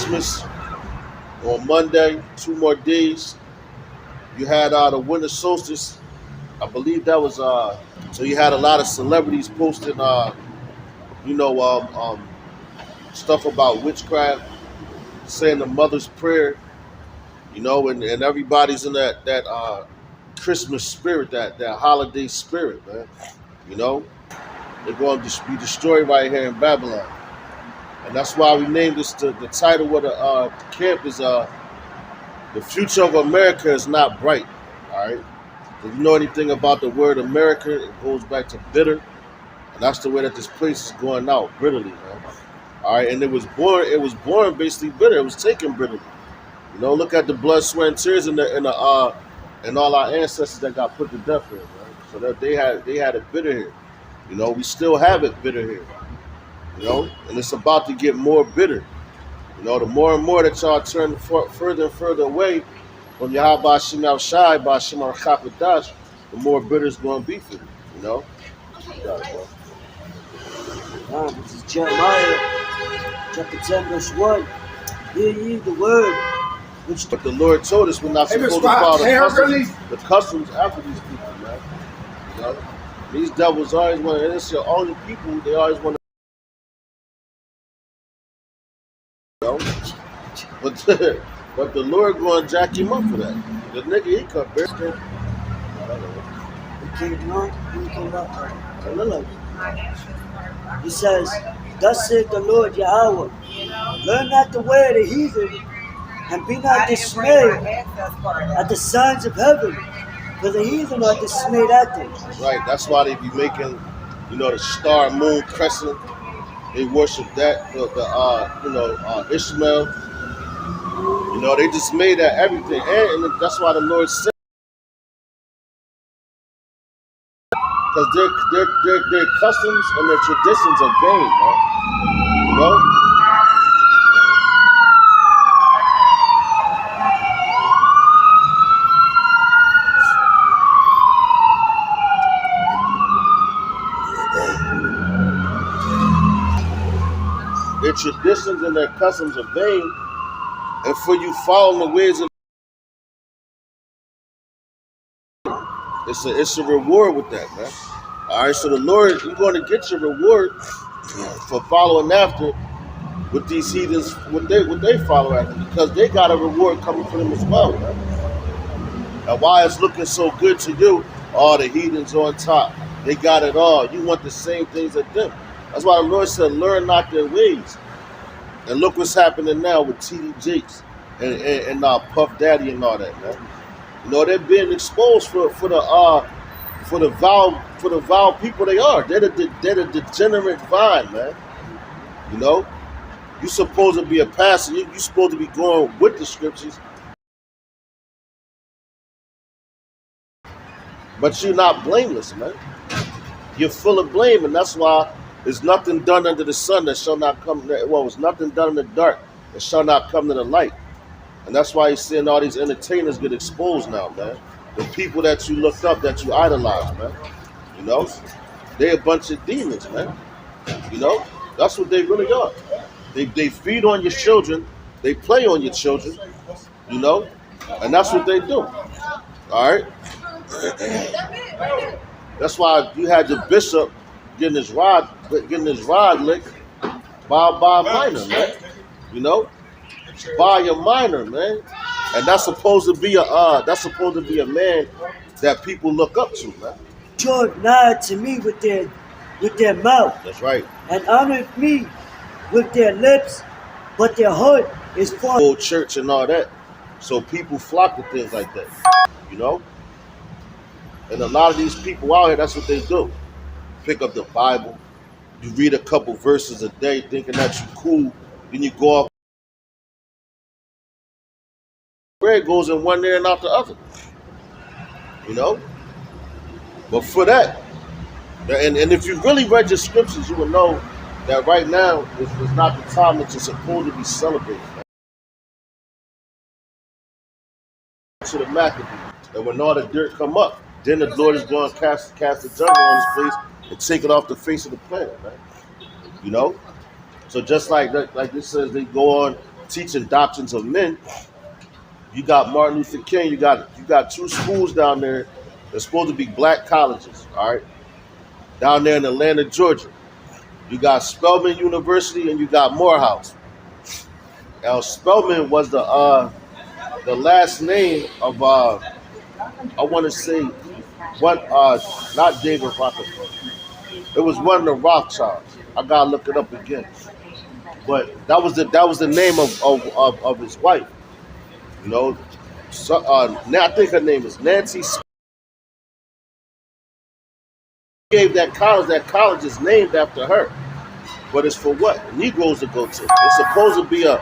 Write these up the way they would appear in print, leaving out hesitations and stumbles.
Christmas on Monday, 2 more days. You had the winter solstice. I believe that was so you had a lot of celebrities posting you know stuff about witchcraft, saying the mother's prayer, and everybody's in that Christmas spirit, that holiday spirit, man. You know, they're going to be destroyed right here in Babylon, and that's why we named this the title of the camp is the future of America is not bright. All right. If you know anything about the word America, it goes back to bitter, and that's the way that this place is going out bitterly, man. All right, and it was born. It was born basically bitter. It was taken bitterly. Look at the blood, sweat, and tears in and all our ancestors that got put to death here, man. So that they had it bitter here. We still have it bitter here. And it's about to get more bitter. The more and more that y'all turn further and further away from Yahweh Shem Shai by Shem Chakadash, the more bitter it's going to be for you. This is Jeremiah chapter 10, verse 1. Hear ye the word which But the Lord told us we're not supposed to follow the customs after these people, man. These devils always want to, and it's your only people, they always want to, but the Lord going to jack him up for that. The nigga, he cut bare skin. he came out, I don't know. He says, thus saith the Lord Yahweh, learn not the way of the heathen, and be not dismayed at the signs of heaven, for the heathen are dismayed at them. Right, that's why they be making, the star, moon, crescent. They worship that, Ishmael. They just made that everything, and that's why the Lord said, because their customs and their traditions are vain, man. Their traditions and their customs are vain, and for you following the ways of it's a reward with that, man. All right, so the Lord, you're going to get your reward for following after with these heathens, what they follow after, because they got a reward coming for them as well, man. And why it's looking so good to you, all the heathens on top, they got it all. You want the same things as them. That's why the Lord said, learn not their ways. And look what's happening now with T.D. Jakes and Puff Daddy and all that, man. They're being exposed for the vile people they are. They're the degenerate vine, man. You're supposed to be a pastor. You're supposed to be going with the scriptures, but you're not blameless, man. You're full of blame, and that's why there's nothing done under the sun that shall not come. Well, it's nothing done in the dark that shall not come to the light. And that's why you're seeing all these entertainers get exposed now, man. The people that you looked up, that you idolize, man. They're a bunch of demons, man. That's what they really are. They feed on your children, they play on your children, and that's what they do. All right. That's why you had the bishop getting his rod licked by a minor, man. By a minor, man. And that's supposed to be a man that people look up to, man. Draw nigh to me with their mouth. That's right. And honor me with their lips, but their heart is far. Old church and all that. So people flock to things like that. And a lot of these people out here, that's what they do. Pick up the Bible, you read a couple verses a day thinking that you're cool, then you go off. Bread goes in one ear and out the other. But for that, and if you really read your scriptures, you will know that right now is not the time that you're supposed to be celebrating. To the Maccabees, and when all the dirt come up, then the Lord is going to cast the judgment on this place and take it off the face of the planet, man. So just like this says, they go on teaching doctrines of men. You got Martin Luther King. You got two schools down there. They're supposed to be black colleges. All right, down there in Atlanta, Georgia. You got Spelman University and you got Morehouse. Now Spelman was the last name of I want to say what not David Rockefeller. It was one of the Rothschilds. I gotta look it up again. But that was the name of his wife. You know, so, now I think her name is Nancy. Gave that college. That college is named after her. But it's for what? Negroes to go to. It's supposed to be a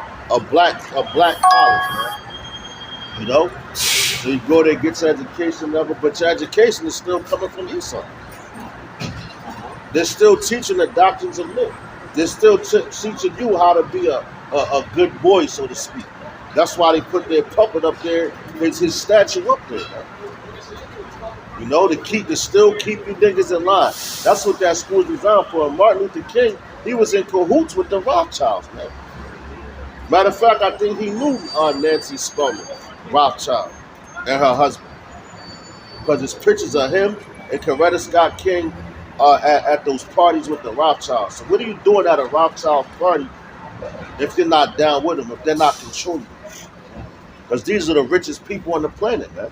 black college, man. You know? So you go there, get your education level, but your education is still coming from Esau. They're still teaching the doctrines of men. They're still teaching you how to be a good boy, so to speak. That's why they put their puppet up there, his statue up there, man. You know, to still keep you niggas in line. That's what that school is designed for. And Martin Luther King, he was in cahoots with the Rothschilds, man. Matter of fact, I think he knew Nancy Spelman, Rothschild, and her husband. Because there's pictures of him and Coretta Scott King at those parties with the Rothschilds. So what are you doing at a Rothschild party if you're not down with them, if they're not controlling you? Because these are the richest people on the planet, man.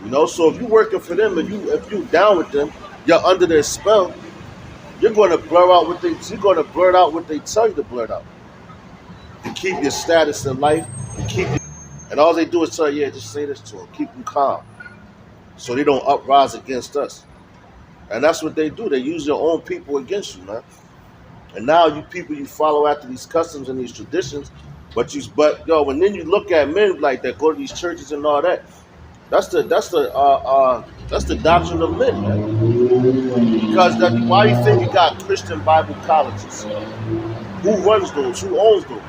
You know, so if you're working for them, if you down with them, you're under their spell. You're going to blur out what they tell you to blurt out to keep your status in life, and all they do is tell you, yeah, just say this to them, keep them calm, so they don't uprise against us. And that's what they do. They use your own people against you, man. And now you follow after these customs and these traditions, but when then you look at men like that, go to these churches and all that. That's the doctrine of men, man. Because why do you think you got Christian Bible colleges? Who runs those? Who owns those?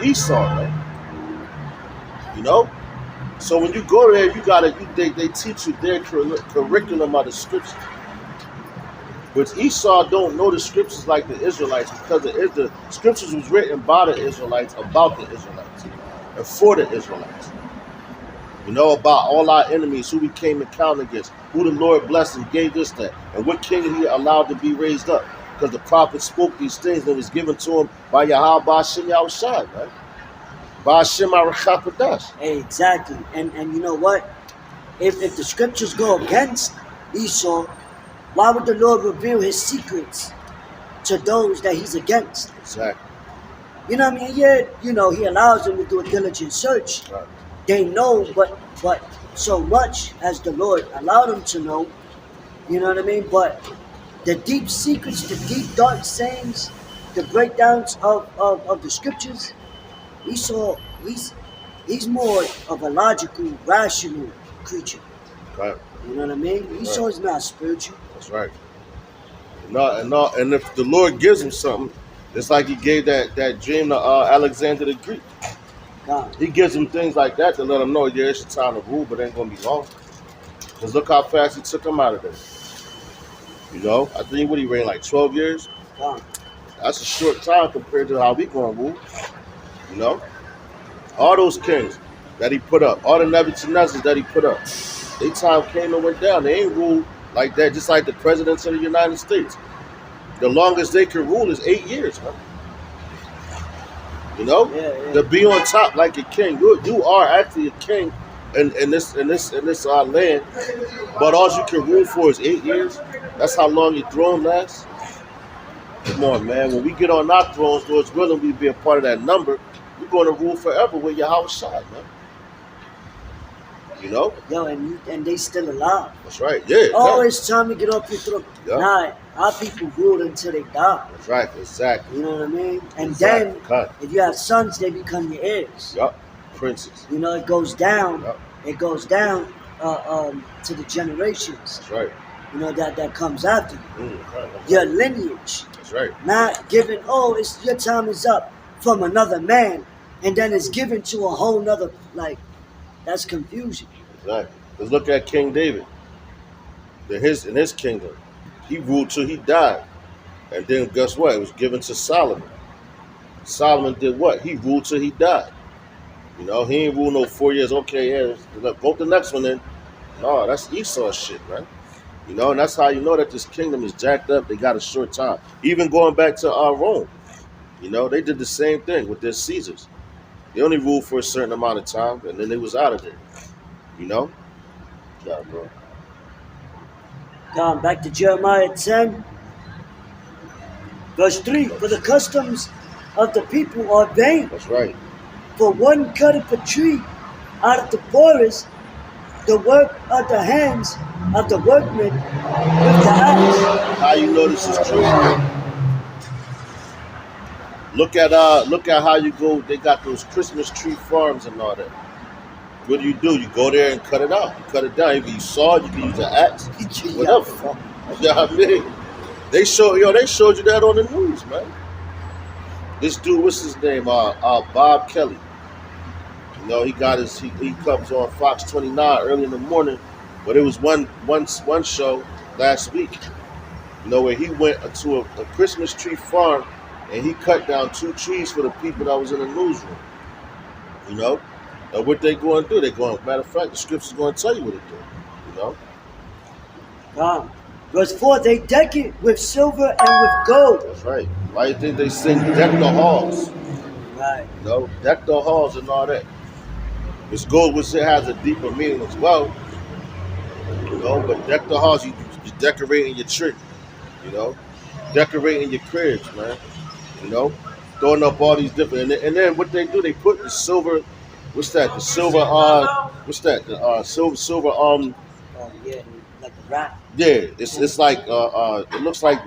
Esau, man. You know. So when you go there, they teach you their curriculum of the scriptures. But Esau don't know the scriptures like the Israelites, because the scriptures was written by the Israelites, about the Israelites, and for the Israelites. You know, about all our enemies, who we came to count against, who the Lord blessed and gave this, that, and what king he allowed to be raised up. Because the prophet spoke these things that was given to him by Yahweh Ba'ashem Yahushai, right? Ba'ashem Arachapadash. Exactly. And you know what? If the scriptures go against Esau, why would the Lord reveal his secrets to those that he's against? Exactly. You know what I mean? Yeah, you know, he allows them to do a diligent search. Right. They know, but so much as the Lord allowed them to know, you know what I mean? But the deep secrets, the deep dark sayings, the breakdowns of the scriptures, Esau, he's more of a logical, rational creature. Right. You know what I mean? Esau is not spiritual. That's right. And if the Lord gives him something, it's like he gave that dream to Alexander the Greek. God. He gives him things like that to let him know, yeah, it's your time to rule, but it ain't going to be long. Because look how fast he took him out of there. You know, I think he reigned like 12 years. God. That's a short time compared to how we going to rule. You know, all those kings that he put up, all the Nebuchadnezzars that he put up, their time came and went down. They ain't ruled like that, just like the presidents of the United States. The longest they can rule is 8 years, man. You know, to be on top like a king. You are actually a king in this land, but all you can rule for is 8 years. That's how long your throne lasts. Come on, man. When we get on our thrones, Lord's willing, we be a part of that number. We're going to rule forever with Yahweh Shai, man. You know? Yo, and they still alive. That's right. Yeah. Oh, it's time to get off your throne. Yeah. Nah, our people rule until they die. That's right. Exactly. You know what I mean? And exactly. Then, if you have sons, they become your heirs. Yup. Princes. You know, it goes down. Yep. It goes down to the generations. That's right. You know, that comes after you. Right. Your lineage. That's right. Not given, it's your time is up from another man, and then it's given to a whole nother, like, that's confusion. Exactly. Let's look at King David. In his kingdom, he ruled till he died. And then guess what? It was given to Solomon. Solomon did what? He ruled till he died. You know, he ain't ruled no 4 years. Okay, yeah, look, vote the next one in. No, that's Esau shit, man. You know, and that's how you know that this kingdom is jacked up. They got a short time. Even going back to Rome, you know, they did the same thing with their Caesars. They only ruled for a certain amount of time, and then they was out of there. You know? Yeah, bro. Come back to Jeremiah 10, verse 3. For the customs of the people are vain. That's right. For one cutteth a tree out of the forest, the work of the hands of the workmen with the axe. How you know this is true? Look at how you go. They got those Christmas tree farms and all that. What do? You go there and cut it out. You cut it down. If you saw it, you can use an axe. Whatever. You know what I mean? They showed you that on the news, man. This dude, what's his name? Bob Kelly. You know, he comes on Fox 29 early in the morning, but it was one show last week. You know, where he went to a Christmas tree farm and he cut down 2 trees for the people that was in the newsroom. You know, and what they going to do? Matter of fact, the scripture's going to tell you what they do. You know. Verse 4, they deck it with silver and with gold. That's right. Why do you think they sing deck the halls? Right. You know, deck the halls and all that. It's gold, which it has a deeper meaning as well. You know, but deck the halls, you decorating your tree. You know, decorating your cribs, man. You know, throwing up all these different, and then what they do, they put the silver. What's that? The silver. What's that? The silver. Yeah, like the wrap. Yeah, it's like it looks like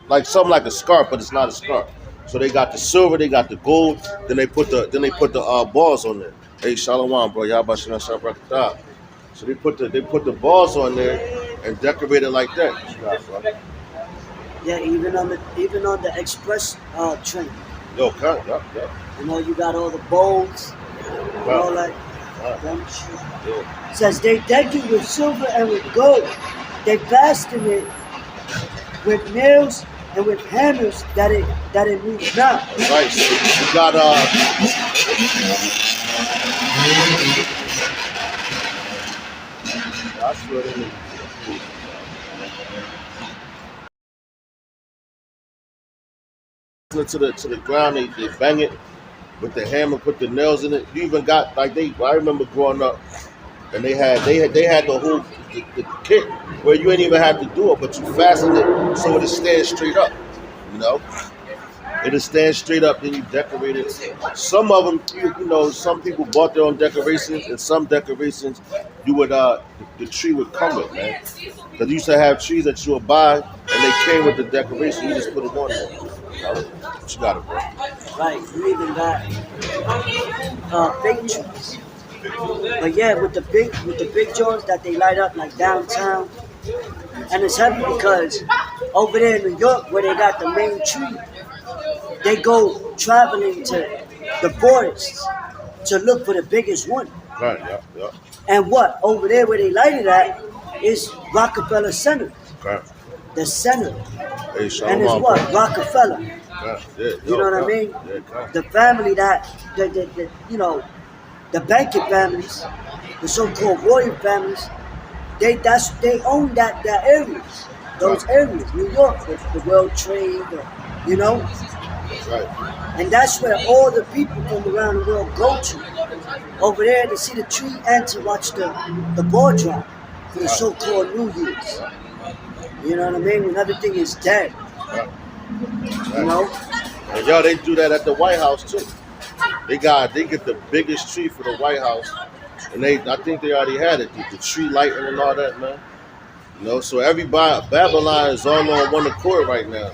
like something like a scarf, but it's not a scarf. So they got the silver, they got the gold, then they put the balls on there. Hey, Shalom, bro, y'all about to know. So they put the balls on there and decorate it like that. Yeah, even on the express train. Yo, cut, yeah. You know, you got all the bowls and all that. Yeah. It says they deck it with silver and with gold. They fasten it with nails and with hammers that it moves not. Right. So you got that's what it is. To the ground, they bang it with the hammer, put the nails in it. You even got I remember growing up, and they had the whole the kit where you ain't even have to do it, but you fasten it so it stands straight up. You know, it'll stand straight up. Then you decorate it. Some of them, you know, some people bought their own decorations, and some decorations you would the tree would come with, man. Because you used to have trees that you would buy, and they came with the decoration. You just put it on there. You know? What you got it, bro? Right, you even got fake trees. But yeah, with the big joints that they light up like downtown, and it's heavy because over there in New York where they got the main tree, they go traveling to the forests to look for the biggest one. Right, yeah. And what over there where they light it at is Rockefeller Center. Okay. The center. Hey, And it's what? bro. Rockefeller. Yeah, You know what I mean? Yeah, The family that, the you know, the banking families, the so-called royal families, they own that areas, those areas, New York, the World Trade, you know, That's right. and that's where all the people from around the world go to, over there to see the tree and to watch the ball drop for the so-called New Year's. You know what I mean? When everything is dead, you know. And yo, they do that at the White House too. They get the biggest tree for the White House, and I think they already had it, the tree lighting and all that, man. You know, so everybody, Babylon is all on one accord right now,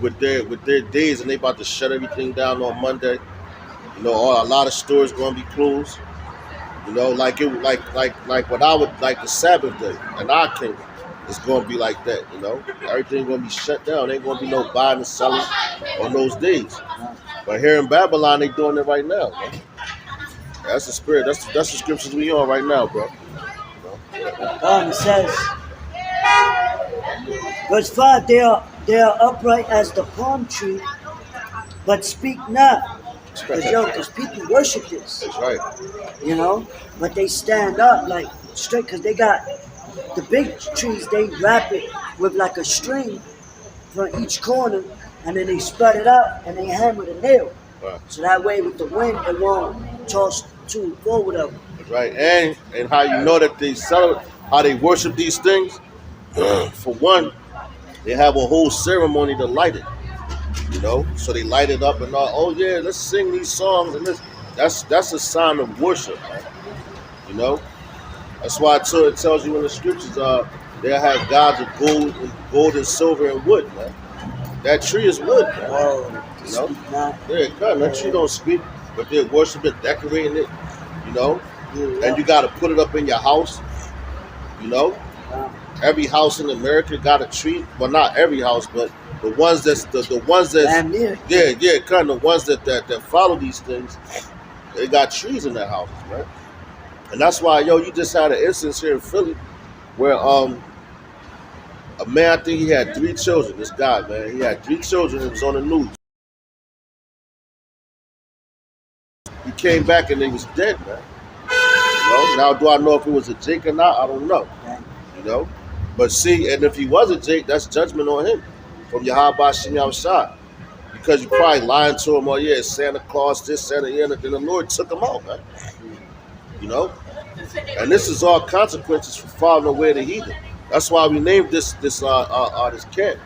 with their days, and they about to shut everything down on Monday. You know, a lot of stores going to be closed. You know, like what I would like the Sabbath day, and our kingdom. It's going to be like that, you know. Everything going to be shut down. Ain't going to be no buying and selling on those days. But here in Babylon, they doing it right now, man. That's the spirit. That's the scriptures we on right now, bro. It says, verse 5, they are upright as the palm tree but speak not. Because people worship this, That's right. you know. But they stand up like straight because they got the big trees. They wrap it with like a string from each corner, and then they spread it out and they hammer the nail. Right. So that way, with the wind, it won't toss to and forward of it. That's right. And how you know that they celebrate, how they worship these things? For one, they have a whole ceremony to light it. You know, so they light it up and all. Oh yeah, let's sing these songs and this. That's a sign of worship, man. You know, that's why it tells you in the scriptures, they have gods of gold and silver and wood, man. That tree is wood, man. Oh, You know? speak not. Yeah, God, that tree don't speak, but they're worshiping, decorating it. You know, Yeah, and you got to put it up in your house. You know, every house in America got a tree. Well, not every house, but the ones the ones that damn near. yeah, kind of the ones that follow these things, they got trees in their houses, right? And that's why, yo, you just had an instance here in Philly where a man, I think he had 3 children. This guy, man, he had 3 children. It was on the news. He came back and he was dead, man. You know, now do I know if it was a Jake or not? I don't know. You know, but see, and if he was a Jake, that's judgment on him from Yahweh Shem outside. Because you probably lying to him, oh yeah, Santa Claus, this, Santa, yeah, and then the Lord took him out, man. You know? And this is all consequences for following away the heathen. That's why we named this camp.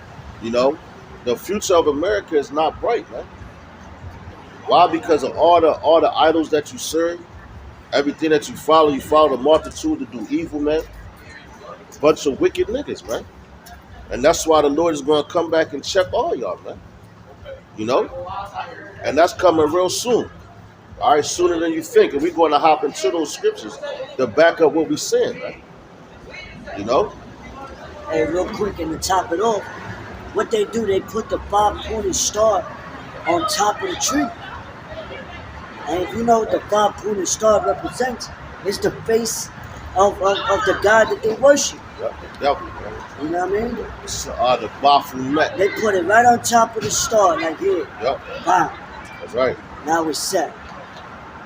You know? The future of America is not bright, man. Why? Because of all the idols that you serve, everything that you follow the multitude to do evil, man. Bunch of wicked niggas, man. And that's why the Lord is gonna come back and check all y'all, man. You know? And that's coming real soon. All right, sooner than you think. And we're going to hop into those scriptures to back up what we're saying, man. You know? Hey, real quick, and to top it off, what they do, they put the 5-pointed star on top of the tree. And if you know what the 5-pointed star represents, it's the face of the God that they worship. Yep, the devil, man. You know what I mean? It's, the Baphomet. They put it right on top of the star, like here. Yep, Bam. that's right. Now it's set.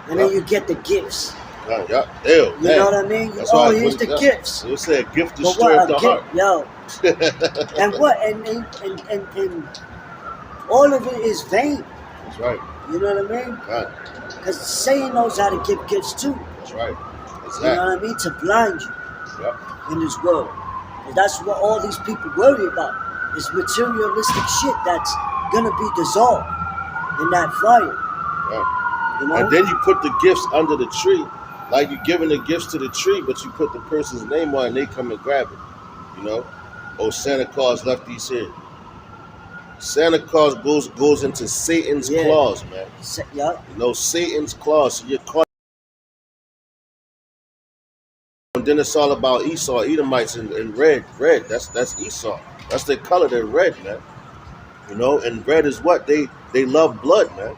And then you get the gifts. Yep, ew, You know what I mean? That's Oh, right. here's the gifts. It said gift But destroy what the a heart. gift, yo. And what? And all of it is vain. That's right. You know what I mean? Right. Because Satan knows how to give gifts too. That's right. You Exactly. know what I mean? To blind you Yep. in this world. And that's what all these people worry about. Is materialistic shit that's gonna be dissolved in that fire. Right. You know? And then you put the gifts under the tree, like you're giving the gifts to the tree, but you put the person's name on it and they come and grab it. You know? Oh, Santa Claus left these here. Santa Claus goes into Satan's Yeah. claws, man. Yeah. You know, Satan's claws. So you're caught. And then it's all about Esau, Edomites, and red. Red. That's Esau. That's their color. They're red, man. You know, and red is what they love blood, man.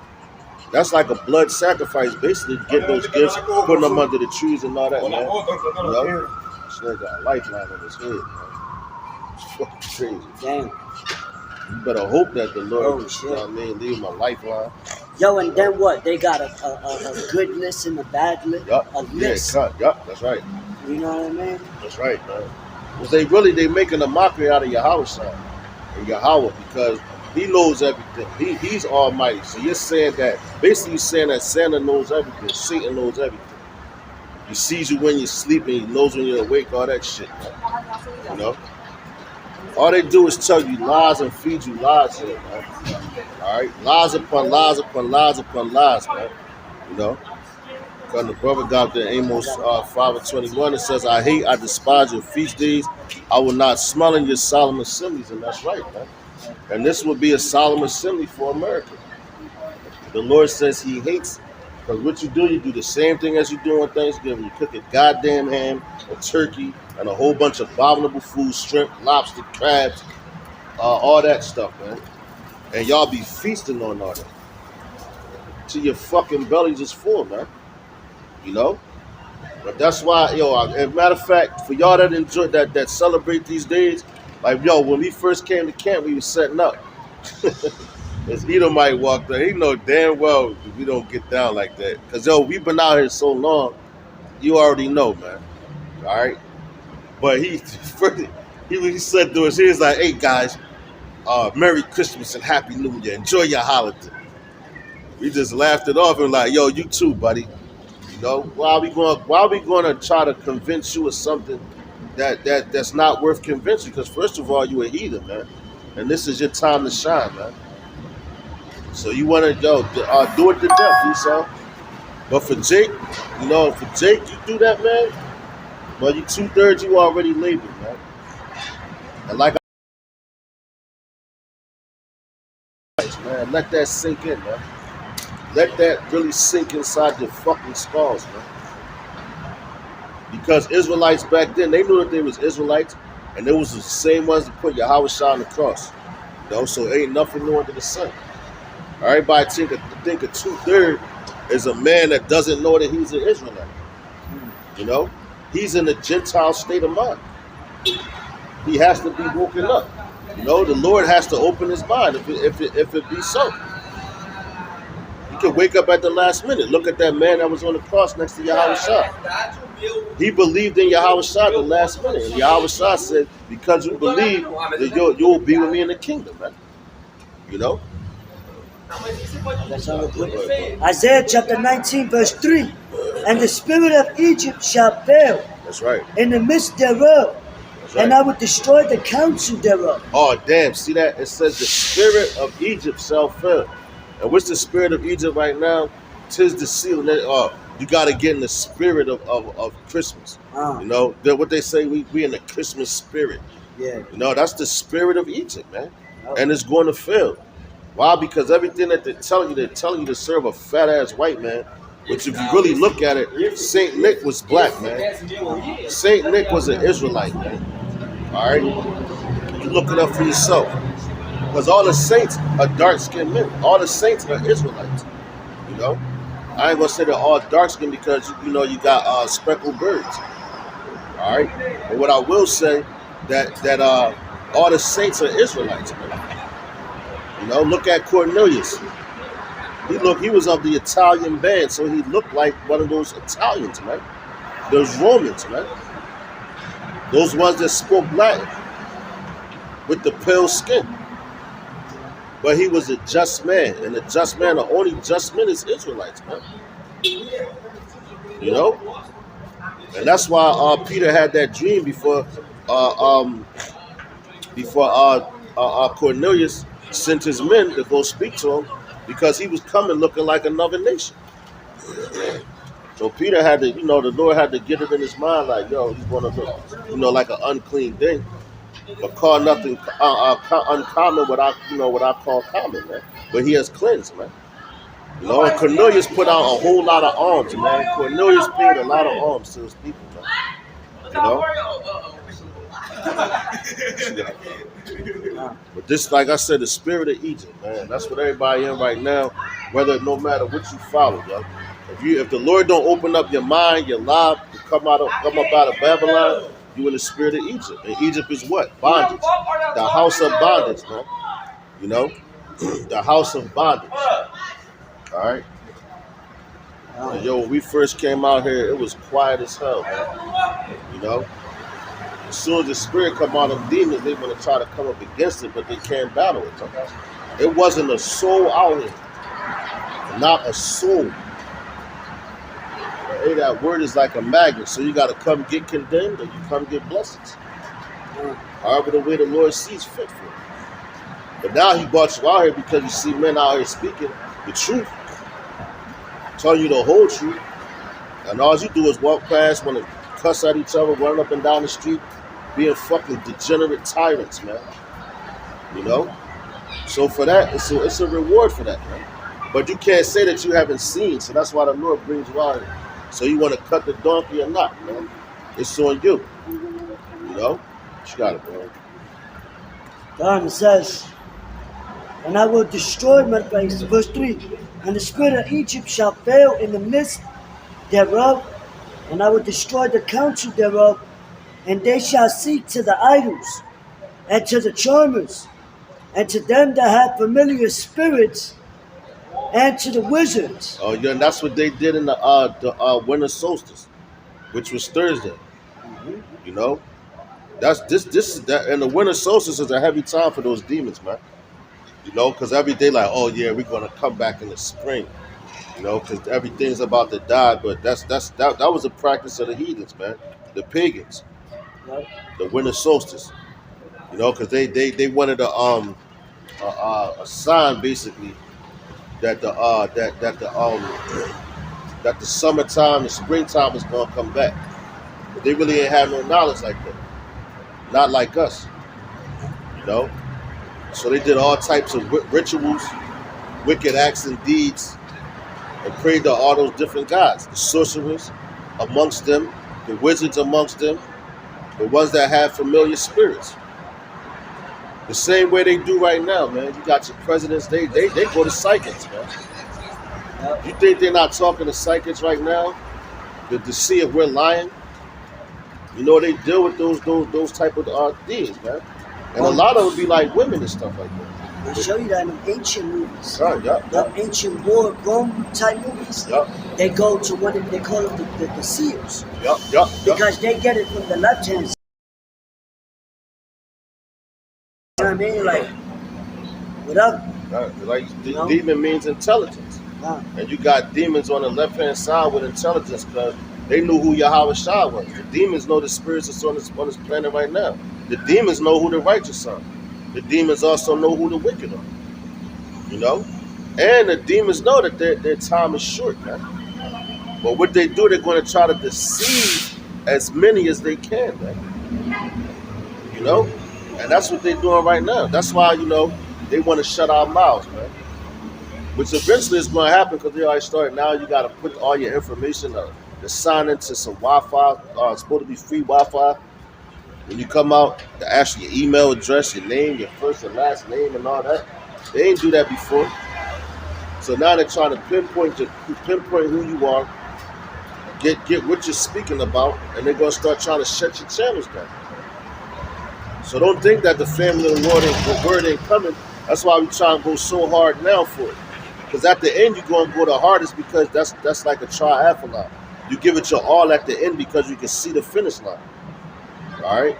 That's like a blood sacrifice, basically, to get those gifts, putting them under the trees and all that, man. You know? This nigga got a lifeline on his head, man. It's fucking crazy. Damn. You better hope that the Lord, Oh, shit. you know what I mean, leave him a lifeline. Yo, and then what? They got a good list and a bad list. Yup. A Yeah, list. cut. Yup, that's right. You know what I mean? That's right, man. Because they making a mockery out of Yahweh, son. And Yahweh, because he knows everything. He's almighty. So you're saying that, basically you're saying that Santa knows everything. Satan knows everything. He sees you when you're sleeping. He knows when you're awake, all that shit, man. You know? All they do is tell you lies and feed you lies here, man. All right? Lies upon lies upon lies upon lies, man. You know? Because the brother got the Amos 5:21, it says, I despise your feast days. I will not smell in your solemn assemblies. And that's right, man. And this would be a solemn assembly for America. The Lord says he hates, because what you do the same thing as you do on Thanksgiving. You cook a goddamn ham, a turkey, and a whole bunch of abominable food, shrimp, lobster, crabs, all that stuff, man. And y'all be feasting on all that. Till your fucking bellies is full, man. You know? But that's why, as a matter of fact, for y'all that enjoy that celebrate these days, like, yo, when we first came to camp, we was setting up. This Edomite walked up. He know damn well we don't get down like that. Cause yo, we've been out here so long. You already know, man. All right. But he said to us, he was like, "Hey guys, Merry Christmas and Happy New Year. Enjoy your holiday." We just laughed it off and like, "Yo, you too, buddy." You know, why are we going to try to convince you of something that's not worth convincing? Because first of all, you a heathen, man, and this is your time to shine, man. So you want to do it to death, Esau. But for Jake, you do that, man. Well, you 2/3, you already labeled, man. And like man, let that sink in, man. Let that really sink inside your fucking skulls, man. Because Israelites back then, they knew that they was Israelites, and they was the same ones that put Yahweh Shah on the cross. You know, so ain't nothing new under the sun. Everybody think a 2/3 is a man that doesn't know that he's an Israelite. You know, he's in a Gentile state of mind. He has to be woken up. You know, the Lord has to open his mind if it be so. He can wake up at the last minute. Look at that man that was on the cross next to Yahweh Shah. He believed in Yahweh Shah the last minute. And Yahweh Shah said, because you believe that you'll be with me in the kingdom, man. You know? That's how we put it. Isaiah chapter 19, verse 3. And the spirit of Egypt shall fail. That's right. In the midst thereof. Right. And I will destroy the counsel thereof. Oh, damn. See that? It says the spirit of Egypt shall fail. And what's the spirit of Egypt right now? 'Tis the seal. You got to get in the spirit of Christmas. You know, what they say, we in the Christmas spirit. Yeah. You know, that's the spirit of Egypt, man. And it's going to fail. Why? Because everything that they're telling you to serve a fat-ass white man. Which if you really look at it, St. Nick was black, man. St. Nick was an Israelite, man. All right? You look it up for yourself. Because all the saints are dark-skinned men. All the saints are Israelites. You know? I ain't going to say they're all dark-skinned because, you got speckled birds. All right? But what I will say, that all the saints are Israelites, man. You know, look at Cornelius. He was of the Italian band, so he looked like one of those Italians, man. Those Romans, man. Those ones that spoke Latin with the pale skin. But he was a just man, and a just man, the only just man is Israelites, man. You know? And that's why Peter had that dream before Cornelius sent his men to go speak to him. Because he was coming looking like another nation. So Peter had to, the Lord had to get it in his mind like, yo, he's going to look, like an unclean thing. But call nothing uncommon what I call common, man. But he has cleansed, man. You know, and Cornelius put out a whole lot of alms, man. Cornelius paid a lot of alms to his people, man. You know? But this, like I said, the spirit of Egypt, man. That's what everybody in right now. No matter what you follow, yo. If the Lord don't open up your mind, your life, to come up out of Babylon, you in the spirit of Egypt. And Egypt is what? Bondage. The house of bondage, man. You know, the house of bondage. All right. And yo, when we first came out here, it was quiet as hell, man. You know. As soon as the spirit come out of demons, they want to try to come up against it, but they can't battle it. It wasn't a soul out here. Not a soul. Hey, that word is like a magnet, so you got to come get condemned or you come get blessings. However the way the Lord sees fit for it. But now he brought you out here because you see men out here speaking the truth. Telling you the whole truth. And all you do is walk past, want to cuss at each other, run up and down the street, being fucking degenerate tyrants, man. You know? So for that, it's a reward for that, man. But you can't say that you haven't seen, so that's why the Lord brings you out here. So you want to cut the donkey or not, man? It's on you. You know? You got it, man. God says, and I will destroy my place. Verse 3. And the spirit of Egypt shall fail in the midst thereof, and I will destroy the counsel thereof, and they shall seek to the idols, and to the charmers, and to them that have familiar spirits, and to the wizards. Oh, yeah, and that's what they did in the winter solstice, which was Thursday. You know, that's this is that, and the winter solstice is a heavy time for those demons, man. You know, because every day like, oh yeah, we're gonna come back in the spring. You know, because everything's about to die. But that was a practice of the heathens, man, the pagans, Right? the winter solstice. You know, because they wanted a sign basically that that the summertime, the springtime is gonna come back. But they really ain't have no knowledge like that. Not like us, you know. So they did all types of rituals, wicked acts and deeds, and prayed to all those different gods. The sorcerers amongst them, the wizards amongst them, the ones that have familiar spirits. The same way they do right now, man. You got your presidents, they go to psychics, man. Yep. You think they're not talking to psychics right now to see if we're lying? You know, they deal with those type of things, man. And a lot of them be like women and stuff like that. They show you that in the ancient movies. Right, yeah. The ancient war Rome type movies. Yup, They go to one of they call them the seers yup. because they get it from the left hand side. You know what I mean? Like whatever. Right. Like No. demon means intelligence. Huh. And you got demons on the left hand side with intelligence because they knew who Yahweh Shah was. The demons know the spirits that's on this planet right now. The demons know who the righteous are. The demons also know who the wicked are. You know? And the demons know that their time is short, man. But what they do, they're going to try to deceive as many as they can, man. You know? And that's what they're doing right now. That's why, you know, they want to shut our mouths, man. Which eventually is going to happen because they already started. Now you got to put all your information, to sign into some Wi-Fi. It's supposed to be free Wi-Fi. When you come out, to ask your email address, your name, your first and last name, and all that. They ain't do that before. So now they're trying to pinpoint who you are, get what you're speaking about, and they're gonna start trying to shut your channels down. So don't think that the family of the word ain't coming. That's why we try and go so hard now for it. Because at the end you're gonna go the hardest because that's like a triathlon. You give it your all at the end because you can see the finish line. All right.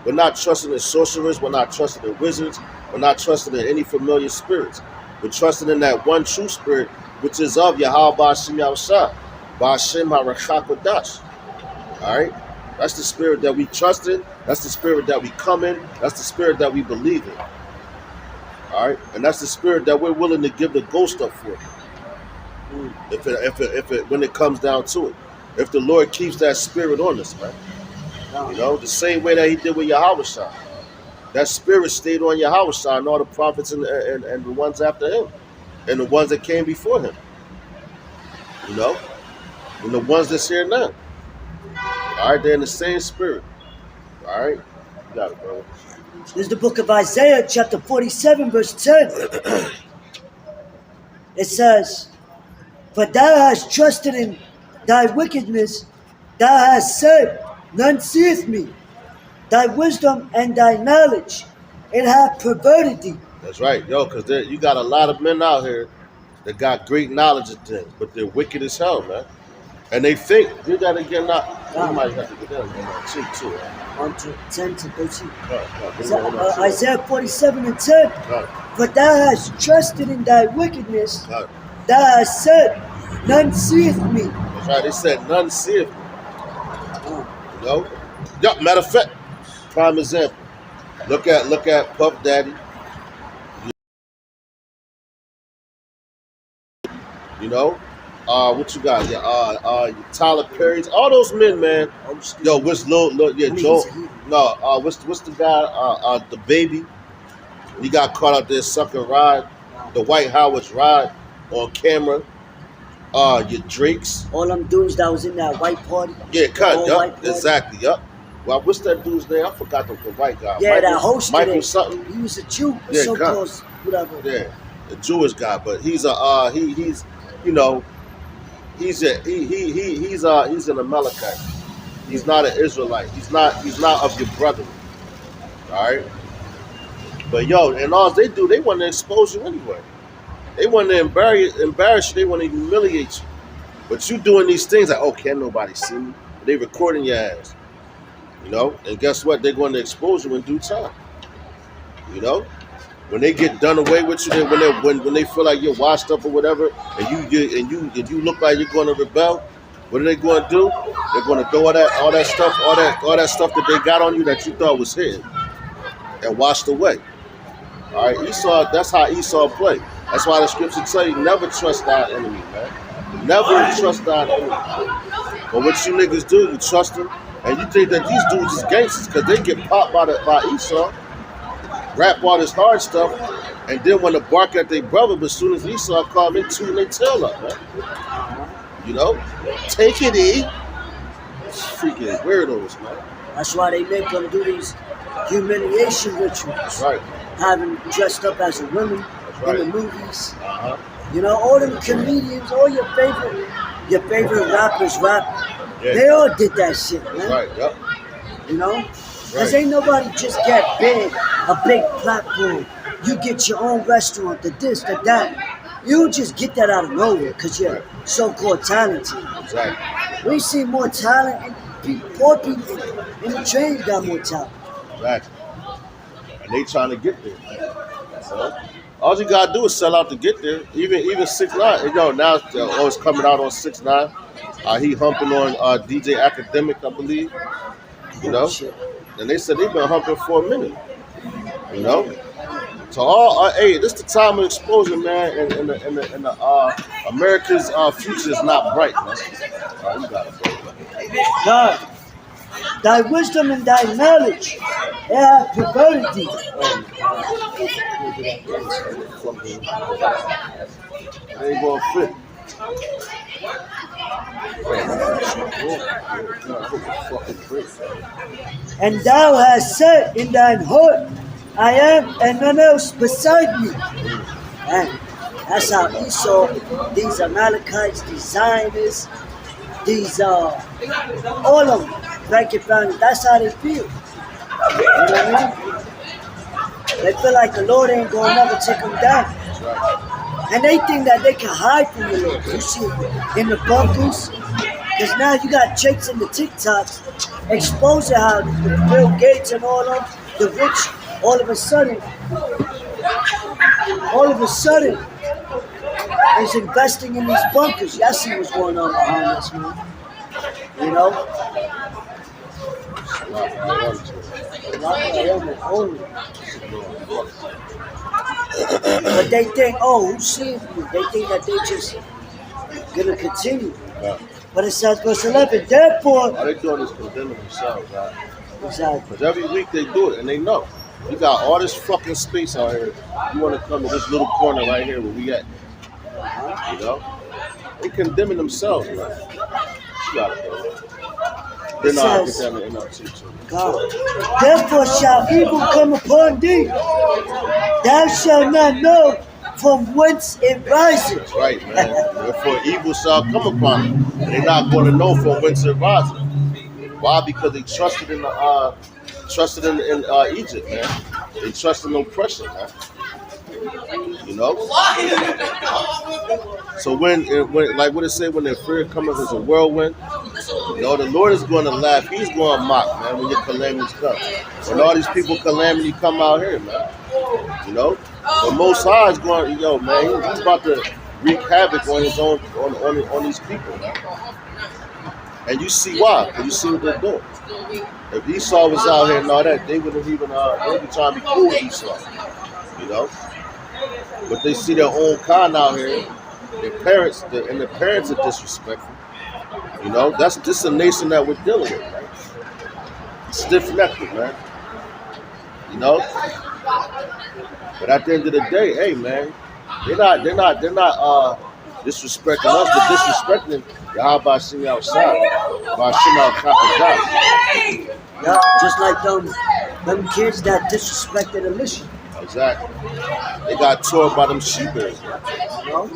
We're not trusting in sorcerers. We're not trusting in wizards. We're not trusting in any familiar spirits. We're trusting in that one true spirit, which is of Yahweh Ba'ashem Yahushua, Ba'ashem HaRachakodash. All right. That's the spirit that we trust in. That's the spirit that we come in. That's the spirit that we believe in. All right. And that's the spirit that we're willing to give the ghost up for. If it when it comes down to it, if the Lord keeps that spirit on us, man. You know, the same way that he did with Yahweh Shah. That spirit stayed on Yahweh Shah and all the prophets and the ones after him. And the ones that came before him. You know? And the ones that's here now. Alright, they're in the same spirit. Alright? You got it, bro. This is the book of Isaiah, chapter 47, verse 10. It says, "For thou hast trusted in thy wickedness, thou hast said, none seeth me. Thy wisdom and thy knowledge, it hath perverted thee." That's right, yo, because you got a lot of men out here that got great knowledge of things, but they're wicked as hell, man. And they think, you got to get not. You might have to get that on that cheek, too. On to 10 to 13. Cut. Isaiah 47 and 10. Cut. "For thou hast trusted in thy wickedness, Cut. thou hast said, none seeth me." That's right, they said none seeth me. Oh. You know? Yeah, matter of fact, prime example. Look at Puff Daddy. You know? What you got? Yeah, Tyler Perry's, all those men, man. Yo, what's Joe? No, what's the guy? The baby. He got caught out there sucking ride, the White Howard's ride on camera. Your Drakes. All them dudes that was in that white party. Yeah, cut. White Yup, party. exactly. Yup. Well, what's that dude's name? I forgot the white guy. Yeah, that hosted Michael it. something. He was a Jew, Yeah, so-called, whatever. Yeah, the Jewish guy, but he's a he's you know he's an Amalekite. He's not an Israelite. He's not of your brother. All right. But yo, and all they do, they want to expose you anyway. They want to embarrass you. They want to humiliate you. But you doing these things like, oh, can't nobody see me? They recording your ass. You know, and guess what? They're going to expose you in due time. You know, when they get done away with you, when they feel like you're washed up or whatever, and you look like you're going to rebel, what are they going to do? They're going to throw all that stuff that they got on you that you thought was hidden and washed away. All right, Esau. That's how Esau played. That's why the scripture tell you never trust our enemy, man. Never trust our enemy. But what you niggas do, you trust them, and you think that these dudes is gangsters because they get popped by Esau, rap all this hard stuff, and then want to bark at their brother. But as soon as Esau come in, tune their tail up, man. You know, take it easy. Freaking weirdos, man. That's why they make them do these humiliation rituals. Right. Having dressed up as a woman Right. in the movies. Uh-huh. You know, all them comedians, all your favorite rappers rap. Yeah. They all did that shit, man. Right. Yep. You know? Because Right. ain't nobody just get big, a big platform. You get your own restaurant, the this, the that. You don't just get that out of nowhere because you're so-called talented. Exactly. We see more talent, and poor people in the trains got more talent. Exactly. And they trying to get there. So, all you gotta do is sell out to get there. Even 6ix9ine, you know, now it's coming out on 6ix9ine. He humping on DJ Academic, I believe. You know, and they said they've been humping for a minute. You know, so hey, this the time of exposure, man. And the America's future is not bright, man. All right, you got it, bro. God, thy wisdom and thy knowledge, they have perverted thee. They ain't gonna fit. And thou hast said in thine heart, I am and none else beside me. And that's how Esau, these Amalekites, these Zionists, these all of them, Frankie Brown, that's how they feel. You know what I mean? They feel like the Lord ain't gonna never take them down. And they think that they can hide from the Lord. You see, in the bunkers, because now you got Jakes and the TikToks exposing how the Bill Gates and all of them, the rich, all of a sudden, is investing in these bunkers. Y'all see what's going on behind us, man. You know? But they think, oh, who's seeing you? They think that they just gonna continue. Yeah. But it says verse 11, therefore. All they doing is condemning themselves, right? Exactly. Because every week they do it, and they know. You got all this fucking space out here. You want to come to this little corner right here where we at. You know? They condemning themselves, man. You got it, bro. Then I'll get down to NLT too. God. Therefore shall evil come upon thee. Thou shalt not know from whence it rises. That's right, man. Therefore evil shall come upon them. They're not going to know from whence it rises. Why? Because they trusted in Egypt, man. They trusted in oppression, man. You know. So when like what it say, when their fear cometh as a whirlwind, you know, the Lord is going to laugh. He's going to mock, man, when your calamities come. When all these people calamity come out here, man. You know. The Most High is going, yo, man. He's about to wreak havoc on his own, on these people, man. And you see why? Because you see what they're doing. If Esau was out here and all that, they wouldn't even they'd be trying to be cool with Esau. You know? But they see their own kind out here. Their parents, and the parents are disrespectful. You know, this is a nation that we're dealing with, man. Stiff-necked, man. You know? But at the end of the day, hey, man, they're not disrespecting us, they're disrespecting Yahweh Shini outside. Yeah, just like them kids that disrespected Alicia. Exactly. They got tore by them sheepers. You know?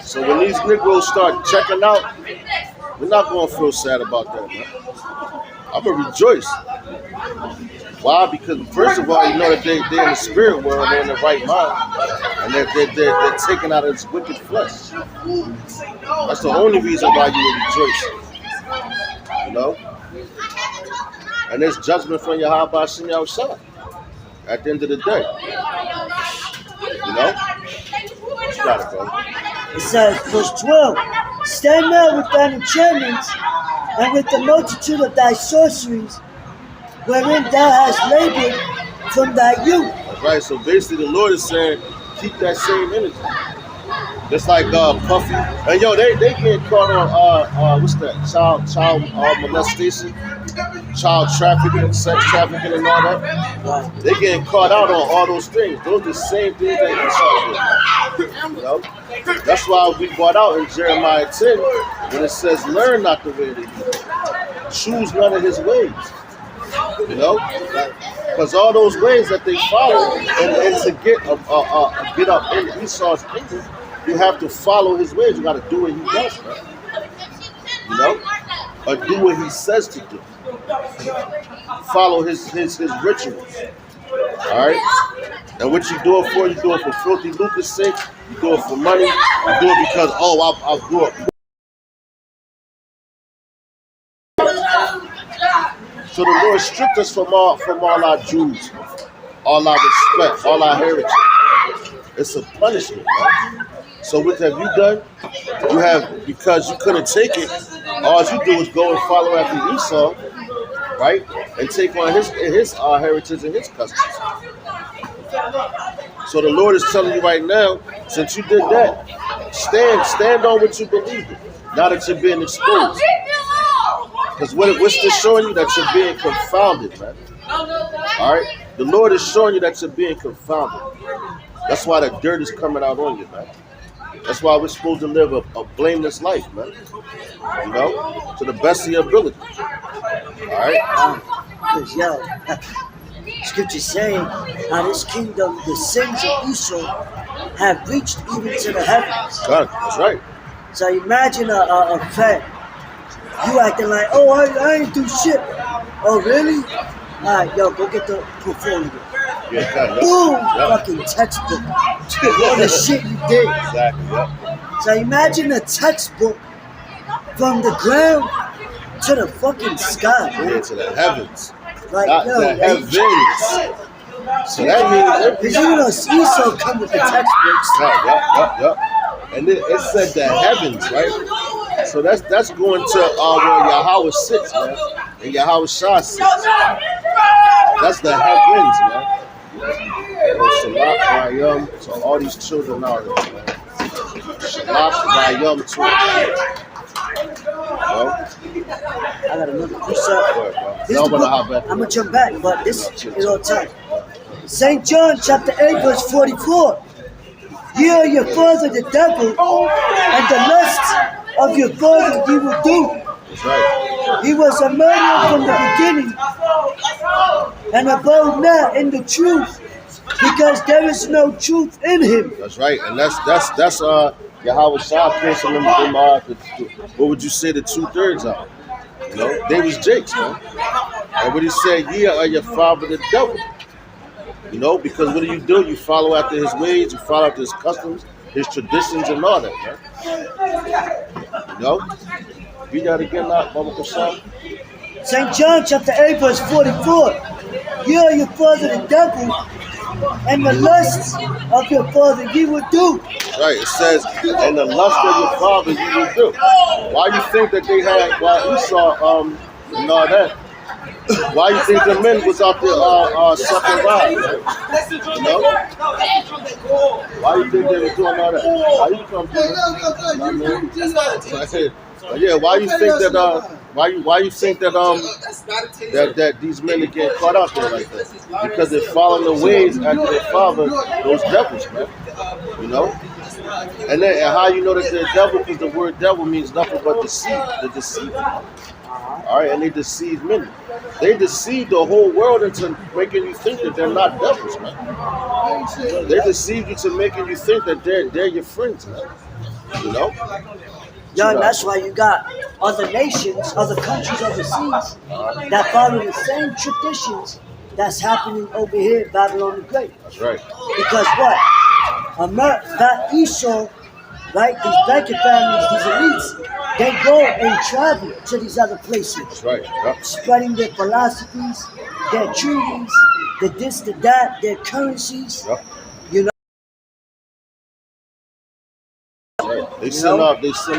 So when these Negroes start checking out, we're not going to feel sad about that, man. I'm going to rejoice. Why? Because first of all, you know that they're in the spirit world, they're in the right mind, and they're taken out of this wicked flesh. That's the only reason why you will rejoice. You know? And there's judgment from Yahweh Hashem Yahushua at the end of the day. You know? What you got it, bro? It says, verse 12, stand now with thine enchantments and with the multitude of thy sorceries, wherein thou hast labored from thy youth. That's right. So basically, the Lord is saying, keep that same energy. Just like Puffy. And yo, they get caught on what's that? Child molestation, child trafficking, sex trafficking, and all that. Right. They getting caught out on all those things. Those are the same things that Esau did. You know? That's why we brought out in Jeremiah 10 when it says, learn not the way of the evil. Choose none of his ways. You know? Because all those ways that they follow, and to get up in Esau's kingdom, you have to follow his ways. You got to do what he does, man. You know? Or do what he says to do. Follow his rituals. Alright? And what you do it for? You do it for filthy lucre's sake. You do it for money. You do it because, I grew up. So the Lord stripped us from all our Jews, all our respect, all our heritage. It's a punishment, man. So what have you done? You have, because you couldn't take it, all you do is go and follow after Esau, right? And take on his heritage and his customs. So the Lord is telling you right now, since you did that, stand on what you believe in. Now that you're being exposed. Because what's this showing you? That you're being confounded, man. All right? The Lord is showing you that you're being confounded. That's why the dirt is coming out on you, man. That's why we're supposed to live a blameless life, man. You know? To the best of your ability. All right? Because, yo, scripture saying how this kingdom, the sins of Esau, have reached even to the heavens. God, that's right. So imagine a fat, you acting like, oh, I ain't do shit. Oh, really? All right, yo, go get the portfolio. Yeah, God, Boom! yep. Fucking textbook. All the shit you did. Exactly, yep. So imagine a textbook from the ground to the fucking sky, man. Yeah, to the heavens. Like, Not yo, the heavens. So that means... because you know, Esau come with the textbooks. Yep. And it said the heavens, right? So that's going to where Yahweh sits, man. And Yahweh Shah sits. That's the heavens, man. Shalak Rayam to all these children out there, man. Shalak Rayam to it. I got another precept. I'm going to jump back, but this is all time. St. John chapter 8 verse 44. Ye are your father the devil, and the lusts of your father ye will do. That's right. He was a murderer from the beginning, and abode not in the truth, because there is no truth in him. That's right, and that's Yahweh Shah piercing them what would you say, the 2/3 out? You know, they was Jakes, man. And what he said, ye are your father the devil. You know, because what do? You follow after his ways, you follow after his customs, his traditions, and all that, man. You know? Read that again, Baba Kashan. St. John chapter 8 verse 44. Ye are your father the devil, and the lusts of your father ye will do. Right, it says, and the lust of your father you will do. Why you think that they had, while Esau and all that? Why you think the men was out there sucking wives? You know? Why you think they were doing all that? How you come to yeah, why you think that why you think that that these men are getting caught out there like that? Because they're following the ways after their father, those devils, man. You know? And then and how you know that they're devil? Because the word devil means nothing but deceit. The deceiver. All right, and they deceive many. They deceive the whole world into making you think that they're not devils, man. They deceive you to making you think that they're your friends, man. You know? Yeah, and that's why you got other nations, other countries overseas that follow the same traditions that's happening over here in Babylon the Great. That's right. Because what? That Esau, right? These banking families, these elites, they go and travel to these other places. That's right. Yep. Spreading their philosophies, their treaties, the this, the that, their currencies. Yep. You know. Right. They send out their what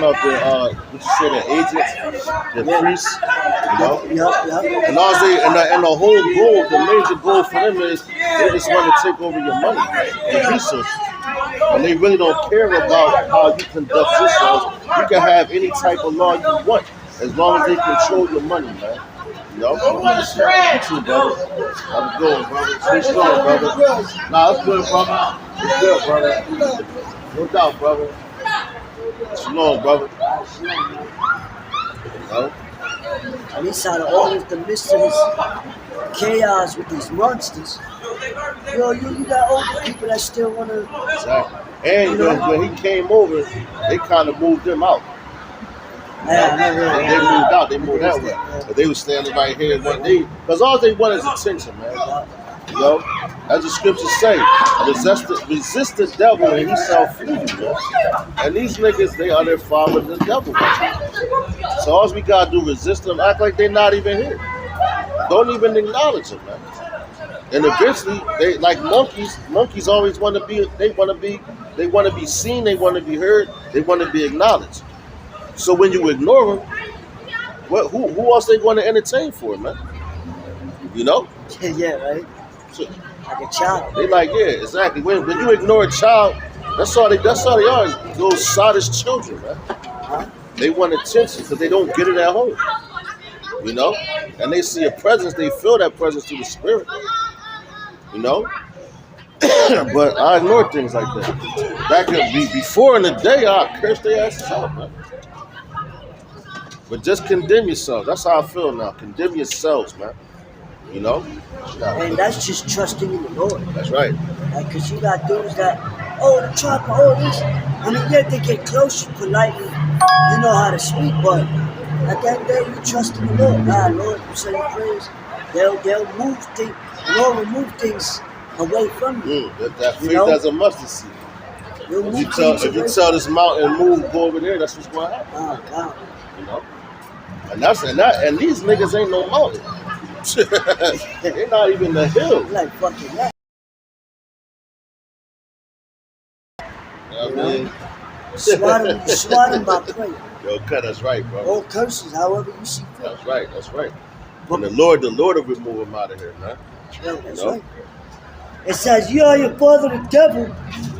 you say, their agents, their priests, you know. Yep. And all they and the whole goal, the major goal for them is they just want to take over your money, your resources. And they really don't care about how you conduct yourself. You can have any type of law you want as long as they control your money, man. You know? You too, brother. How's it going, brother? Stay strong, brother. Nah, it's good, brother. It's good, brother. No doubt, brother. Shalom, brother. No? At least out of all of the mysteries, chaos with these monsters, you got older people that still want to. Exactly. And when he came over, they kind of moved him out. They moved out. They moved that way. But they was standing right here one day because all they want is attention, man. You know, as the scriptures say, resist the devil and he shall flee you, man. And these niggas, they are their father, the devil. So all we gotta do, resist them, act like they're not even here. Don't even acknowledge them, man. And eventually, they like monkeys. Monkeys always want to be. They want to be seen. They want to be heard. They want to be acknowledged. So when you ignore them, who else they want to entertain for, man? You know? Yeah, right. So, like a child. They like, yeah, exactly. When you ignore a child, that's all they are. Those sottish children, man. They want attention because they don't get it at home. You know? And they see a presence, they feel that presence through the spirit. You know? But I ignore things like that. Back before in the day, I cursed their asses out, man. But just condemn yourself. That's how I feel now. Condemn yourselves, man. You know? And that's just trusting in the Lord. That's right. Because you got dudes that, the chopper, this. I mean, yeah, they get close politely. You know how to speak, but at that day, you trust in the Lord. Lord, you say your prayers. They'll move things. Lord will move things away from you. That faith as a mustard seed. If you tell this mountain move, go over there, that's what's going to happen. Oh God. You know? And these niggas ain't no mountain. They're not even the hill. Like fucking that. You know what I mean? Swat him by prayer. Yo, cut, that's right, bro. All curses, however you see fit. That's right. And the Lord will remove him out of here, man. Yeah, that's right. It says, you are your father the devil,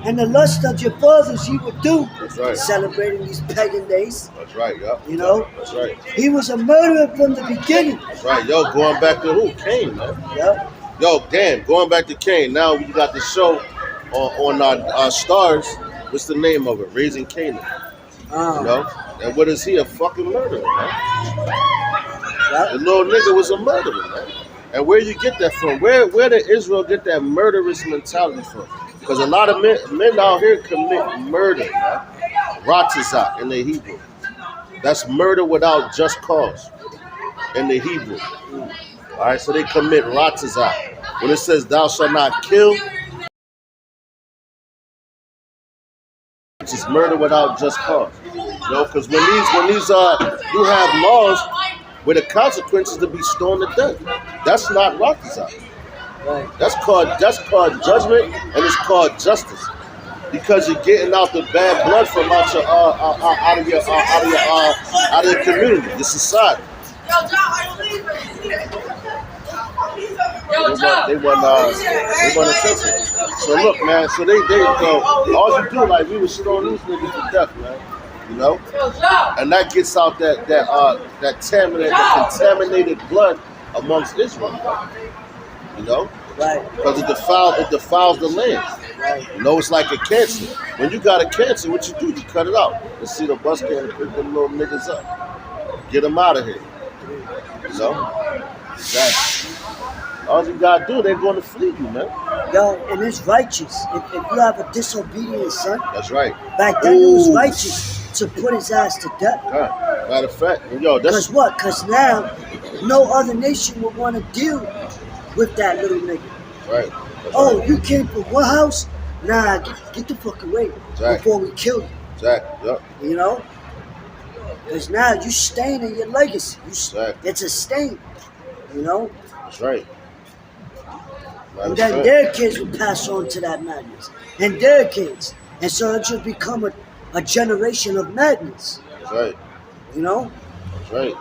and the lust of your fathers you will do. That's right. Celebrating these pagan days. That's right, yeah. You know? That's right. He was a murderer from the beginning. That's right. Yo, going back to who? Cain, man. Yeah. Yo, damn, going back to Cain. Now we got the show on our stars. What's the name of it? Raising Canaan. You know? And what is he? A fucking murderer, man. Yep. The little nigga was a murderer, man. And where you get that from? Where did Israel get that murderous mentality from? Because a lot of men out here commit murder, man. Ratizah in the Hebrew. That's murder without just cause in the Hebrew. All right, so they commit ratizah. When it says thou shalt not kill, which is murder without just cause. You know, because when these you have laws where the consequences to be stoned to death. That's not ratizah. Right. That's called judgment, and it's called justice. Because you're getting out the bad blood from out of your community, your society. They want attention. So look, man. So they all you do, like we would stone these niggas to death, man. You know, and that gets out that contaminated blood amongst Israel. You know, right? Because it defiles the land. Right. You know, it's like a cancer. When you got a cancer, what you do? You cut it out. You see the bus can and pick them little niggas up, get them out of here. You know, exactly. All you gotta do, they're going to flee you, man. Yo, and it's righteous. If you have a disobedient son, that's right. Back then it was righteous to put his ass to death. Matter of fact, yo, that's because what? Because now no other nation will want to deal with that little nigga. Right. That's Oh, right. you came from what house? Nah, get the fuck away Exactly. before we kill you. Exactly. Yep. You know? Because now you staining your legacy. Exactly. It's a stain. You know? That's right. And then 100%. their kids will pass on to that madness. And their kids. And so it just become a generation of madness. That's right. You know? That's right.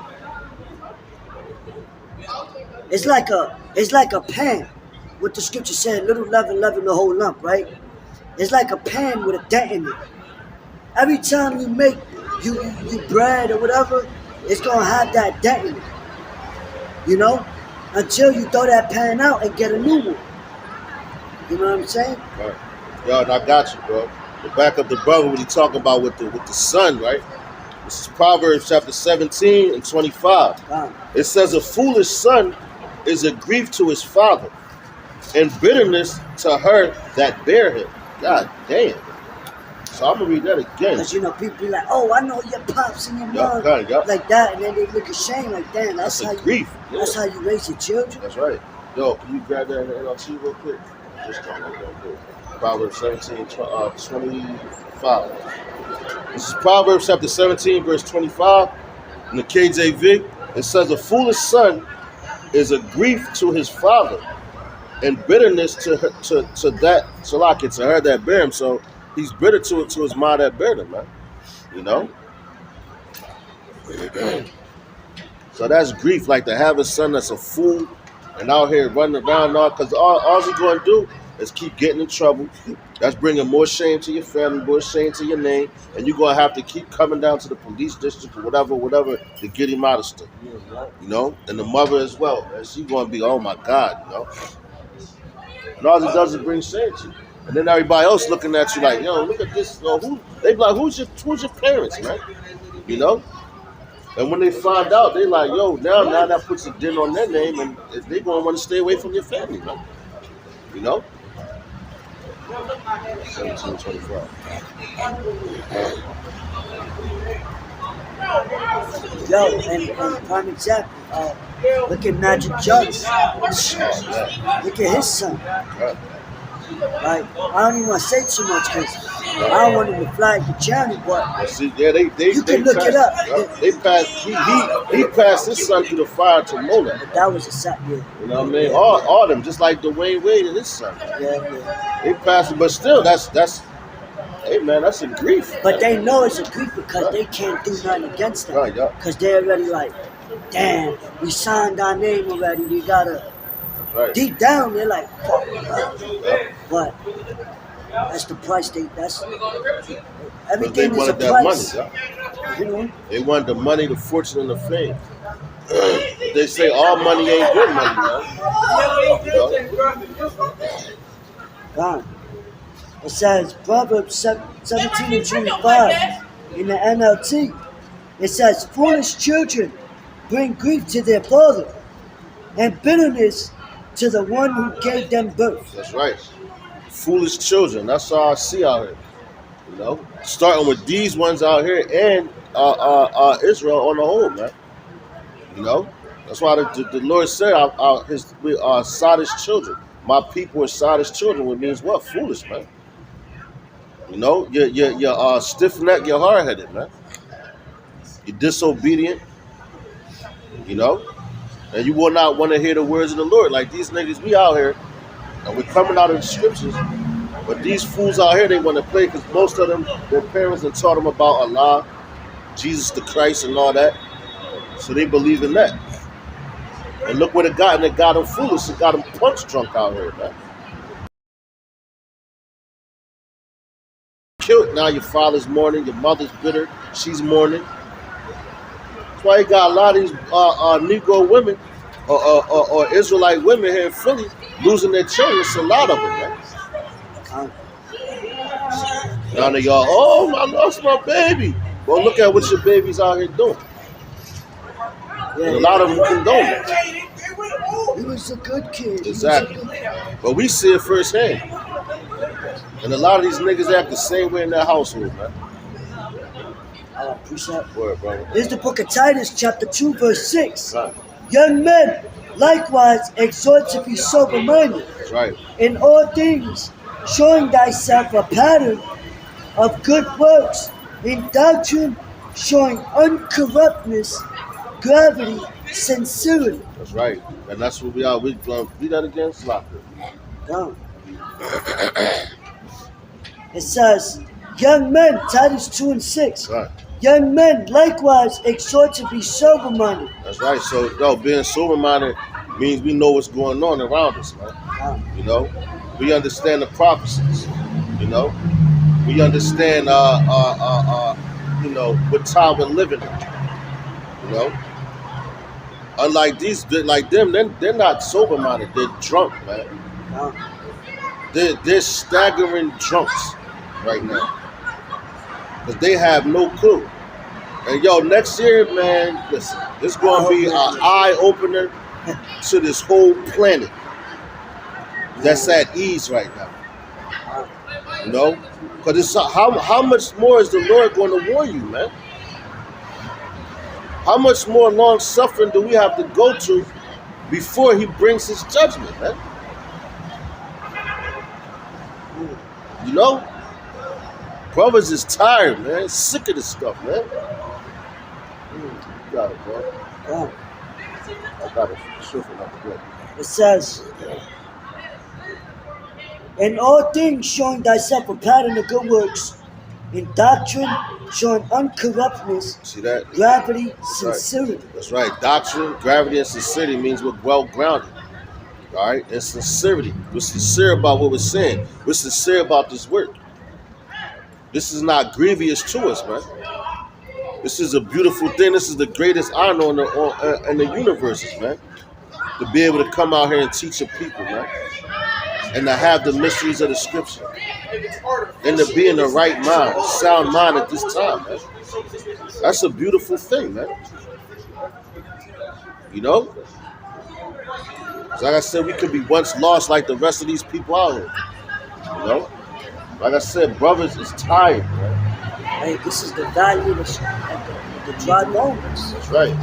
It's like a pan. What the scripture said, little leaven, leaven the whole lump, right? It's like a pan with a dent in it. Every time you make you bread or whatever, it's gonna have that dent in it. You know? Until you throw that pan out and get a new one. You know what I'm saying? Right. Yo, and I got you, bro. To back up the brother, what he talking about with the son, right? This is Proverbs chapter 17 and 25. It says, a foolish son is a grief to his father, and bitterness to her that bear him. God damn. So I'm gonna read that again. Because you know, people be like, oh, I know your pops and your mom, Yep. like that, and then they look ashamed like, damn, that's how a you grief. Yeah. That's how you raise your children. That's right. Yo, can you grab that in the NLT real quick? Just trying to go quick. Proverbs 17, 25. This is Proverbs chapter 17, verse 25. In the KJV, it says, a foolish son is a grief to his father, and bitterness to her, to her that bear him. So he's bitter to his mom that bear him, man. You know? So that's grief, like to have a son that's a fool and out here running around all, because all he's going to do is keep getting in trouble. That's bringing more shame to your family, more shame to your name, and you're going to have to keep coming down to the police district or whatever to get him out of stuff. You know? And the mother as well, man. She's going to be, oh my God, you know? And all it does is bring shame to you. And then everybody else looking at you like, yo, look at this. They be like, who's your parents, man? You know? And when they find out, they like, yo, now that puts a dent on their name, and they gonna want to stay away from your family, man. You know? 1725. Yo, and prime example, look at Magic Johnson. Look at his son. Like, I don't even want to say too much because I don't want him to flag the channel, but see, yeah, they you can look it up. They passed. He passed his son through the fire to Mola. That was a sad, yeah. You know what I mean? All them, just like Dwayne Wade and his son. Yeah. They passed it, but still, that's. Hey man, that's a grief. But they know it's a grief because they can't do nothing against them. Right, yeah. Because they're already like, damn, we signed our name already. We gotta. Right. Deep down, they're like, fuck. But that's the price. Everything is a price. Money, yeah. You know? They want the money, the fortune, and the fame. They say all money ain't good money, man. You know? God. It says Proverbs 17 and 25 in the NLT. It says, foolish children bring grief to their father, and bitterness to the one who gave them birth. That's right. Foolish children. That's all I see out here. You know, starting with these ones out here and Israel on the whole, man. You know, that's why the Lord said, we are sottish children. My people are sottish children, which means what? Foolish, man. You know, you're stiff-necked, you're hard-headed, man. You're disobedient, you know, and you will not want to hear the words of the Lord. Like these niggas, we out here, and we're coming out of the scriptures, but these fools out here, they want to play because most of them, their parents have taught them about Allah, Jesus the Christ, and all that, so they believe in that. And look what it got, and it got them foolish, it got them punch drunk out here, man. Killed. Now your father's mourning, your mother's bitter, she's mourning. That's why you got a lot of these Negro women or Israelite women here in Philly losing their children. It's a lot of them, man. Now they all, oh, I lost my baby. Well, look at what your baby's out here doing. Yeah, a lot of them condone it. He was a good kid. Exactly. But we see it firsthand. And a lot of these niggas act the same way in their household, man. Appreciate Word, brother. Here's the book of Titus, chapter 2, verse 6. Right. Young men, likewise exhort to be sober-minded That's right. in all things, showing thyself a pattern of good works, in doctrine showing uncorruptness, gravity, sincerity. That's right. And that's what we are. We read that again, Slacker. Down. It says, young men, Titus 2 and 6. Right. Young men likewise exhort to be sober-minded. That's right. So, no, being sober-minded means we know what's going on around us, man. Down. You know, we understand the prophecies. You know, we understand, you know, what time we're living in. You know, unlike these, like them, they're not sober-minded. They're drunk, man. Down. They're staggering drunks right now because they have no clue. And yo, next year, man, listen, this is going to be an eye opener to this whole planet that's at ease right now. You know, because it's how much more is the Lord going to warn you, man? How much more long suffering do we have to go to before He brings His judgment, man? You know, brothers is tired, man. Sick of this stuff, man. You got it, bro. Down. I got it. Shuffle out the way. It says, in all things showing thyself a pattern of good works, in doctrine showing uncorruptness, See that? gravity, sincerity. That's right. Doctrine, gravity, and sincerity means we're well grounded. All right, and sincerity. We're sincere about what we're saying. We're sincere about this work. This is not grievous to us, man. This is a beautiful thing. This is the greatest honor in the universes, man. To be able to come out here and teach the people, man. And to have the mysteries of the scripture. And to be in the right mind, sound mind at this time, man. That's a beautiful thing, man. You know? Like I said, we could be once lost like the rest of these people out here. You know? Like I said, brothers is tired, man. Hey, this is the value of the dry bones. That's right.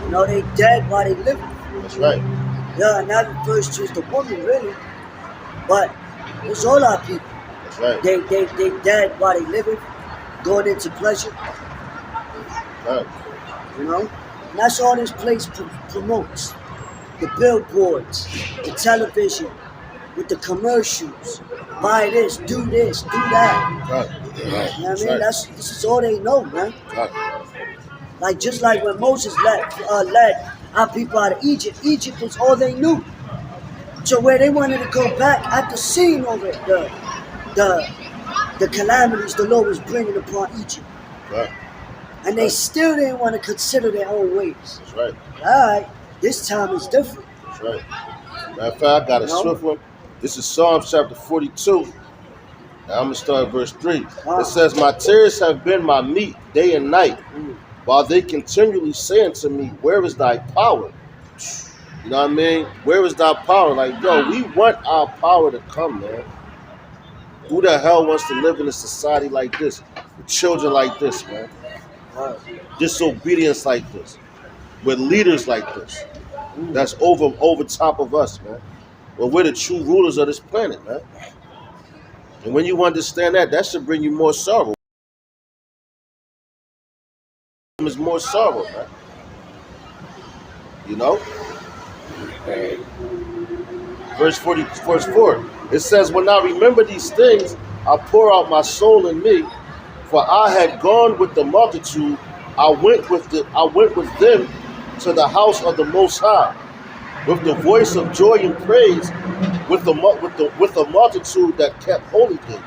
You know, they dead while they live. That's right. Yeah, and that refers to the woman, really. But it's all our people. That's right. They dead while they living, going into pleasure. Right. You know? And that's all this place promotes. The billboards, the television, with the commercials. Buy this, do that. Right. You know what I That's mean? right. This is all they know, man. Right. Like just like when Moses led our people out of Egypt, Egypt is all they knew. So where they wanted to go back after seeing all the calamities the Lord was bringing upon Egypt, Right. and they still didn't want to consider their own ways. That's right. All right, this time is different. That's right. Matter of fact, I got a swift one. This is Psalms chapter 42. Now I'm going to start at verse 3. It says, my tears have been my meat day and night, while they continually say unto me, where is thy power? You know what I mean? Where is thy power? Like, yo, we want our power to come, man. Who the hell wants to live in a society like this? With children like this, man. Disobedience like this. With leaders like this. That's over top of us, man. Well, we're the true rulers of this planet, man. And when you understand that, that should bring you more sorrow. There's more sorrow, man. You know? Verse 4, it says, when I remember these things, I pour out my soul in me, for I had gone with the multitude, I went with them to the house of the Most High, with the voice of joy and praise, with a multitude that kept holy day.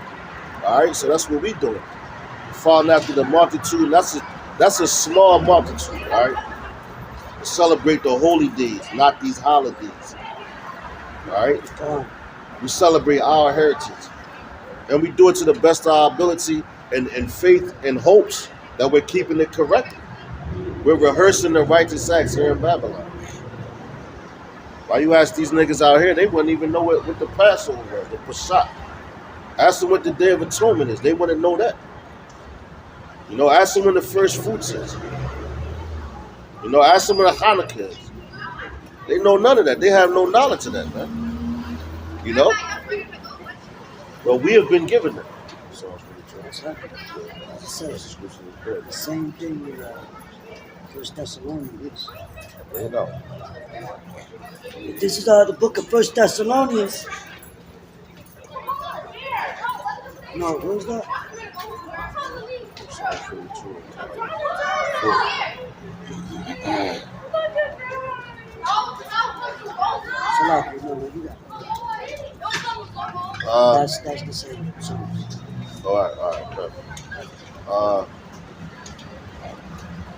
All right, so that's what we doing. Following after the multitude, that's a small multitude. All right, to celebrate the holy days, not these holidays. All right, we celebrate our heritage, and we do it to the best of our ability, and faith and hopes that we're keeping it correctly. We're rehearsing the righteous acts here in Babylon. Why you ask these niggas out here, they wouldn't even know what the Passover was, the Pesach. Ask them what the Day of Atonement is. They wouldn't know that. You know, ask them when the first fruits is. You know, ask them when the Hanukkah is. They know none of that. They have no knowledge of that, man. You know? But we have been given that. Psalms 42. That's right. It That's the says scripture of prayer. the same thing with First Thessalonians. There you go. This is the book of First Thessalonians. No, what was that? Psalms 42. Salaki, no, you got it. That's the same. All right, perfect.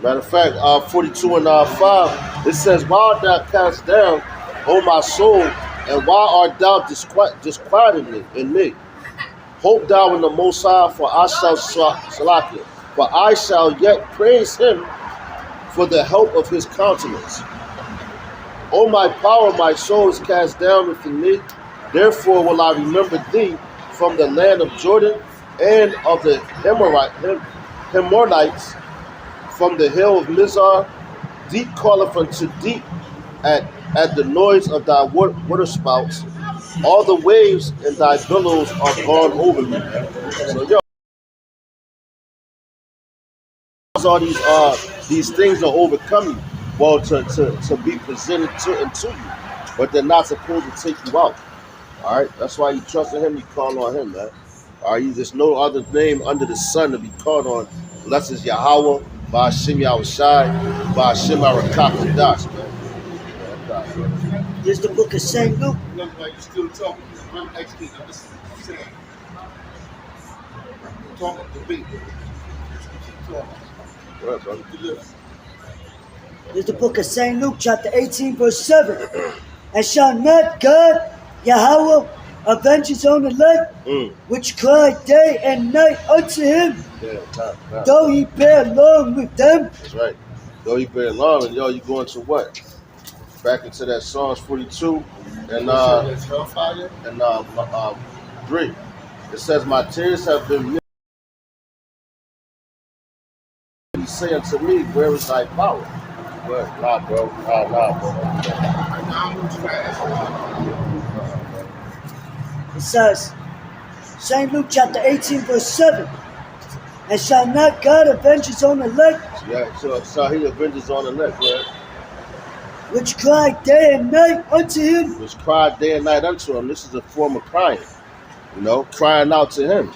Matter of fact, 42 and 5, it says, "Why art thou cast down, O my soul, and why art thou disquieted in me? Hope thou in the Most High, for I shall Salakia, for I shall yet praise him for the help of his countenance. O my power, my soul is cast down within me. Therefore will I remember thee from the land of Jordan and of the Hemorites, from the hill of Mizar. Deep calleth unto deep at the noise of thy waterspouts. All the waves in thy billows are gone over me." So yo, all these things are overcoming. Well, to be presented to you, but they're not supposed to take you out. All right, that's why you trust in him. You call on him, man. All right, there's no other name under the sun to be called on unless it's Yahweh, Ba'ashem Yahushai, Ba'ashem Arakakadas, man. Here's the book of St. Luke. Look like you're still talking. I'm actually, I'm just saying. Talking to me. Go ahead, brother. Here's the book of St. Luke, chapter 18, verse 7. "And shall not God, Yahweh, avenge his own elect, which cry day and night unto him, though he bear long with them?" That's right. Though he bear long, and yo, you going to what? Back into that Psalms 42 and 3. It says, "My tears have been mixed. He say unto me, where is thy power?" But nah, bro. Nah, bro. It says, St. Luke chapter 18, verse 7. "And shall not God avenge his own elect, Yeah, so he avenges on the left, right? which cry day and night unto him?" Which cried day and night unto him. This is a form of crying, crying out to him,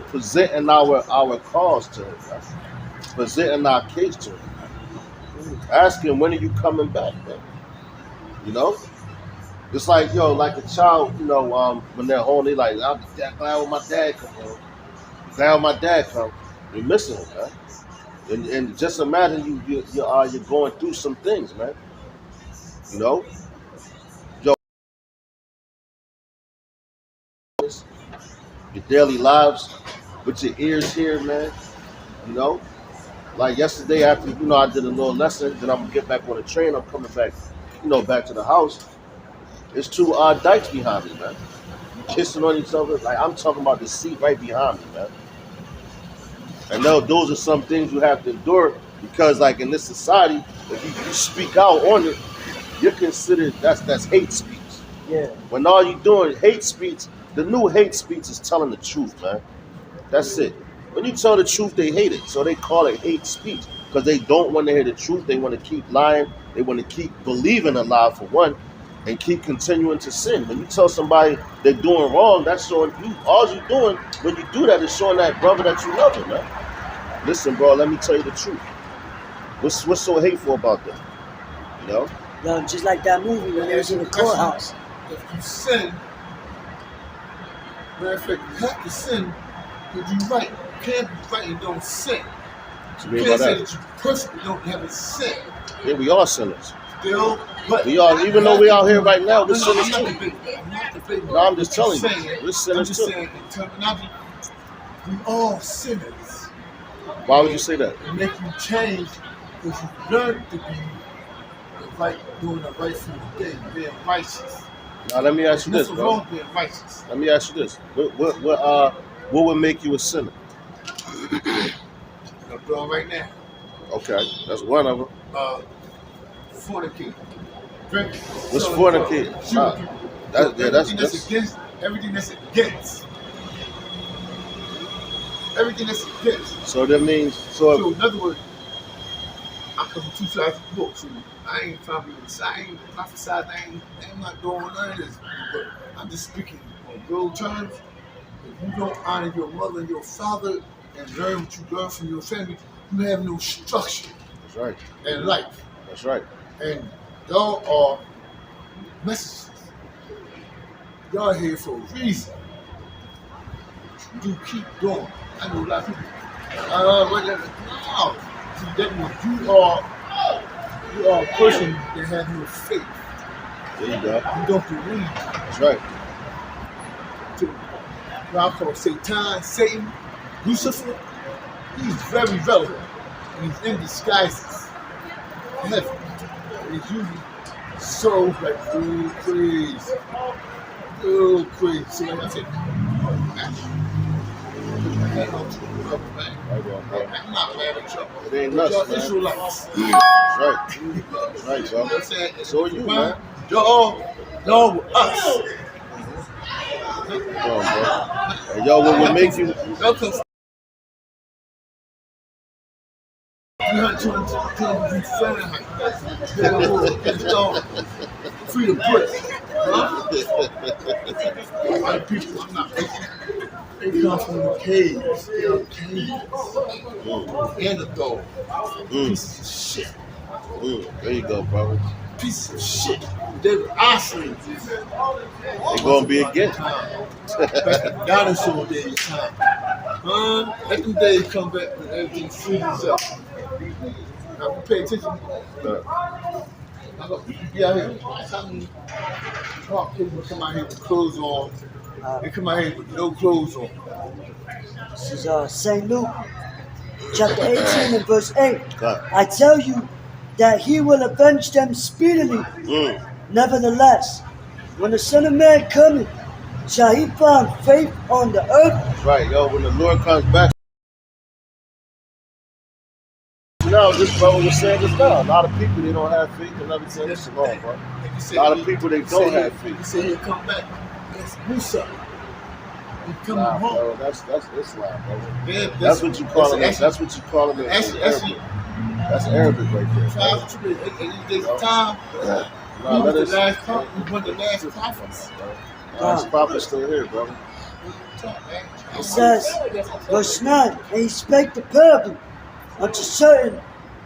presenting our cause to him, right? Presenting our case to him, asking, when are you coming back, man? It's like, like a child, when they're home, they like, "I'm glad when my dad come home. Glad when my dad come." You're missing him, man. And just imagine you're going through some things, man. Your daily lives with your ears here, man. Like yesterday after I did a little lesson, then I'm gonna get back on the train. I'm coming back, back to the house. There's two dykes behind me, man. Kissing on each other. Like, I'm talking about the seat right behind me, man. And those are some things you have to endure, because like in this society, if you speak out on it, you're considered that's hate speech. Yeah. When all you doing hate speech, the new hate speech is telling the truth, man. That's it. When you tell the truth, they hate it, so they call it hate speech, because they don't want to hear the truth. They want to keep lying. They want to keep believing a lie, for one, and keep continuing to sin. When you tell somebody they're doing wrong, that's showing you. All you're doing when you do that is showing that brother that you love him, man. Listen, bro, let me tell you the truth. What's so hateful about that? Yo, just like that movie when they was in the courthouse. If you sin, matter of fact, you have to sin because you're right. You can't be right and don't sin. You can't say that you personally don't have a sin. Yeah, we are sinners. Still, but we are, even though we're out here right now, we're sinners too. I'm not debating. No, I'm just telling you, we're sinners I'm just too. saying, in terminology, we all sinners. Why would you say that? It makes you change because you learn to be right, doing the right thing today, being righteous. Now let me ask you this, Nothing bro. wrong being righteous. Let me ask you this: what would make you a sinner? I'm doing right now. Okay, that's one of them. Fornicate. What's fornicate? Everything that's against. Everything that's against. So that means So in other words, I'm coming two sides of the book. So I ain't trying to be on the side. I ain't prophesied. I'm not doing none of this. But I'm just speaking on real terms. If you don't honor your mother and your father and learn what you learn from your family, you have no structure. That's right. In life. That's right. And y'all are messages. Y'all here for a reason. You keep doing. I know a lot of people. No. See, that means you are a person that has no faith. There you go. You don't believe. That's right. What I call Satan, Lucifer, he's very relevant. And he's in disguises. Heaven. And he's usually so like real crazy. Real crazy. So like I said, I'm not mad at y'all. It ain't nuts, y'all man. Israelites. That's right. That's right, bro. You know what I'm saying? So are you, man. Y'all with us. Come on, bro. And y'all, what would make you? Y'all come 300 degrees Fahrenheit. Free the brick. A lot of people, I'm not making. They come from the caves. They're caves. And the dog. Pieces of shit. There you go, brother. Pieces of shit. They were isolated. They're gonna be again. Dinosaur days time. Let them days come back when everything freezes up. Now, if you pay attention. You be out here. Some people come out here with clothes on. They come out here with no clothes on. This is St. Luke, chapter 18 and verse 8. God. I tell you that he will avenge them speedily. Nevertheless, when the Son of Man cometh, shall he find faith on the earth? That's right, yo. When the Lord comes back. Now, this brother was saying this now. A lot of people, they don't have faith and everything. This is wrong, bro. A lot of people, they don't have faith. He said he'll come back. That's Musa. He's coming Nah, home. bro, that's Islam, bro. Yeah, That's what you call him. That's what you call him. Actually, That's Arabic right there. trials and tribulations. In these days of time, Nah, we let were us. the last prophet. We were the last prophets. This prophet's still here, brother. It says, verse 9, and he spake the parable unto certain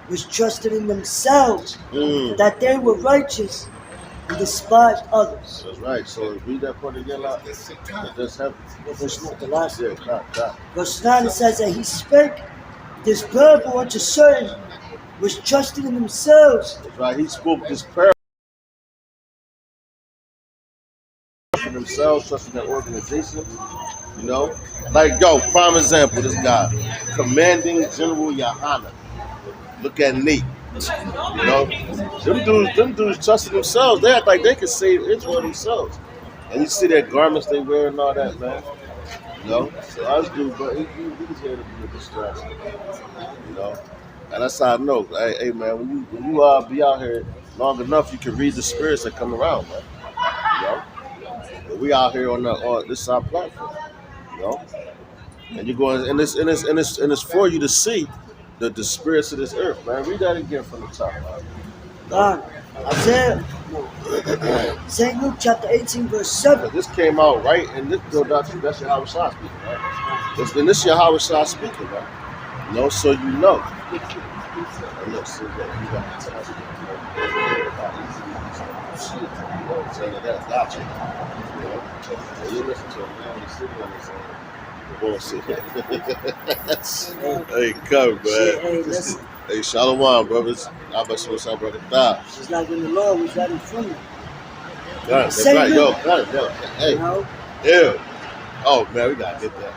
which trusted in themselves that they were righteous and despised others. That's right. So read that part again, like That's the time. just have Verse 9, the last yeah, God. Verse 9 it says that he spake this parable unto certain which trusted in themselves. That's right. He spoke this parable trusting themselves, trusting their organization. You know, like prime example, this guy, Commanding General Yahana. Look at Nate. You know, them dudes trusting themselves. They act like they can save Israel themselves. And you see their garments they wear and all that, man. You know, so us dudes, but he's here to be a distraction. You know, and that's how I know. Hey man, when you be out here long enough, you can read the spirits that come around, man. You know, but we out here on this our platform. You know, and you're going, and it's for you to see the spirits of this earth, man. Read that again from the top, man. Isaiah, St. Luke chapter 18 verse 7. This came out right, and this that's Yahweh Shah speaking, right? This Yahweh Shah speaking, right? You know, so you know. And look, see that you got the time. That's gotcha. You know, you listen to him now, he's sitting on his own. Bullshit. Hey, come, man. Hey, listen. Hey, Shalom, brothers. I bet you what's up, brother. Stop. It's like when the Lord was right in front of you. That's right, yo. Hey, You know? ew. Oh, man, we gotta get that.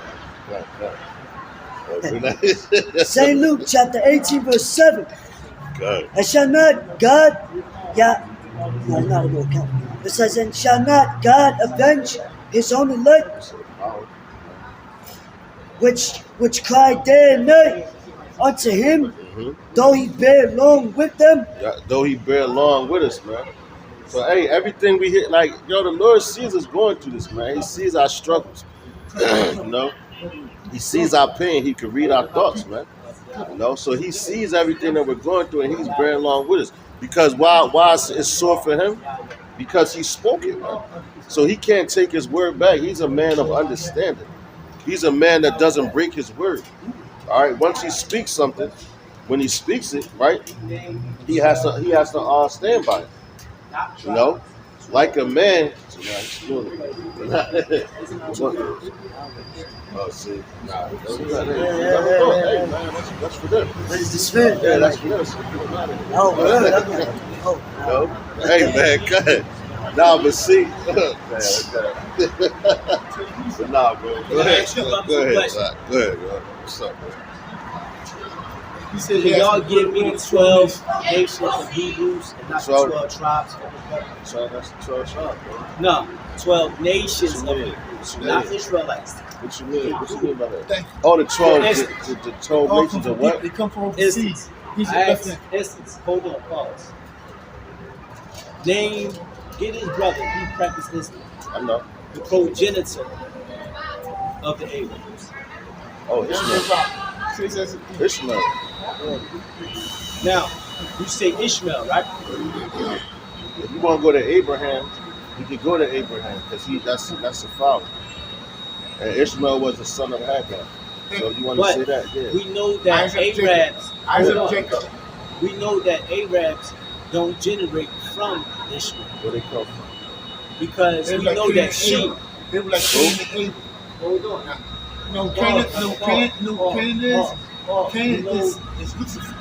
St. Luke chapter 18 verse 7. Good. And shall not God, no, not a little count. It says, and shall not God avenge his own elect, which cry day and night unto him, though he bear long with them? Yeah, though he bear along with us, man. So hey, everything we hit, like yo, the Lord sees us going through this, man. He sees our struggles. You know, He sees our pain. He can read our thoughts, man. You know, so He sees everything that we're going through, and He's bearing along with us. Because why it's sore for Him? Because He spoke it, man. So He can't take His word back. He's a man of understanding. He's a man that doesn't break His word. All right. Once He speaks something, when He speaks it, right, He has to stand by it. You know, like a man. Oh, see, nah, hey, man, that's for them. That is the spirit. Yeah, that's for them. Oh, really? Okay. Oh, No, hey, man, go ahead. Nah, but see, man, but nah, bro. Go ahead, go ahead, bro. What's up, bro? He said, "Can y'all give me the 12 nations of Hebrews and not the 12 tribes of the people?" So that's the 12 tribes, bro. No, 12 nations What of you mean? Hebrews, not Israelites. What you mean? What you mean by that? Thank you. Oh, the 12, Instance. the 12 nations of what? They come from Instance. overseas. He's a I left asked, instance, hold on, pause. Name, get his brother, he practiced this, I know. the progenitor of the Abrahams. Oh, Ishmael. Now, you say Ishmael, right? If you want to go to Abraham, you can go to Abraham because that's the father. And Ishmael was the son of Hagar. So you want to But say that? Yeah. we know that Isaac, Arabs, Isaac Jacob. we know that Arabs don't generate from Ishmael Where they come from? because They we were like know Cain that and sheep. Abel. They were like Cain and Abel. Hold on. No, Cain is Lucifer.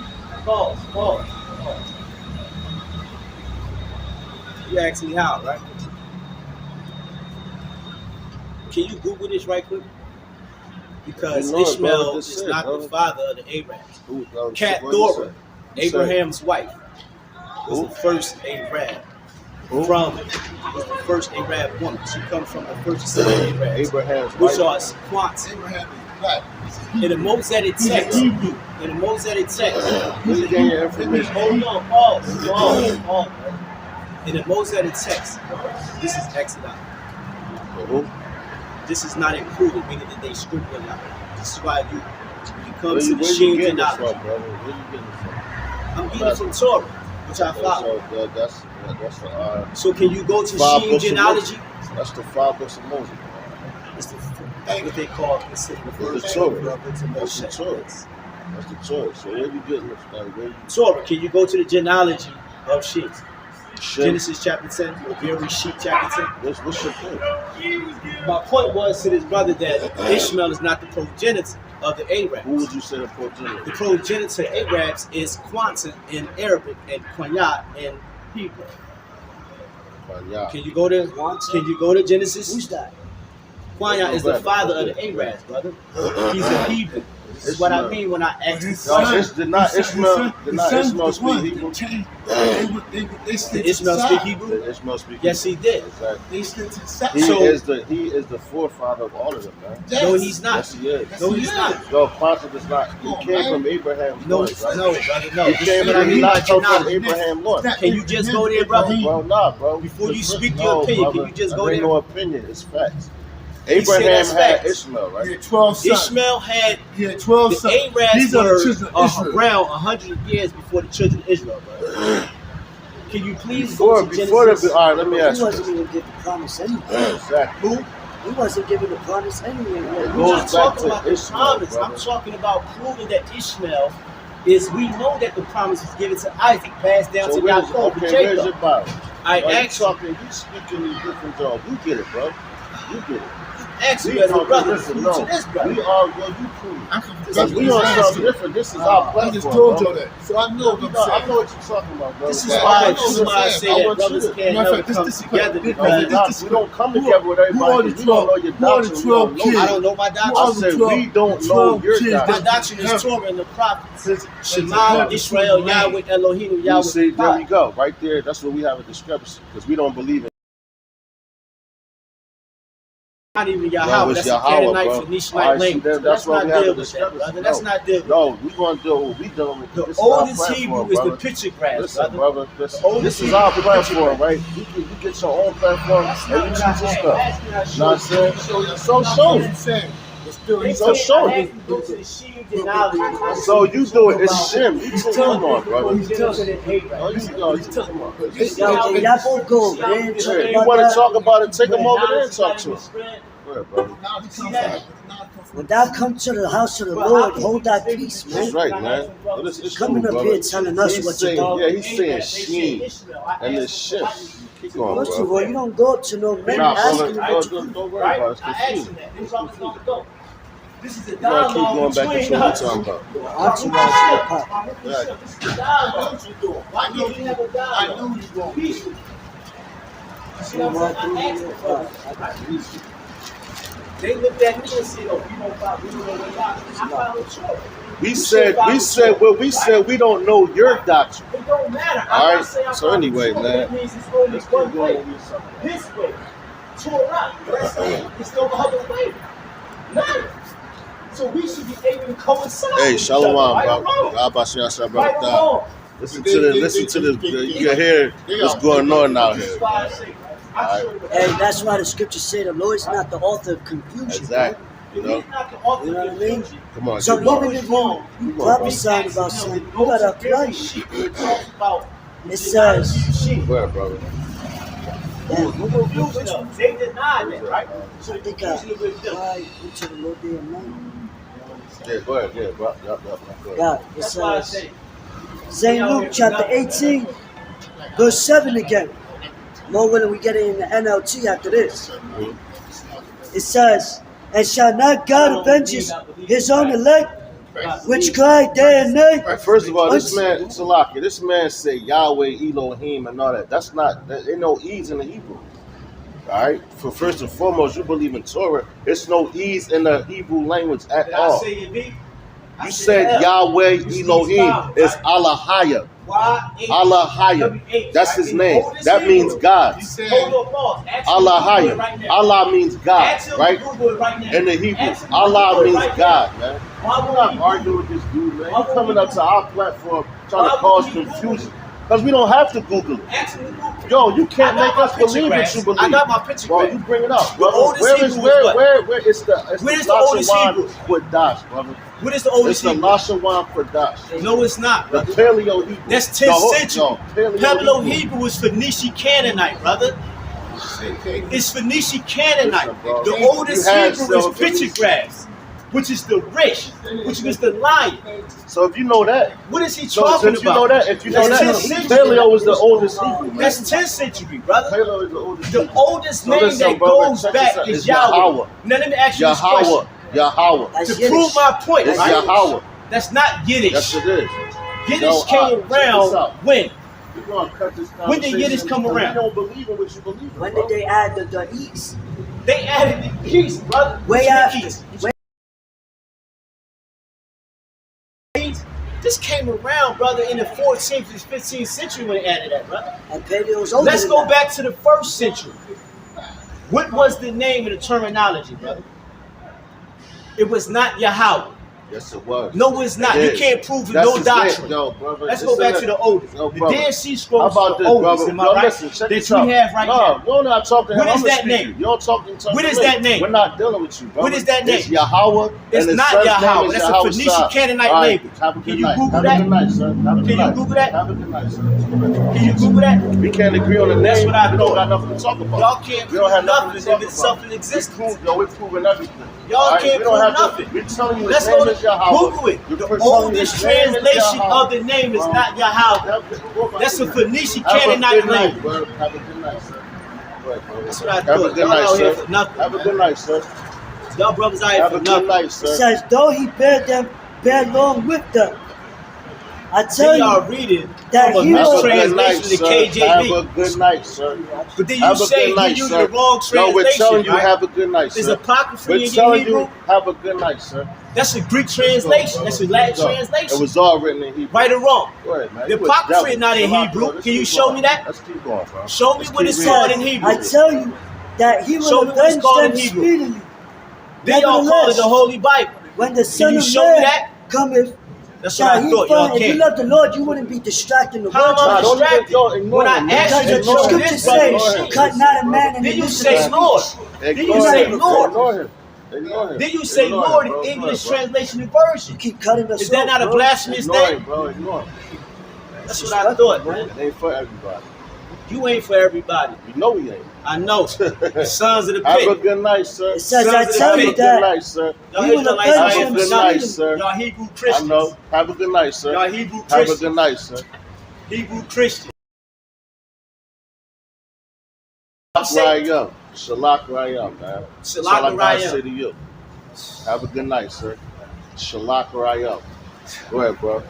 Pause. You asked me how, right? Can you Google this right quick? Because You know it, Ishmael brother, just is said, not brother. the father of the Arabs. Who, Cat what you Thora, say? You say- Abraham's wife, was Who? the first Arab. Who? Was the first Arab woman. She comes from the first seven Arabs, Abraham's which wife. are squats. Abraham is black. In the Mosaic He's a text, Hebrew. Where you getting your information? hold on, pause. In the Mosaic text, this is Exodus. Who? This is not included, meaning that they scribbled it out. This is why you come Where to you the Sheen getting this genealogy. from, brother? Where you getting this from? I'm getting it from Torah, which I follow. So that's the So can you go to five Sheen books of genealogy? That's the 5 books of Moses. It's what they call the It's the Torah. That's the Torah. That's the Torah. So where you getting this from? Where you Torah. Can you go to the genealogy of Shem? Shem? Genesis chapter 10, Very Sheep chapter 10. What's your point? My point was to this brother that Ishmael is not the progenitor of the Who Arabs. would you say the progenitor? The progenitor Arabs is Quantum in Arabic and Quanyat in Hebrew. Yeah. Can you go to Genesis? who's that? Quanyat is the father of the Arabs, brother. He's a Hebrew. This is what I mean when I ask His you. No, son- did not his Ishmael- son- did his not son's Ishmael the speak one that Hebrew? changed. They slid Did Ishmael to the speak side. Hebrew? Did Ishmael speak? Yes, he did. Exactly. They slid to the side. He So- is the forefather of all of them, man. Yes. No, he's not. Yes, he is. No, he's not. No, Quantum is not. He Come on, came man. from Abraham's No, loins, right? no, brother, no. He This came is what I from mean by not come from genealogy. Abraham's loins. Can you just go there, brother? Well, nah, bro. Before you Listen, speak your opinion, can you just that go ain't there? no opinion. It's facts. You say Abraham that's had facts. Ishmael, He right? had 12 sons. Ishmael had He had 12 the sons. Arabs These are the were children of Israel. around 100 years before the children of Israel, brother. Can you please Before go to the Genesis? all right, let me He ask you. wasn't even given the promise anyway. Exactly. Who? He wasn't given the promise anyway. It I'm goes not back talking to about the Ishmael, promise. brother. I'm talking about proving that Ishmael is. We know that the promise was given to Isaac, passed down So to where's, Yaakov and okay, where's Jacob. your Bible? I Are you asked you, talking? You speaking these different jobs. You get it, bro. You get it. asked you as a talking- brother, listen, prove no. to this brother. We are well. You prove. I'm from Because we on something different. This is our I platform. just told bro. you that. So I know what You I'm know, I saying. know what you're talking about, bro. This is But why I I say that want you brothers to- can't Matter never of fact, come this is together correct. No, because we not. We don't come Who together with are everybody. the You don't know 12 your who are the doctrine. 12 You don't know kids? I don't know my I doctrine. said we don't know 12 your kids My doctrine. doctrine is Have- Torah and the prophets. Since- Shema, since- Israel, Yahweh, Elohim, You Yahweh. see, there we Echad. go. Right there. That's where we have a discrepancy because we don't believe in Not even No, Yahweh. it's That's a Yahweh, Canaanite bro. Phoenician All right, see, language. that's Let's why not we have deal to with that, discuss. brother. Let's not deal with that. No, we gonna do what we doing. The This is our oldest platform, Hebrew is brother. the picture grass, Listen, brother. brother. This oldest is Hebrew our is the picture platform, grass. right? You get your own platform That's and not you what choose I your asked. stuff. Ask me how Know what I'm saying? So That's show what it. I'm saying. It's still They So say show I it. asked you to go to the Sheaves and Ali. So you do it. It's Shem. You too. Come on, brother. He's talking in hate Oh, right you now. go. Come on. Yo, y'all both go over there and talk Yeah, you about want to that. talk about it? Take them over Now there and it's talk not to even him. spread. Go ahead, brother. Now it See comes that? out. Now it comes When from thou come to the house of the But how Lord, can hold you thy say peace, that That's man. right, man. What is this Coming up brother? here telling us He's what to saying, do. yeah, he's saying They Sheen, said Ishmael. I and asked it's him, Shem. why you- Keep going, First of bro. all, you don't go up to no men Nah, asking brother, them what to don't do. worry Right? about it. It's I asked confusing. him that. This is why we're gonna go. This is a You gotta keep dialogue going back between into what us. we're talking about. Auntie was in the pop. This is a dialogue. What you doing? Why can't we have a I dialogue? knew you was wrong. Peaceful. See what I'm saying? I asked them, brother. They looked at me and said, "Oh, we don't follow. We don't know what doctrine." I followed Torah. We said we don't know your doctrine. It don't matter. All I'm right, not saying I so follow anyway, Torah. man. That means it's only Let's one keep way. going with something. This way. Torah. That's it. It's no other way. None. So we should be able to coincide. Hey, with each other, Shalom, right or bro. wrong. God bless you, I said, Right or brother. wrong. Listen to this. You can hear what's going on out This is here. why I say, I'm sure the- Hey, that's why the scriptures say the Lord is not the author of confusion. Exactly. You know. He's not the author You know of what I mean? confusion. Come on, So keep going. even if you prophesying about something, you gotta apply it. It says, Go ahead, brother. damn, who will Confusion of. They denied that, right? So I the think confusion is with them. I into the Lord day and night. Yeah, go ahead. Yeah, bro. Yep, go ahead. God, it That's why I says, say, St. Luke chapter 18, verse 7 again. More willing we get it in the NLT after this. It says, and shall not God avenge his own elect, which cry day and night? First of all, this man, Salaki, this man said Yahweh, Elohim, and all that. That's not, there ain't no E's in the Hebrew. All right? For first and foremost, you believe in Torah. There's no E's in the Hebrew language at did I all. say it be? I You said Yahweh, Elohim. It's Allahaya. Allahaya. That's his name. That means God. Hold on, pause. Ask him to Google it Allahaya. right now. Allah means God, Ask him to right? Google it right now. In the Hebrew, Ask him to Allah Google it means right God, man. Why I'm would not he- arguing with this dude, man. Why He's would coming he up to our platform trying Why to would cause he Google confusion. Because we don't have to Google it. Ask him to Google it. Yo, you can't I got make my us picture believe what graphs. you believe. I got my picture Well, graphs. you bring it up, The brother. oldest Where is Hebrew is what? where it's the Where is the oldest Hebrew? Lashawan with Dash, brother. What is the It's oldest the Hebrew? Lashawan for Dash. No, it's not, The brother. Paleo Hebrew. That's 10th No, century. no, Paleo Hebrew was Phoenician Canaanite, brother. It's Phoenician Canaanite. Listen, bro. The oldest You had Hebrew is some- pictographs, which is the rich, which was the lion. So if you know that, What is he so talking since you know about? that, if you know That's that, 10th century. Paleo is the oldest Hebrew, man. That's 10th century, brother. Paleo is the oldest The Hebrew. oldest So name listen, that brother, goes check back this out. is It's Yahweh. Yahweh. Now let me ask you this question. Yahweh. That's To prove Yiddish. my point, It's right? Yahweh. That's not Yiddish. Yes, it is. Yiddish Yo, came check this around out. when? We're going to cut this down. When did Yiddish come around? We don't believe in what you believe in. When bro. did they add the E's? They added the keys, brother. Way What's after. the keys? This came around, brother, in the 14th and 15th century when they added that, brother. And Paleo's older Let's than go that. back to the 1st century. What was the name of the terminology, brother? It was not Yahweh. Yes, it was. No, it's not. It You is. can't prove it. That's No his doctrine. name. Yo, brother, Let's it's go back in to the oldest. Yo, The brother. Dead Sea How Scrolls about is this, the oldest, brother? am I Yo, right? listen, check That this you out. have right no, now. you're not talking to him. What is I'm a that speaker. name? You're talking to What is me. that name? We're not dealing with you, brother. What is that It's name? Yahweh. It's and his not son's name Yahweh. is That's a Yahweh Phoenician Shah. Canaanite All right, language. have a good Can you night. Google Have that? a good night, sir. Have a good Can you night. Google that? Have a good night, sir. Can you Google that? We can't agree on the name. That's what I We don't thought. got nothing to talk about. Y'all can't We don't prove have nothing to if talk it's about. something exists. We're proving everything. Y'all All right? can't We don't prove have nothing. To, we're telling you Let's his name go is Yahweh. Google it. We're The telling you oldest his name is translation Yahweh. of the name is not Yahweh. That's a Phoenician Have a Canaanite good night, language. bro. Have a good night, sir. Go ahead, bro. That's what I Have a thought. good Y'all night, out here sir. for nothing. Have a good night, sir. Y'all brothers out here Have for a good nothing. night, It sir. says, though he bear long with them. I tell Then y'all you, reading that from a he was- mistranslation to Have a KJV. good night, sir. But then you Have a say good you night, use sir. the wrong No, we're telling translation, you, right? have a good night, There's sir. apocryphy We're in your telling Hebrew. you, have a good night, sir. That's a Greek Let's go, translation. brother. That's a Latin Let's go. It translation. was all written in Hebrew. Right or wrong? Go ahead, man. The You a apocrypha devil. is not in Come on, Hebrew. bro. Let's Can you keep show going. me that? Let's keep going, bro. Show me Let's what keep it's reading. called in Hebrew. I tell you, that he Show will me what it's avenge called them in Hebrew. speedily. Then y'all call it Nevertheless, the Holy Bible. when the Son you of show me Man that? cometh, That's what shall I he thought. Y'all find. If you can't. love the Lord, you wouldn't be distracting the How am I word. don't even distracted? go, ignore When I him, asked man. you Because to the show scripture this brother Ignore says, him. machine, cut not a man in then the you midst of say his Lord. speech. Then you Ignore say him. Lord. Ignore him. Ignore him. Then you say Ignore him, Lord in bro. English Ignore him, translation and You version. keep cutting us Is that off, not a bro. blasphemous Ignore thing? him, bro. Ignore him. That's what I thought, man. It ain't for everybody. You ain't for everybody. You know he ain't. I know. The sons of the Have a pit. good night, sir. It says, Sons I of the tell Have a you good that night, sir. Y'all he will Israelites avenge out here Have a them for good nothing. night, speedily. sir. Y'all Hebrew I Christians. know. Have a good night, sir. Y'all Hebrew Have a Christians. good night, sir. Hebrew Christians. Rayam. Shalak Rayam, man. That's all I Shalak gotta Rayam. say to you. Have a good night, sir. Shalak Rayam. Go ahead, bro.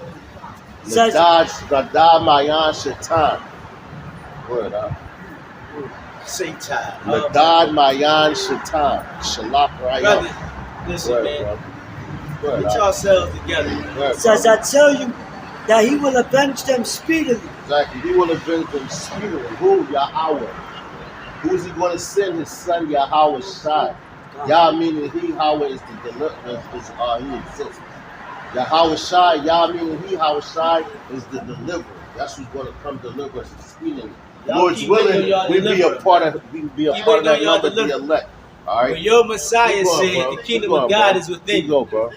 Says- Nadad Mayan Shaitan. Go ahead, huh? Satan. Nadad Mayan Shaitan. Shalak Brother, Rayam. listen, Go ahead, man. bro. Go ahead, Get huh? yourselves together. Go ahead, It says, bro. I tell you that he will avenge them speedily. Exactly. He will avenge them speedily. Who? Yahweh. Who is he going to send? His son Yahweh Shai. Yah meaning he, Yahweh is the deliverer. He exists. Yahweh Shai, Yah meaning he, Yahweh Shai is the deliverer. That's who's going to come deliver us speedily. Y'all Lord's keep waiting on willing, y'all we be a deliverer, part man. of. We be a Keep part of waiting on that y'all number, the deliverer. elect. All right. When your Messiah Keep going, said bro. the kingdom Keep going, of God bro. is within Keep you. going, bro.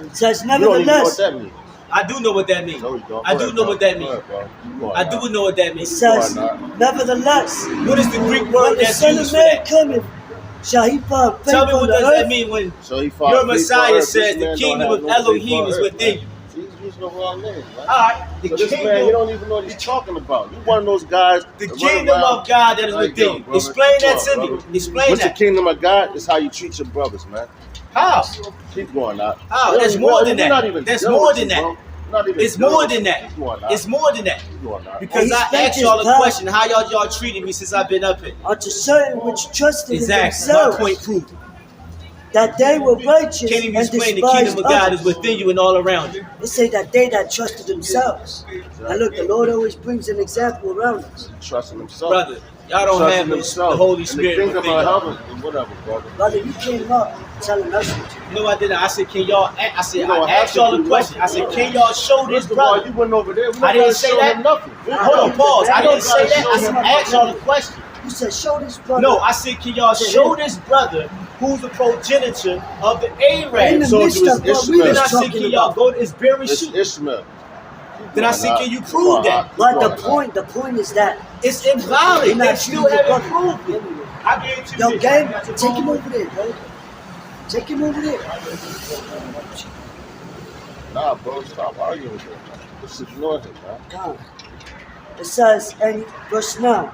It says, You don't even know what nevertheless, that means. I do know what that means. No, you don't. I Go do ahead, know bro. what that Go means. ahead, bro. Keep going, I now. do know what that it means. says, Go on, nevertheless, What is the Greek when word the that's Son used of for Man that? cometh, shall he find faith Tell me on what the does that earth? mean when So he your found faith on Messiah earth. says This the man don't kingdom have of no faith Elohim on is earth, within man. you? He's using the wrong name, man. Alright, the So this man, he kingdom, don't even know what he's talking about. You one of those guys the that run kingdom around of God that is like, within yo, you. brother, Explain keep that going, to me. brother. Explain What's the that. kingdom of God? It's how you treat your brothers, man. How? Keep going out. How? That's more than We're not that. even That's dealing more with than you, that. bro. We're not even It's dealing more with than you. that. Keep going out. It's more than that. Keep going out. Because And he I spent asked his y'all a power question, how y'all treated me since I've been up here? unto certain which trusted in Exactly. My point themselves proved. that they were righteous Can't even and explain the despised kingdom of God is others. within you and all around you. It say that they that trusted themselves. And look, the Lord always brings an example around us. Trusting himself. Brother, y'all don't Trusting have the himself. Holy In the Spirit kingdom within of y'all. heaven and whatever, brother. Brother, you came up telling us what you No, I didn't. I said, can y'all? I said, You don't I have asked to y'all a do question. I nothing. said, can y'all show this First of all, brother? you went over there. We I don't didn't gotta say show that. him nothing. Hold on, pause. I didn't say that. I said, ask y'all a question. You said, show this brother. No, I said, can y'all show this brother who's the progenitor of the in Arabs? the So midst it was of what we Ishmael. Then was I said, talking can y'all about. go to his very It's shoot? Ishmael. Then I said, can you prove that? But the point is that It's invalid. you're They not still treating your haven't brother. proved it. I gave you Yo, this. gang, take him over there, bro. Take him over there. Nah, bro, stop arguing with him. Just ignore him, man. God. It says, and verse 9,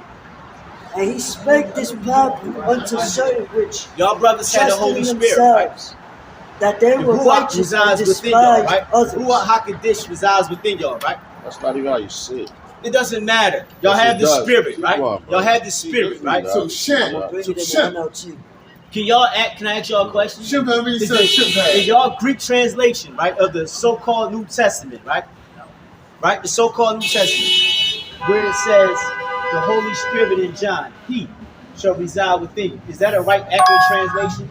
and he spake this parable unto certain which Y'all brothers had the trusted Holy in Spirit, right? themselves that they The were Ruach righteous and resides within y'all, despised right? others. Ruach HaKodesh resides within y'all, right? That's not even how you see it. It doesn't matter. Y'all Yes, have it the does. Spirit, Keep right? going, bro. Y'all have the Keep Spirit, listening, right? dog. So shit. I'm gonna bring it in Shit. the NLT. Can y'all act? Can I ask y'all a question? Shit, I mean, Is say shit, in man. y'all Greek translation, right, of the so-called New Testament, right? Right? The so-called New Testament, where it says the Holy Spirit in John, He shall reside within you. Is that a right, accurate translation?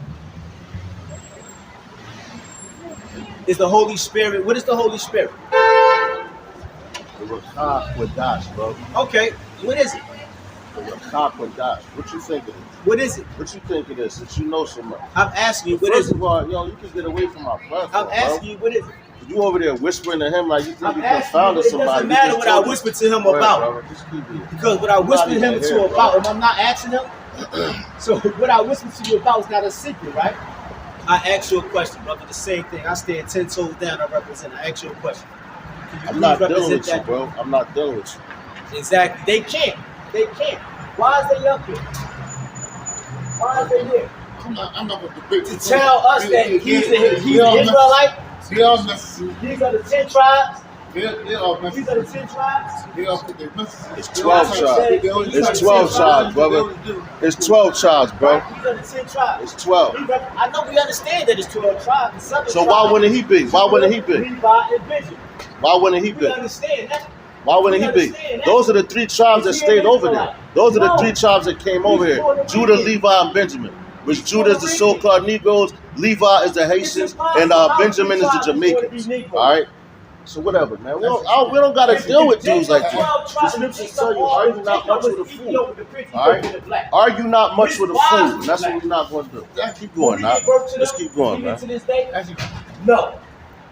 Is the Holy Spirit? What is the Holy Spirit? The Rakah Quadash, bro. Okay, what is it? The Rakah Quadash. What you think it is? What is it? What you think it is since you know so much? I'm asking you, what First is it? of all, yo, you can get away from my platform, I'm asking you, what is it? bro. You over there whispering to him like you think I'm you asking you, confounded it somebody. doesn't You matter just what I told whispered to him Go ahead, about. brother. Just keep it. Because what I whispered Not him even to here, about, bro. and I'm not asking him. So what I whispered to you about is not a secret, right? I asked you a question, brother. The same thing. I stand 10 toes down. I represent. I asked you a question. Can you I'm please not dealing represent with you, that? bro. I'm not dealing with you. Exactly. They can't. They can't. Why is they up here? Why is they here? I'm not going to debate. To tell us that he's an Israelite. They are necessary. These are the 10 tribes. They are These are the necessary. 10 tribes. They are put their necessary. It's 12 tribes. It's 12 tribes, brother. It's 12 tribes, bro. Right? These are the 10 tribes. It's 12. I know we understand that it's 12 tribes. So why wouldn't he be? Why wouldn't he be? Levi and Benjamin. Why wouldn't he We be? understand that. Why wouldn't he be? Those are the three tribes that stayed over there. Those are the three tribes that came over here. Judah, Levi, and Benjamin. Which Judah is the so-called Negroes, Levi is the Haitians, and Benjamin is the Jamaicans. All right? So whatever, man. We don't got to deal with dudes like this. The scriptures tell you, argue not much with a fool. All right? Argue not much with a fool. And that's what we're not going to do. Keep going, now. Let's keep going, man. No.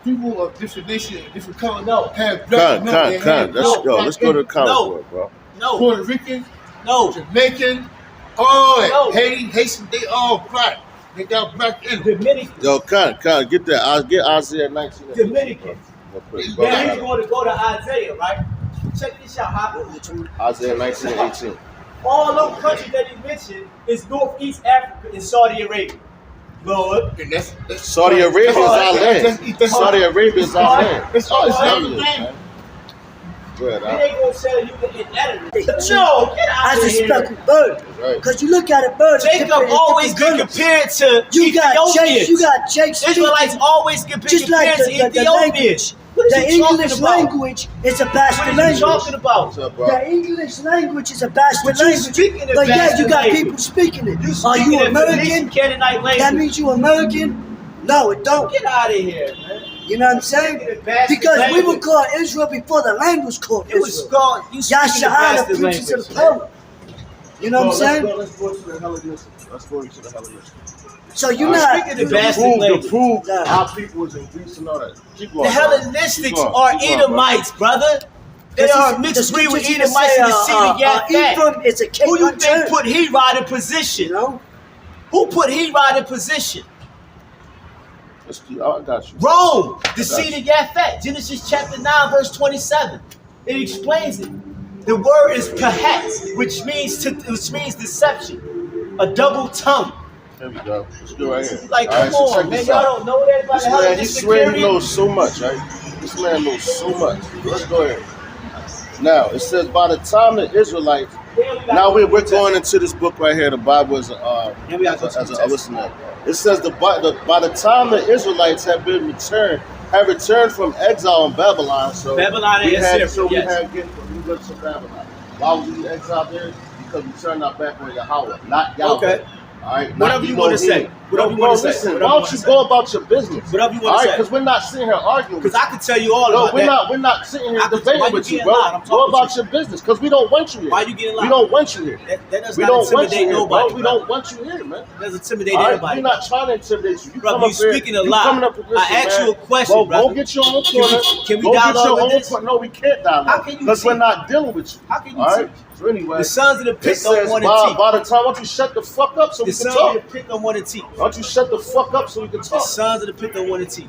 People of different nations, different colors, have black. Let's go to the comment board, bro. No. Puerto Rican, No. Jamaican, all that. No. Haitian, they all black. They got black in them. Dominican. Yo, get that. I'll get Isaiah 19. Dominican. Now he's going to go to Isaiah, right? Check this out. Isaiah 19 and 18. All those countries that he mentioned is Northeast Africa and Saudi Arabia. Lord. And that's Saudi Arabia is our land. Saudi Arabia is our land. It's all the same It's thing. Go ahead, They ain't going to tell you the inedible. No, get out As of a here. speckled bird. Right. Because you look at a bird. it's Jacob different- it's always different get colors. compared to You got Ethiopians. Jakes. You got Jakes. Israelites always get Just like compared to the Ethiopians. language. What is The he talking English about? language is a What bastard is he language. talking about? What's up, bro? The English language is a bastard But you language. speaking a But yeah, you bastard got language. people speaking it. You Are speaking you a Phoenician American? Canaanite That language. means you American? No, it don't. Get out of here, man. You know what I'm saying? Speaking a bastard Because we were language. called Israel before the land was called It was Israel. called. You speaking a Yasha'ala bastard preaches to language. the power. You know what I'm saying? Let's go to the Hellenistic. Let's go to the Hellenistic. So you're All not. right, speaking of bastard To language. prove Yeah. our people was in Greece and all that. Keep going. The bro. Hellenistics Keep going, are keep going, bro. Edomites, brother. They are mixed breed with Edomites in the seed of Yafet. Ephraim is a king Who you think unturned. put Herod in position? You know? Who put Herod in position? Let's keep, I got you. Rome, the Got seed you. of Yafet. Genesis chapter 9, verse 27. It explains it. The word is kahet, which means deception, a double tongue. There we go. Let's go right here. Like, All right, come so check on, man, this y'all out. don't know that about This the man, he Hellenistic swear he period? knows so much, right? This man knows so much. Let's go ahead. Now, it says by the time the Israelites, now we're going into this book right here. The Bible is listen to that. It says by the time the Israelites have returned from exile in Babylon. So Babylon we and had Assyria, yes. we went to Babylon. Why was we exiled there? Because we turned our back on Yahweh, not Yahweh. Okay. All right. Whatever you want to say. Whatever you Bro, want to say. listen. Whatever Why you don't you wanna go about your business? Whatever you All want to right, say. because we're not sitting here arguing. Because with I can tell you all no, about that. we're not sitting here why debating you with you, getting bro. loud? I'm Go talking about with your business, because we don't want you here. Why you getting loud? We don't want you here. That does We not don't want you intimidate here, nobody. bro. We brother. don't want you here, man. That doesn't intimidate All right, anybody. we're not trying to intimidate you. You Brother, come up you here, speaking a you lot. coming up with this, I asked man. you a question, Go brother. get your own Can we- corner. can we Go get dialogue your with own this? corner. No, we can't dialogue. How can you Because we're teach? not dealing with you. How can you All right. teach? So anyway, The sons of the it pit don't says want to by teach. the time, why don't you shut the fuck up so The we can sons talk? of the pit don't want to teach. Why don't you shut the fuck up so we can The talk? sons of the pit don't want to teach.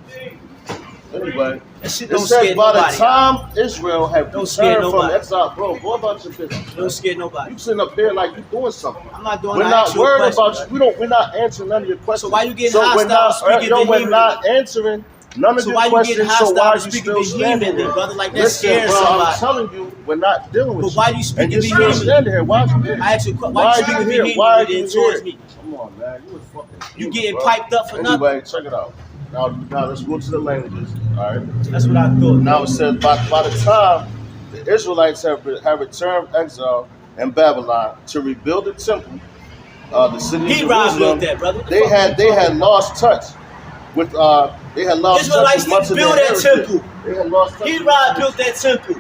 Anyway, That shit it don't says scare by the nobody. time Israel had Don't scare returned from nobody. exile, bro, go about your business. Don't scare nobody. You sitting up here like you doing something. I'm not doing We're that. not worried about you. We're not answering none of your questions. So why you getting So we're hostile not, speaking no, we're vehemently? not answering none of So your why you getting questions. So why hostile are you speaking still standing vehemently, here? brother? Like that Listen, scares bro, somebody. I'm telling you, we're not dealing with But you. why you speaking And you're still vehemently? standing here. Why are you here? I asked you a question. Why Why you are speaking you here? Why are vehemently you towards here? me? Come on, man. You a fucking You dude, getting bro. piped up for nothing. Anyway, check it out. Now let's go to the languages. All right. That's what I thought. Now it says by the time the Israelites have returned from exile in Babylon to rebuild the temple, the city of Herod Jerusalem, built that, brother. What the they fuck had you talking lost touch with they had lost Israelites touch with much of didn't build their that heritage. temple. They had lost touch. Herod built that temple.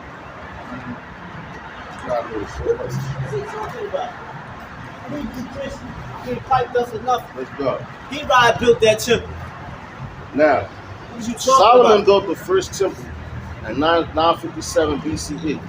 Not really sure. What are you talking about? I mean, you Christians getting piped up for nothing. Let's go. Herod built that temple. Now, What are you talking Solomon about? built the first temple in 957 BCE.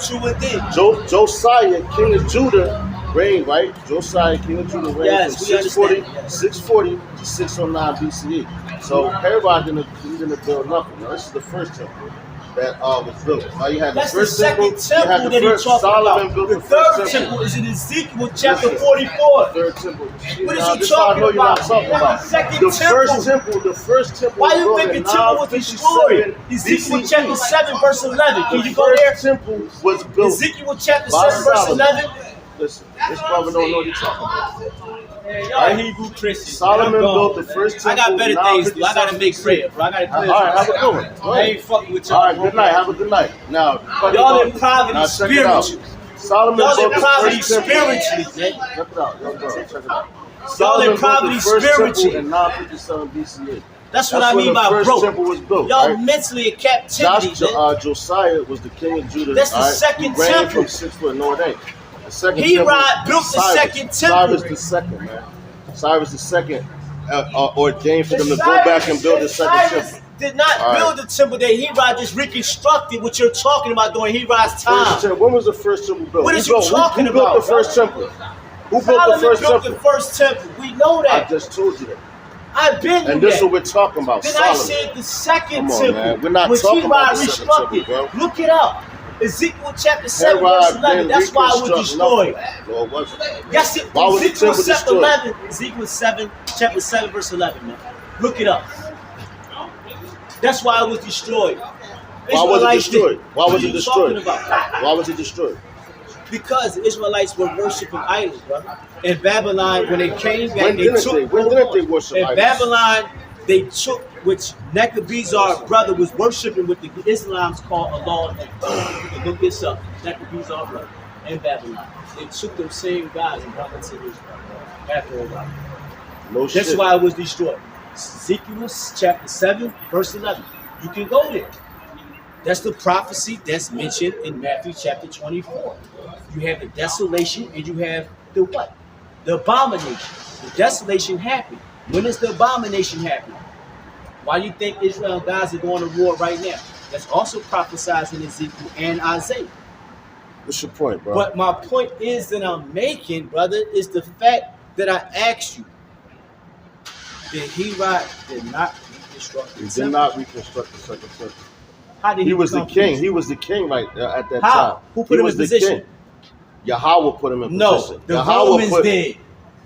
True indeed. Josiah, king of Judah, reigned, right? Josiah, king of Judah, reigned Yes, from we understand, 640 to 609 BCE. So Herod didn't build nothing. Now, this is the first temple that was built. Now you had That's the the first second you had temple the that he's first, talking Solomon about. built The the first third temple is in Ezekiel chapter Listen, 44. Third temple. What Now, is this you I know talking you're not about? talking That's about. the second The temple. first temple. Why was you built think in the temple was 957 destroyed? Ezekiel BCE. chapter 7 verse 11. Can The you go there? first temple was built Ezekiel chapter by 7 verse Solomon. 11. Listen, this brother don't know what he's talking about. Man, y'all Hebrew Christians. Solomon man, I'm built gone, the first man. I got better temple in things to do. I gotta make prayer, bro. I gotta clear All right, have a myself. good one. Go I ahead. ain't fucking with y'all. All right, good night. Have a good night. Now, Y'all in poverty now check it out. spiritually. Solomon Y'all built in the poverty first temple. spiritually, man. Check it out. Yo, bro, check it out. Y'all Solomon in built the poverty first temple spiritually. in 957 BCE. That's what That's I when mean the by first broke. temple was built. Y'all Right? mentally in captivity, man. Josiah was the king of Judah. That's the all right? second He reigned temple. from 6 foot. No, it ain't. The second Herod temple. built the Cyrus. second temple. Cyrus the second, man. Cyrus the second ordained for them to go back and build the second Cyrus temple. did not All right. build the temple that Herod just reconstructed what you're talking about during Herod's First time. temple. When was the first temple built? What Who is you built- who- talking who built about, the first brother? temple? Who built the Solomon first built temple? the first temple. We know I that. just told you that. I've been And through this is that. what we're talking about. Then Solomon. I said the second Come on, temple, man. We're not which talking about Herod the second temple, reconstructed. bro. Look it up. Ezekiel chapter 7, verse Herod 11. didn't That's why it was reconstruct destroyed. nothing. No, it wasn't. Yes, it Why was the Ezekiel temple chapter destroyed? 11. Ezekiel 7, chapter 7, verse 11, man. Look it up. That's why it was destroyed. Why was it destroyed? Why was What are it you destroyed? talking about? Why was it destroyed? Because the Israelites were worshiping idols, brother. In Babylon, when they came back, When they didn't took. they? When didn't they worship in idols? Babylon, they took, which Nebuchadnezzar brother was worshiping what the Islam's call Allah. You can look this up. Nebuchadnezzar brother in Babylon. They took them same guys and brought them to Israel after a while. No shit. That's why it was destroyed. Ezekiel chapter 7, verse 11. You can go there. That's the prophecy that's mentioned in Matthew chapter 24. You have the desolation and you have the what? The abomination. The desolation happened. When does the abomination happen? Why do you think Israel and Gaza are going to war right now? That's also prophesied in Ezekiel and Isaiah. What's your point, bro? But my point is that I'm making, brother, is the fact that I asked you that Herod did not reconstruct the He did temple. not reconstruct the second temple. How did He was the become king. priest? He was the king right there at that How? time. Who put He him was in the position? king. Yahweh put him in No, position. the Yahweh Romans put, did.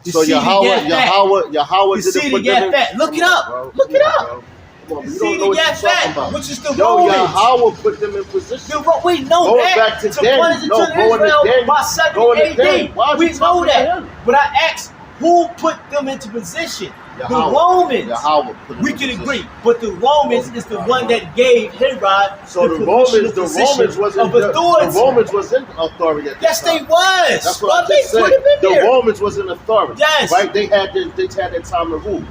The So seed of Yahweh Yaphet. didn't The seed put of them in. Yaphet. Look Come it on, up. bro. Look it Come on, up. bro. Come on, The you don't seed know of what you're talking Yaphet, about. which is the Yo, Romans. Yahweh put them in position. We know Going that. back to to Daniel. punish the No, children of going to Israel Daniel. by 70 Going to Daniel. AD. Why is We you know talking to that. him? But I asked, who put them into position? The Yahweh. Romans. Yahweh put them We in can position. agree, but the Romans is the one that gave Herod So the position Romans of wasn't authority. the Romans was in authority at Yes, that they time. was. That's Well, what I they just put said. him in The there. Romans was in authority. Yes. Right? They had their time to rule.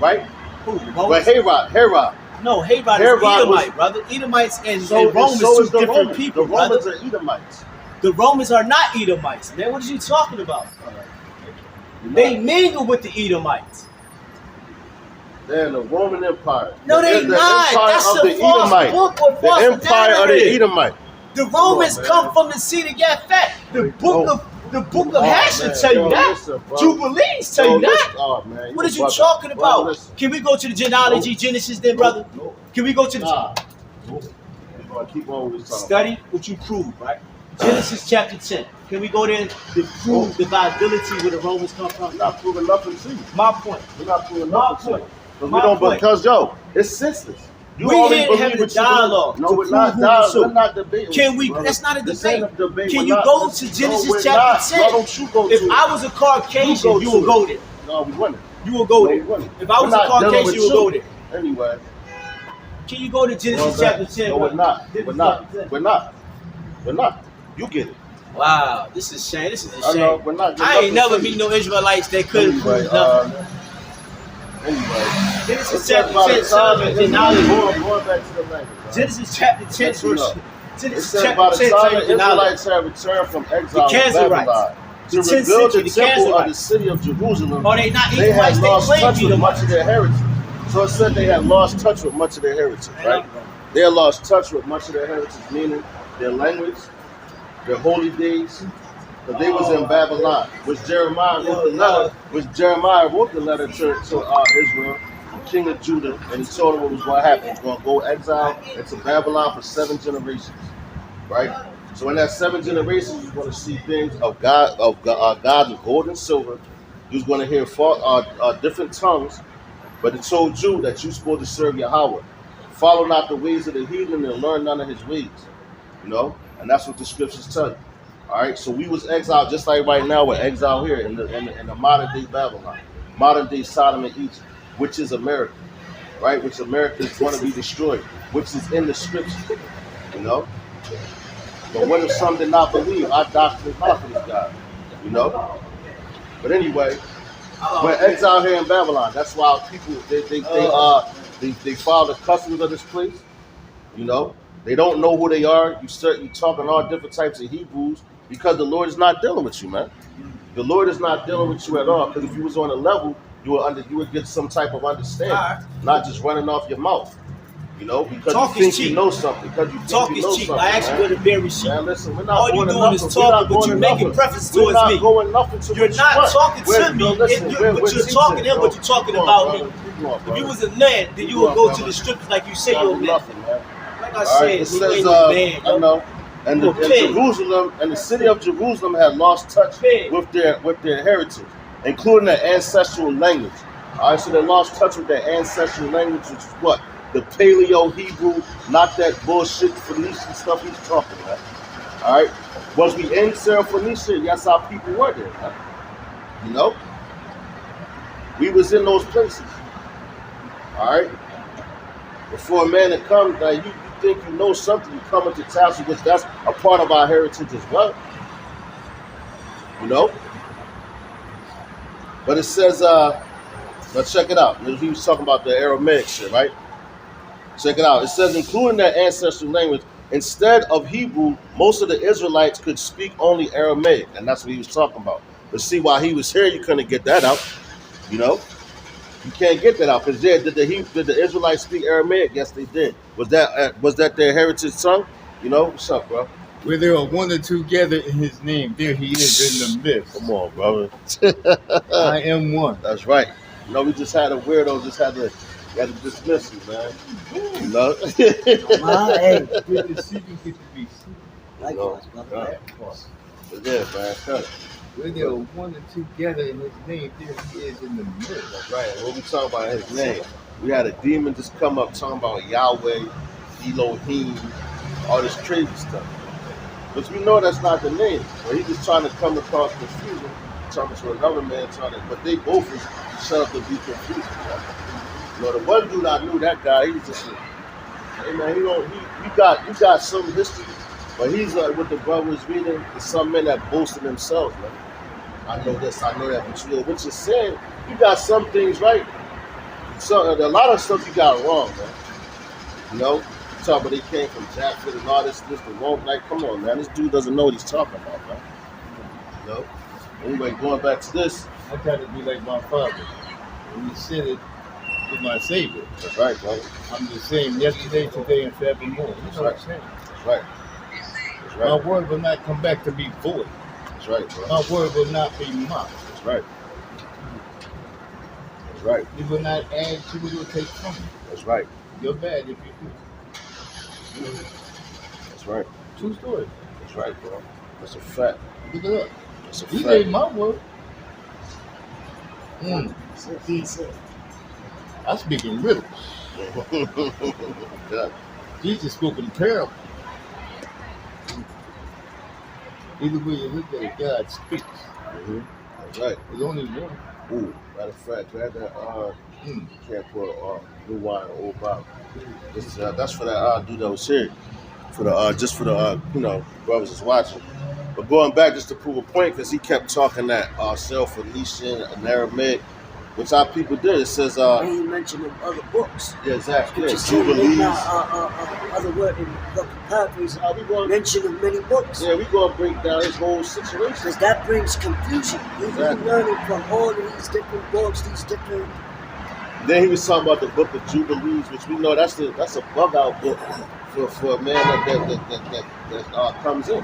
Right? Who? But Romans? Herod. No, Herod Herod is Edomite, was- brother. Edomites and So Romans so two is the different Romans. people, The Romans brother. are Edomites. The Romans are not Edomites, man. What are you talking about? They mingle with the Edomites. They're in the Roman Empire. No, The they not. Empire That's of a the false Edomite. book with The false Empire of the narrative. Edomite. The Romans man. come from the seed of Yaphet. The book of Oh, Hashim man. tell you Yo, that. listen, bro. Jubilees tell Yo, you that. listen. Oh, man, What a is you bugger. talking Bro, about? listen. Can we go to the genealogy, Genesis, then, brother? Nope. Can we go to the Nah. Nope. We're gonna keep on what we're talking study what you prove, right? Genesis chapter 10. Can we go there to prove the viability where the Romans come from? about. We're not proving nothing to you. My point. We're not proving My nothing to you. point. Because My we don't. point. Because yo, it's senseless. You We already here to believe have a what you dialogue believe. No, to we're prove not who dialogue. the We're not debating. Can we? brother. That's not a This debate. ain't a debate. Can We're you not- go to listen, Genesis we're chapter not. 10? Why don't you go If to I it? was a Caucasian, go you to will it. go there. No, we wouldn't. You will go No, there. we wouldn't. If I was We're a not dealing Caucasian, with you will go there. Anyway. Can you go to Genesis Well, chapter 10? No, we're not. Genesis We're not. chapter 10. We're not. We're not. You get it. Wow, this is shame. This is a I know. shame. We're not. I ain't never meet meet no Israelites that couldn't Anyway, prove nothing. Anyway. Genesis Let's chapter talk about 10, the son time. of genealogy. Going back to the language. Right? Genesis chapter 10, Yes, you verse. know. It Genesis said by chapter the 10, time son the of genealogy. Israelites had returned from exile The to Babylon Kazarites. to The 10th rebuild century, the the temple of the Kazarites. city of Jerusalem, Are they not they had Edomites? They lost claim touch with much Edomites. of their heritage. So it said they had lost touch with much of their heritage, right? They had lost touch with much of their heritage, meaning their language, their holy days, but they was in Babylon, which Jeremiah wrote the letter to Israel, the king of Judah, and he told him what was going to happen. He was going to go exile into Babylon for 7 generations, right? So in that 7 generations, you're going to see things of God of gold and silver. He was going to hear different tongues, but it told you that you're supposed to serve Yahweh. Follow not the ways of the heathen and learn none of his ways. You know? And that's what the scriptures tell you. All right, so we was exiled just like right now we're exiled here in the modern day Babylon, modern day Sodom and Egypt, which is America, right? Which America is going to be destroyed, which is in the scripture, you know. But what if some did not believe? Our doctrine is not for this God, you know. But anyway, we're exiled here in Babylon. That's why people they follow the customs of this place, you know. They don't know who they are. You talking all different types of Hebrews because the Lord is not dealing with you, man. The Lord is not dealing with you at all. Because if you was on a level, you would get some type of understanding, not just running off your mouth, you know, because Talk you is think you cheap. know something. Because you think Talk you know is cheap. something. I asked you Man. what a berry sheep. Man, listen, we're not All you going to doing nothing. is We're not talking, but going you're to making nothing. preference We're towards not me. going nothing to You're what not you want. talking We're- to me, no, listen, but we're you're teaching, talking him, bro. but you're talking Come on, about brother. me. Come on, If brother. you was a man, then you would on, go brother. to the scriptures like you say Not you're a man. nothing, man. Like I All said, right, it you says, ain't no man, I yo. know, and You a pig. Jerusalem and the city of Jerusalem had lost touch Pig. with their heritage, including their ancestral language. All right, so they lost touch with their ancestral language, which is what? The Paleo Hebrew, not that bullshit Phoenician stuff he's talking about. All right, was we in Syrophoenicia? Yes, our people were there, man. You know, we was in those places. All right. Before a man that comes, like you think you know something, you come into tassel, which that's a part of our heritage as well. You know? But it says, let's check it out. He was talking about the Aramaic shit, right? Check it out. It says, including their ancestral language, instead of Hebrew, most of the Israelites could speak only Aramaic, and that's what he was talking about. But see, while he was here, you couldn't get that out, you know? You can't get that out because did the Israelites speak Aramaic? Yes, they did. Was that their heritage tongue? You know, what's up, bro? Where there are one or two gathered in his name, there he is in the midst. Come on, brother. I am one. That's right. You know, we just had a weirdo. Just had to dismiss him, man. You know. Hey, Get the secret, get the beast. likewise, brother. Right. But yeah, man. Cut it. Where there are one or two gathered in his name, there he is in the midst. That's right. And when we talk about his name, we had a demon just come up talking about Yahweh, Elohim, all this crazy stuff. But we know that's not the name. But he's just trying to come across confusion, talking to another man, but they both is set up to be confused. You know, the one dude I knew, that guy, he was just like, hey man, you got some history, but he's with the brothers reading, there's some men that boasted themselves, man. I know this, I know that, but you know, what you're saying, you got some things right. So a lot of stuff you got wrong, man. You know, you talk about they came from Jackson and all this, the wrong. Like, come on, man, this dude doesn't know what he's talking about, man. You know. Anyway, going back to this. I try to be like my father. When he said it with my Savior. That's right, brother. I'm the same yesterday, today, and forevermore. You know what I'm saying? That's right. That's right. My word will not come back to be void. That's right, bro. My word will not be mocked. That's right. That's right. It will not add to it or take from it. That's right. You're bad if you do. That's right. True story. That's right, bro. That's a fact. Look it up. That's a He fact. made my word. I speak in riddles. Yeah. Jesus spoke in parable. Either way you look at it, God speaks. Mm-hmm. That's right. There's only one. Ooh, matter of fact, glad that can't put new wine in old bottle. That's for that dude that was here. For the just for the brothers that's watching. But going back just to prove a point, because he kept talking that Syrophoenician and Aramaic, which our people did. It says And he mentioned in other books. yeah, exactly. Which Yeah, is saying Jubilees. other word in the paraphrase We going mentioned in many books. yeah, we gonna break down his whole situation. Because that brings confusion. You're Exactly. learning from all of these different books, these different. Then he was talking about the book of Jubilees, which we know that's a bug out book for a man that comes in.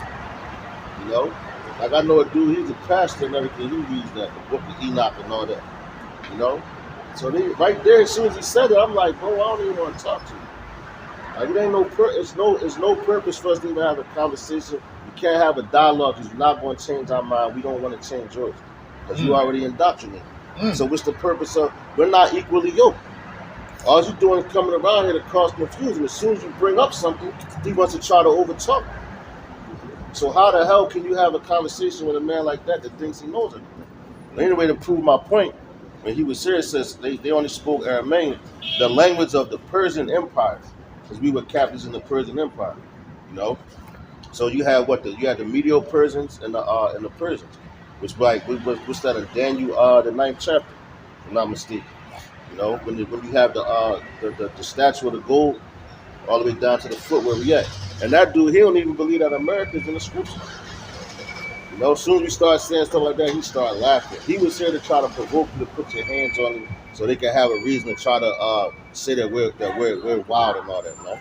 You know, like I know a dude, he's a pastor and everything. He reads that the book of Enoch and all that. You know, so they right there as soon as he said it, I'm like, bro, I don't even want to talk to you. Like it ain't it's no purpose for us to even have a conversation. You can't have a dialogue because you're not going to change our mind. We don't want to change yours because you already indoctrinated. So what's the purpose of? We're not equally yoked. All you're doing is coming around here to cause confusion. As soon as you bring up something, he wants to try to overtalk. So how the hell can you have a conversation with a man like that thinks he knows everything? The only way to prove my point, when he was here, it says they only spoke Aramaic, the language of the Persian Empire, because we were captives in the Persian Empire, you know. So you had you had the Medo-Persians and the Persians, which what's that in Daniel the 9th chapter, if I'm not mistaken. You know, when you have the statue of the gold all the way down to the foot where we at, and that dude, he don't even believe that America's in the scripture. You know, as soon as you start saying stuff like that, he started laughing. He was here to try to provoke you to put your hands on him so they can have a reason to try to say that we're wild and all that, man.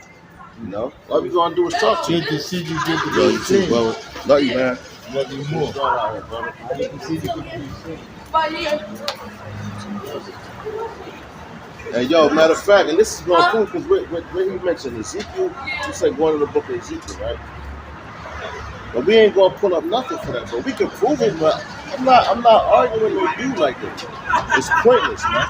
You know, all we gonna do is talk to you. Good to see you. Good to Yo, you see too, you. brother. Love you, man. Love you more. What's going on here, brother? Good to see you. Good to see you. And yo, matter of fact, and this is going cool because when he mentioned Ezekiel, he said going to the book of Ezekiel, right? But we ain't gonna pull up nothing for that, but we can prove it. But I'm not arguing with you like this. It's pointless, man.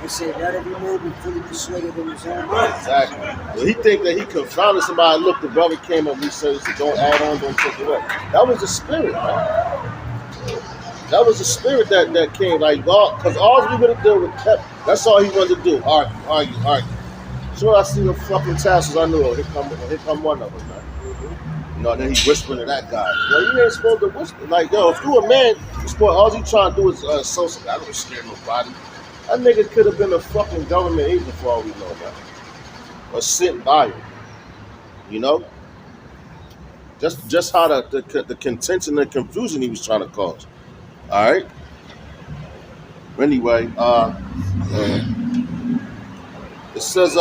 They say not every man be fully persuaded in his own mind. Exactly. So he think that he confounded somebody. Look, the brother came up and he said, "Don't add on, don't take away." That was the spirit, man. That was the spirit that came, like God, because all we would have done with kept. That's all he wanted to do. Argue. So I see the fucking tassels. I knew, here come one of them, man. You know, then he whispering to that guy. Yo, you ain't supposed to whisper. Like, yo, if you a man, all you trying to do is associate. I don't scare nobody. That nigga could have been a fucking government agent for all we know, man. Or sitting by him. You know? Just how the contention and confusion he was trying to cause. All right. Anyway, it says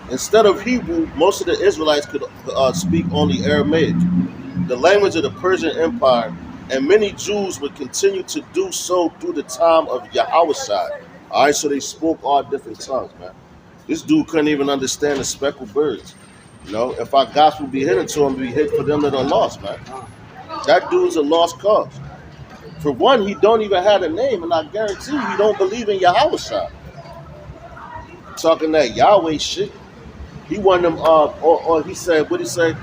instead of Hebrew, most of the Israelites could speak only Aramaic, the language of the Persian Empire, and many Jews would continue to do so through the time of Yahushua. All right, so they spoke all different tongues, man. This dude couldn't even understand the speckled birds. You know, if our gospel be hidden to him, be hid for them that are lost, man. That dude's a lost cause. For one, he don't even have a name, and I guarantee you, he don't believe in Yahushua. Talking that Yahweh shit. He wanted them, or he said, what he say?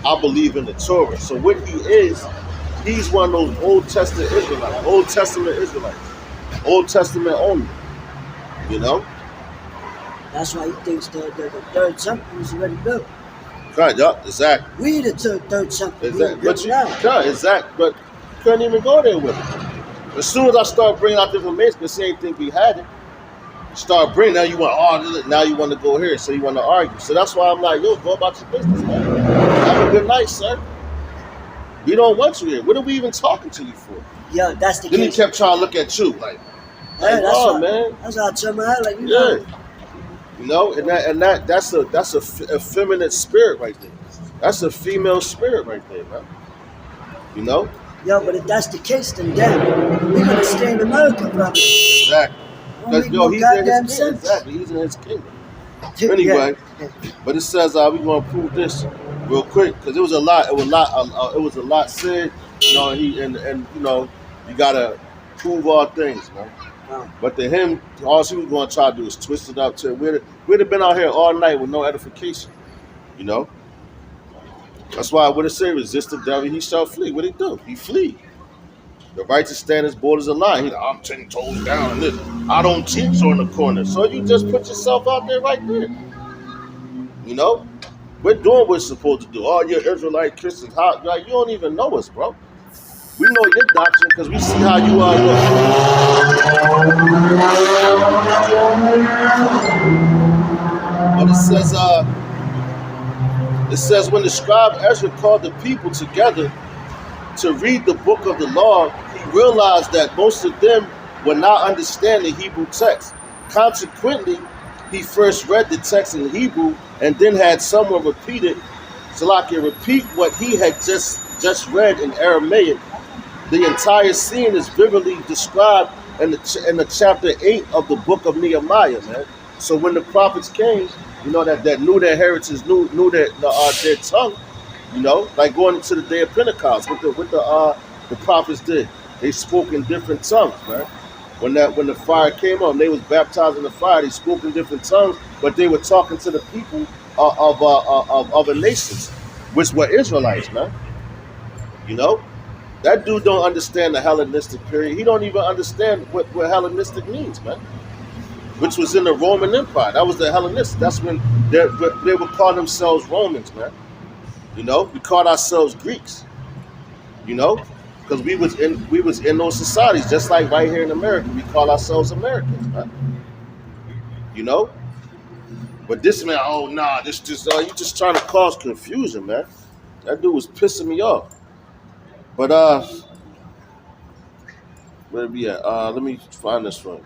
I believe in the Torah. So what he is, he's one of those Old Testament Israelites. Old Testament only. You know? That's why he thinks the third temple is already built. Right, yeah, exactly. We the third temple. Exactly. But you, now. exactly. But you couldn't even go there with it. As soon as I start bringing out the information, the same thing we had it. Start bringing, now you want to go here, so you want to argue. So that's why I'm like, yo, go about your business, man. Have a good night, sir. We don't want you here. What are we even talking to you for? Yeah, that's the Then case. he kept trying to look at you, like Yeah, that's oh, why, man. That's how I turn my head, like, you Yeah. know. You know, and that's a feminine spirit right there. That's a female spirit right there, man. You know? Yeah, but if that's the case, then damn, we're gonna stay in America, brother. Exactly. Don't Because make yo, no he's in goddamn his kingdom. sense. Exactly, he's in his kingdom. Anyway, but it says we're gonna prove this real quick because it was a lot said. You know, and you know, you gotta prove all things, man. Wow. But to him, all he was gonna try to do is twist it up to we'd have been out here all night with no edification. You know. That's why what it say, resist the devil, he shall flee. What he do? He flee. The righteous stand his borders of line. He's like, I'm 10 toes down and this. I don't teach on the corner. So you just put yourself out there right there. You know? We're doing what we're supposed to do. Oh, you're Israelite Christians. How, like, you don't even know us, bro. We know your doctrine because we see how you are. But it says when the scribe Ezra called the people together to read the book of the law, he realized that most of them were not understanding Hebrew text. Consequently, he first read the text in Hebrew and then had someone repeat it, repeat what he had just read in Aramaic. The entire scene is vividly described in the chapter 8 of the book of Nehemiah, man. So when the prophets came, you know, that knew their heritage, knew their tongue, you know, like going into the day of Pentecost, what the prophets did. They spoke in different tongues, man. When the fire came on, they was baptized in the fire. They spoke in different tongues, but they were talking to the people of the nations. which were Israelites, man. You know, that dude don't understand the Hellenistic period. He don't even understand what Hellenistic means, man. Which was in the Roman Empire. That was the Hellenistic. That's when they would call themselves Romans, man. You know, we called ourselves Greeks. You know, because we was in those societies, just like right here in America, we call ourselves Americans, man. You know, but this man, oh nah, you just trying to cause confusion, man. That dude was pissing me off. But where it be at? Let me find this one.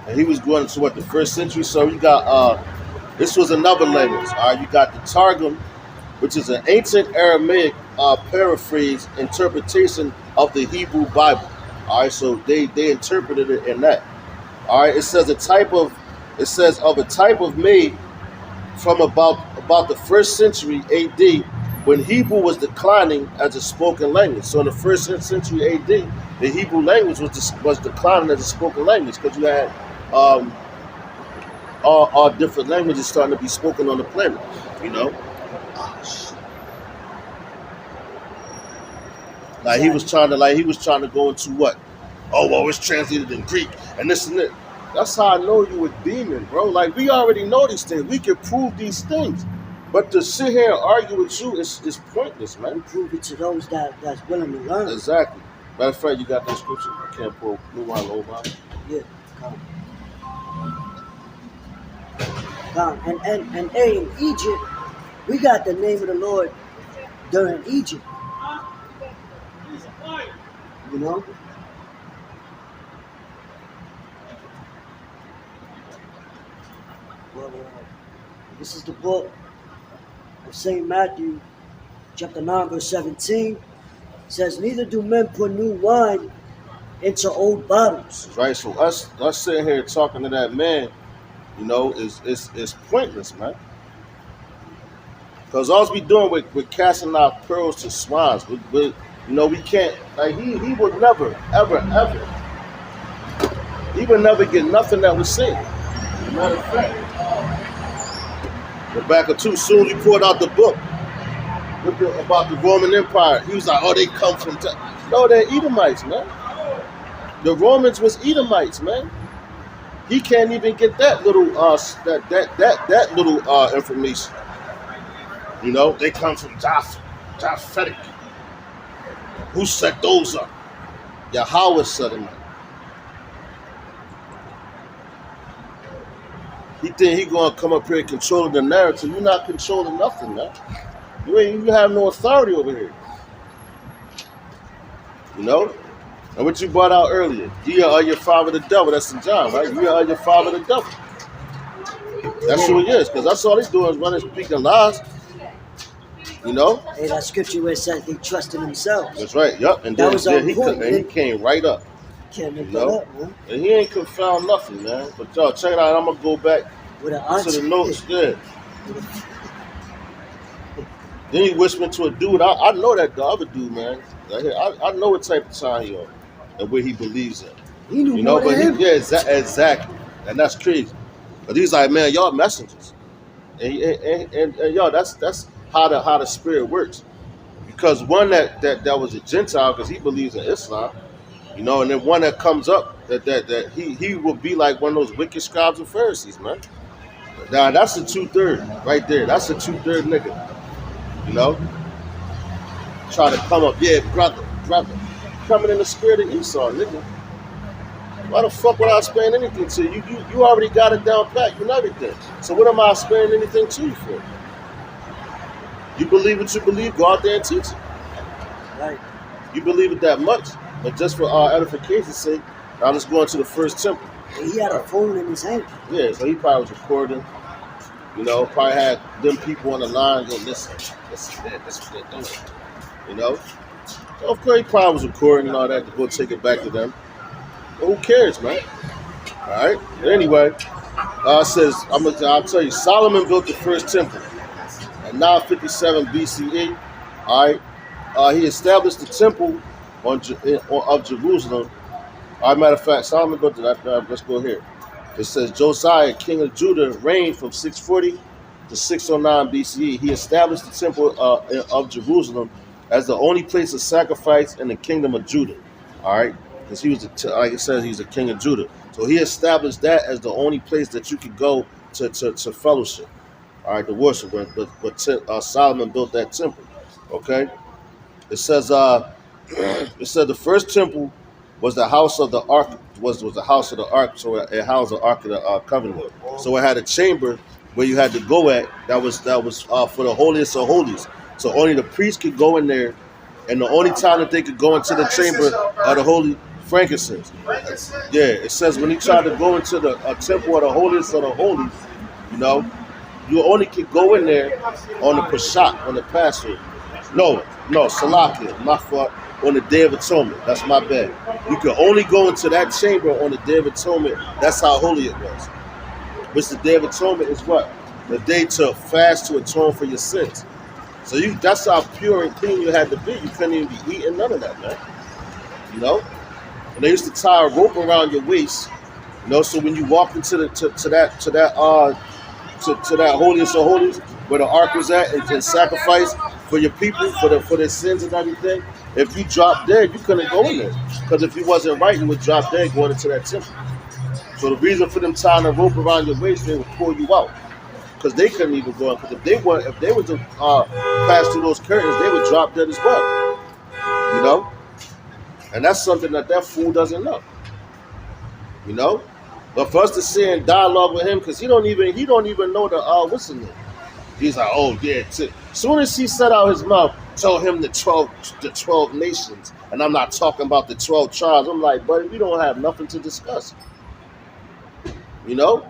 And he was going to what, the first century. So you got this was another language. All right, you got the Targum, which is an ancient Aramaic paraphrase interpretation of the Hebrew Bible. All right, so they interpreted it in that. All right, it says of a type of made from about the first century AD, when Hebrew was declining as a spoken language. So in the first century AD, the Hebrew language was declining as a spoken language because you had all different languages starting to be spoken on the planet. You know, he was trying to go into what? Oh well, it's translated in Greek and this and that. That's how I know you a demon, bro. Like, we already know these things. We can prove these things. But to sit here and argue with you is pointless, man. Prove it to those that's willing to learn. Exactly. Matter of fact, you got that scripture. I can't pull New Wine Old Bible. Yeah, come. And hey, in Egypt, we got the name of the Lord during Egypt. You know? Well, this is the book of St. Matthew, chapter 9, verse 17. It says, neither do men put new wine into old bottles. Right, so us sitting here talking to that man, you know, is pointless, man. Because all we doing with casting our pearls to swines, you know, we can't, like, he would never, ever, he would never get nothing that was said. Matter of fact, Rebecca too, soon he poured out the book about the Roman Empire. He was like, oh, they come from, no, they're Edomites, man. The Romans was Edomites, man. He can't even get that little that little information. You know, they come from Japhetic. Who set those up? Yahweh set them up. He think he gonna come up here and control the narrative. You're not controlling nothing, man. You have no authority over here. You know? And what you brought out earlier, you are your father the devil. That's in John, right? You are your father the devil. That's who he is, because that's all he's doing is running, speaking lies. You know? Hey, that scripture where it says they trust in themselves. That's right, yep. And then he came right up. Can't make that up, man. And he ain't confound nothing, man. But y'all, check it out. I'm going to go back to the notes there. Then he whispered to a dude. I know that the other dude, man. I know what type of time he on and what he believes in. He knew, you know, but yeah, exactly. And that's crazy. But he's like, man, y'all messengers. And y'all, that's how the spirit works. Because one that was a Gentile, because he believes in Islam, you know, and then one that comes up that he will be like one of those wicked scribes and Pharisees, man. Now that's a 2/3 right there. That's a 2/3 nigga. You know? Try to come up, yeah, brother. Coming in the spirit of Esau, nigga. Why the fuck would I explain anything to you? You already got it down pat, you know everything. So what am I explaining anything to you for? You believe what you believe, go out there and teach it. Right. You believe it that much, but just for our edification's sake, now let's go into the first temple. And he had a phone in his hand. Yeah, so he probably was recording. You know, probably had them people on the line go, listen, this is what they're doing. You know? So of course he probably was recording and all that to go take it back to them. But who cares, man? Alright? Anyway, it says, I'll tell you, Solomon built the first temple at 957 BCE. Alright? He established the temple of Jerusalem. As a matter of fact, Solomon built it. Let's go here. It says Josiah, king of Judah, reigned from 640 to 609 BCE. He established the temple of Jerusalem as the only place of sacrifice in the kingdom of Judah. All right, because he was, like it says, he's a king of Judah. So he established that as the only place that you could go to fellowship. All right, to worship. But Solomon built that temple. Okay, it says the first temple was the house of the ark. Was the house of the ark, so it housed the ark of the covenant. So it had a chamber where you had to go at. That was for the holiest of holies. So only the priest could go in there, and the only time that they could go into the chamber of the holy frankincense. Yeah, it says when he tried to go into the temple of the holiest of the holies, you know, you only could go in there on the Pesach, on the Passover. No, Salakia, my fault. On the Day of Atonement. That's my bad. You could only go into that chamber on the Day of Atonement. That's how holy it was. Which the Day of Atonement is what? The day to fast to atone for your sins. So that's how pure and clean you had to be. You couldn't even be eating none of that, man. You know? And they used to tie a rope around your waist. You know, so when you walk into that holiest of holies where the ark was at and sacrifice for your people, for their sins and everything. If you dropped dead, you couldn't go in there. Because if you wasn't right, you would drop dead going into that temple. So the reason for them tying a rope around your waist, they would pull you out. Because they couldn't even go in. Because if they were to pass through those curtains, they would drop dead as well. You know? And that's something that fool doesn't know. You know? But for us to sit in dialogue with him, because he don't even know the what's in there. He's like, oh yeah. As soon as he set out his mouth, tell him the 12 nations, and I'm not talking about the 12 tribes. I'm like, buddy, we don't have nothing to discuss. You know,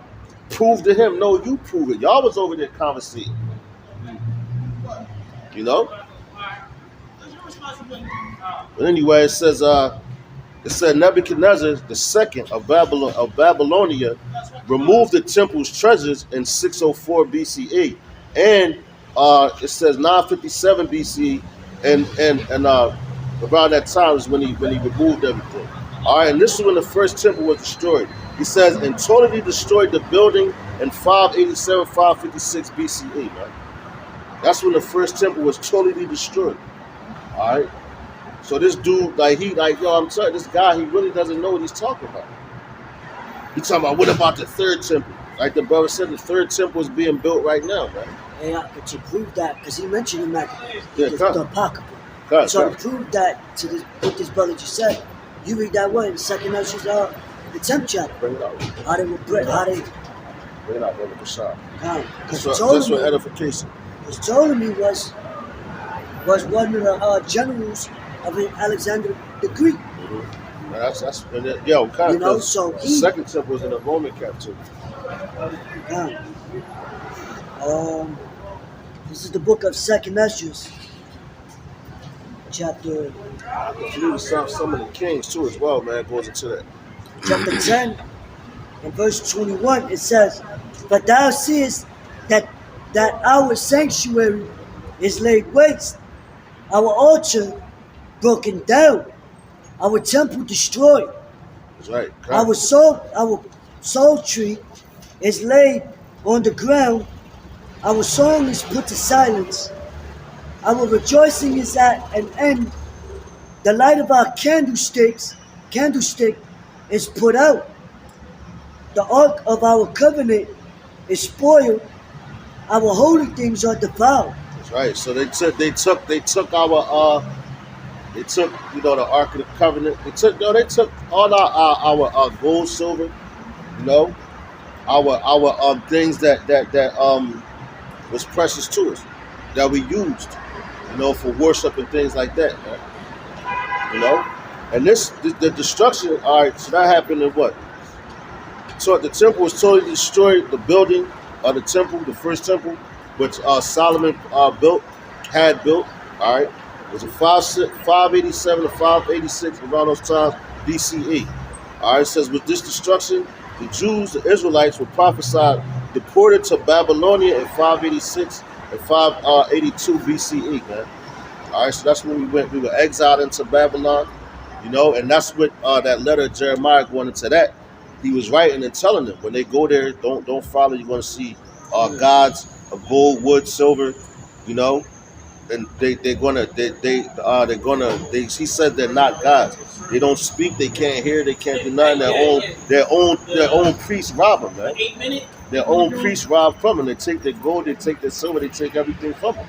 prove to him. No, you prove it. Y'all was over there conversating. You know. But anyway, it said Nebuchadnezzar II of Babylonia removed the temple's treasures in 604 BCE. And it says 957 BC, and around that time is when he removed everything. All right, and this is when the first temple was destroyed. He says, and totally destroyed the building in 587, 556 BCE, man. That's when the first temple was totally destroyed. All right. So this dude, I'm telling this guy, he really doesn't know what he's talking about. He's talking about, what about the third temple? Like the brother said, the third temple is being built right now, man. Yeah, but to prove that, because he mentioned in the Apocrypha. So to prove that to what this brother just said, you read that word in 2nd Ezra's the 10th chapter. Bring it out. How they Bring it out, brother Bashar. Just for edification. Because Ptolemy was one of the generals of Alexander the Greek. Mm-hmm. That's yo, kind you know, so the second temple was in a Roman captivity. This is the book of 2nd Ezra, chapter. I believe some of the kings too as well, man, goes into that. Chapter 10 and verse 21, it says, but thou seest that our sanctuary is laid waste, our altar broken down, our temple destroyed. That's right. Our psaltery is laid on the ground, our song is put to silence, our rejoicing is at an end, the light of our candlestick is put out, the ark of our covenant is spoiled, our holy things are defiled. That's right. So they took our the Ark of the Covenant. They took all our gold, silver, our things that was precious to us, that we used, for worship and things like that, man. And the destruction. All right, so that happened in what? So the temple was totally destroyed. The building of the temple, the first temple, which Solomon had built. All right. It was a 587 to 586 around those times BCE. All right, it says with this destruction, the Jews, the Israelites, were prophesied deported to Babylonia in 586 and 582 BCE, man. All right, so that's when we went. We were exiled into Babylon. You know, and that's what that letter of Jeremiah going into that. He was writing and telling them when they go there, don't follow. You're going to see gods of gold, wood, silver. You know, and they're gonna he said they're not gods. They don't speak. They can't hear. They can't do nothing. Their own priests rob them, man. Their own priests rob from them. They take their gold. They take their silver. They take everything from them.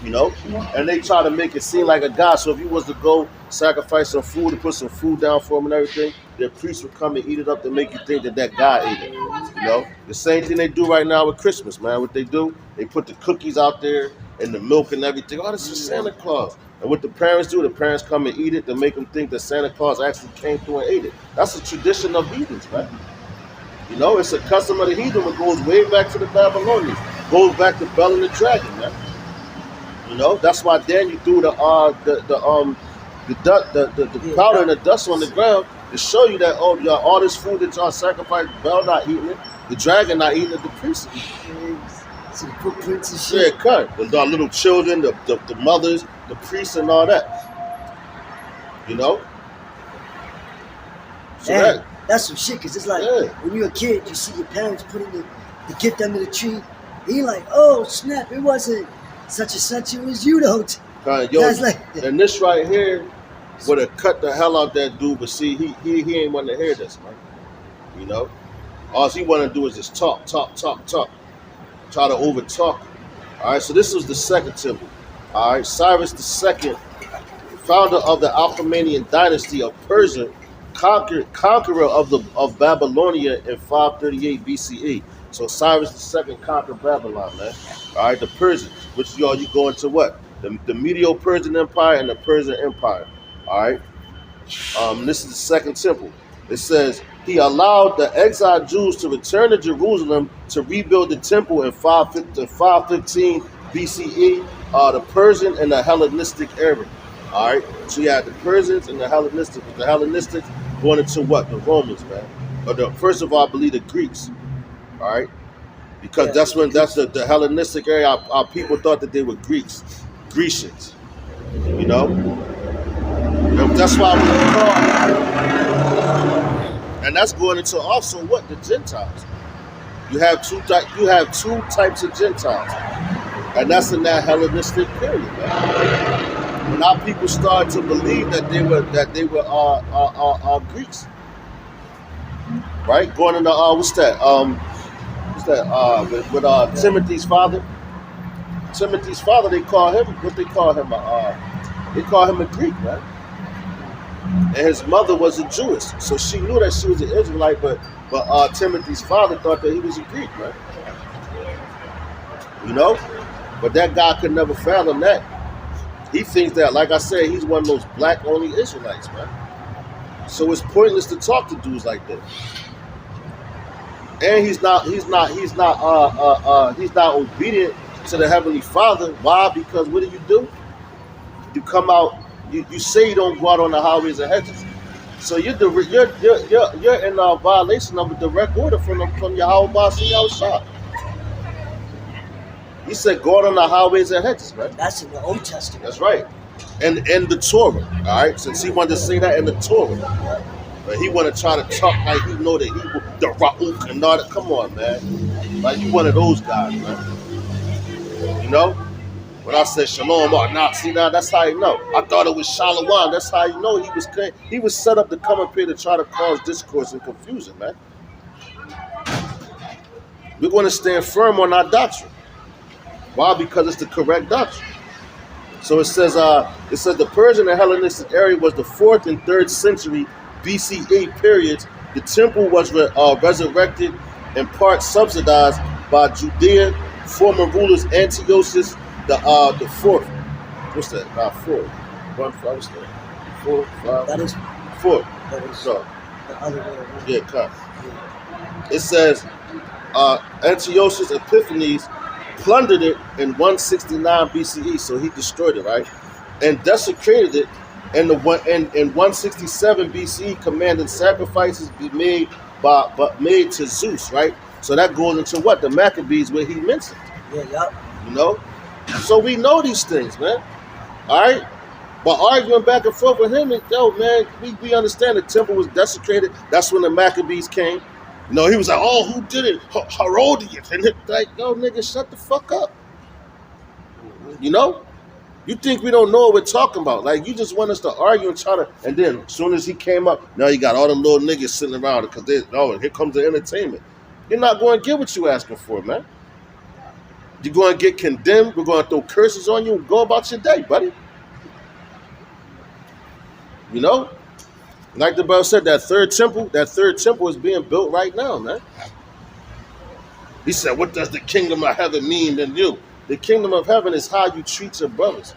You know, and they try to make it seem like a god. So if you was to go sacrifice some food and put some food down for them and everything, their priests would come and eat it up to make you think that god ate it. You know, the same thing they do right now with Christmas, man. What they do, they put the cookies out there and the milk and everything. Oh, this is Santa Claus. And what the parents do, the parents come and eat it to make them think that Santa Claus actually came through and ate it. That's a tradition of heathens, man. You know, it's a custom of the heathen that goes way back to the Babylonians. Goes back to Bel and the Dragon, man. You know, that's why Daniel threw the powder and the dust on the ground to show you that all this food that y'all sacrifice, Bel not eating it, the dragon not eating it, the priest eating it. Some footprints and shit. Yeah, cut. The little children, the mothers, the priests, and all that. You know. So Man, that's some shit. Cause it's like Yeah. when you're a kid, you see your parents putting the gift under the tree. And you're like, oh snap! It wasn't such and such. It was you though. That's like, and this right here would have cut the hell out that dude, but see, he ain't want to hear this, man. You know, all he want to do is just talk, try to over talk. All right, so this was the second temple. All right, Cyrus II, founder of the Achaemenian dynasty of Persia, conqueror of Babylonia in 538 BCE. So Cyrus II conquered Babylon, man. All right, the Persians, which you go into what? The Medo-Persian Empire and the Persian Empire. All right. This is the second temple. It says he allowed the exiled Jews to return to Jerusalem to rebuild the temple in 515 BCE. The Persian and the Hellenistic era. All right. So you had the Persians and the Hellenistic. But the Hellenistics going into what? The Romans, man. First of all, I believe the Greeks. All right. Because that's the Hellenistic area. Our people thought that they were Grecians. You know. And that's why we call. And that's going into also what? The Gentiles. You have two types of Gentiles, and that's in that Hellenistic period. Man. When our people started to believe that they were Greeks, right? Going into what's that? With Timothy's father. Timothy's father, they call him what they call him. They call him a Greek, right? And his mother was a Jewess, so she knew that she was an Israelite, but Timothy's father thought that he was a Greek, right? You know, but that guy could never fathom that. He thinks that, like I said, he's one of those black-only Israelites, man. So it's pointless to talk to dudes like that. And he's not obedient to the Heavenly Father. Why? Because what do? You come out. You say you don't go out on the highways and hedges. So you're in violation of a direct order from Yahweh Basi Yahushua. He said, "Go out on the highways and hedges," right? that's in the Old Testament. That's right. And the Torah, all right. Since he wanted to say that in the Torah, but he want to try to talk like he know that he the Ra'uk and all that. Come on, man. Like you one of those guys, man. You know. When I said Shalom, see now that's how you know. I thought it was Shalom. That's how you know he was set up to come up here to try to cause discourse and confusion, man. We're going to stand firm on our doctrine. Why? Because it's the correct doctrine. So it says the Persian and Hellenistic area was the 4th and 3rd century BCE periods. The temple was resurrected in part subsidized by Judea, former rulers Antiochus the fourth. What's that? Four. 1, 5, what's that? 4, 5. That is 4. That is So the other way around. yeah, cut. It says Antiochus Epiphanes plundered it in 169 BCE, so he destroyed it, right? And desecrated it. In 167 BCE, commanded sacrifices be made made to Zeus, right? So that goes into what? The Maccabees, where he mentioned. Yeah, yup. You know? So we know these things, man. All right? But arguing back and forth with him, and yo, man, we understand the temple was desecrated. That's when the Maccabees came. You know, he was like, oh, who did it? Herodias. And it's like, yo, nigga, shut the fuck up. You know? You think we don't know what we're talking about. Like, you just want us to argue and try to, and then as soon as he came up, now you got all the little niggas sitting around because here comes the entertainment. You're not going to get what you asking for, man. You're going to get condemned. We're going to throw curses on you and go about your day, buddy. You know, like the brother said, that third temple is being built right now, man. He said, what does the kingdom of heaven mean to you? The kingdom of heaven is how you treat your brothers.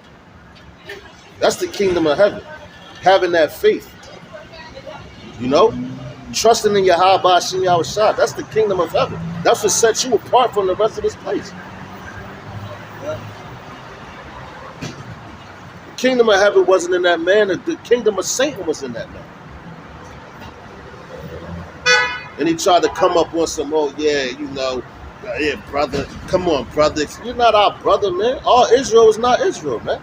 That's the kingdom of heaven. Having that faith. You know, trusting in Yahweh Ba'ashim Yahushua. That's the kingdom of heaven. That's what sets you apart from the rest of this place. The kingdom of heaven wasn't in that man. The kingdom of Satan was in that man. And he tried to come up on some, yeah, brother. Come on, brother. You're not our brother, man. All Israel is not Israel, man.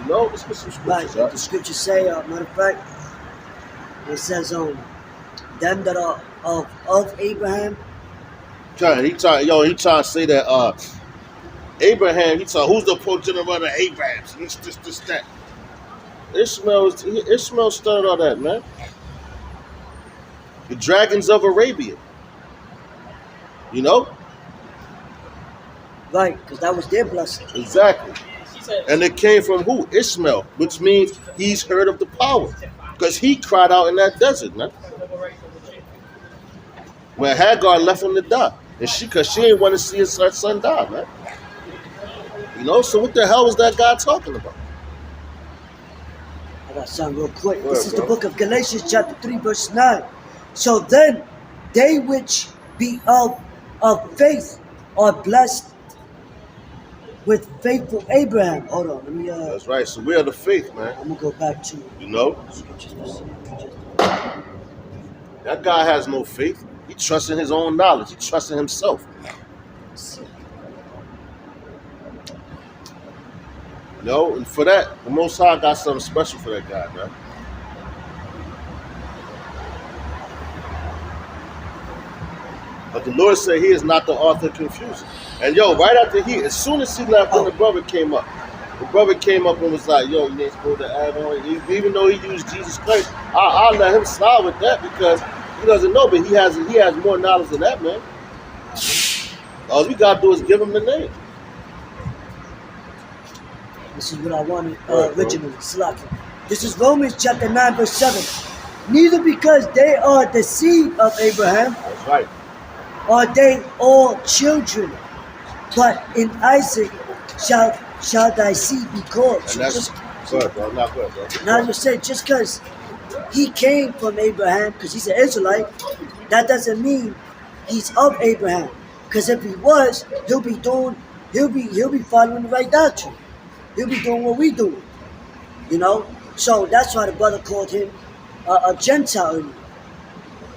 You know, let's get some scriptures. Right, the scriptures say, matter of fact, it says, them that are of Abraham. He trying to say that Abraham, who's the progenitor of Abraham? This, that. Ishmael started all that, man. The dragons of Arabia. You know? Right, because that was their blessing. Exactly. And it came from who? Ishmael, which means he's heard of the power. Because he cried out in that desert, man. When Hagar left him to die. And because she didn't want to see her son die, man. You know, so what the hell was that guy talking about? I got something real quick. This is the book of Galatians chapter 3 verse 9. So then, they which be of faith are blessed with faithful Abraham. Hold on, let me That's right. So we are the faith, man. I'm gonna go back to you know. That guy has no faith. He trusts in his own knowledge. He trusts in himself. You know, and for that, the Most High got something special for that guy, man. But the Lord said he is not the author of confusion. And yo, right after as soon as he left, when the brother came up and was like, yo, you ain't supposed to add on. Even though he used Jesus Christ, I'll let him slide with that because he doesn't know, but he has more knowledge than that, man. All we got to do is give him the name. This is what I wanted originally. Slaki. This is Romans chapter 9 verse 7. Neither because they are the seed of Abraham. That's right. Are they all children? But in Isaac shall thy seed be called. And that's good, bro. Not good, bro. Now you say just because he came from Abraham, because he's an Israelite, that doesn't mean he's of Abraham. Because if he was, he'll be following the right doctrine. He'll be doing what we do. You know? So that's why the brother called him a Gentile.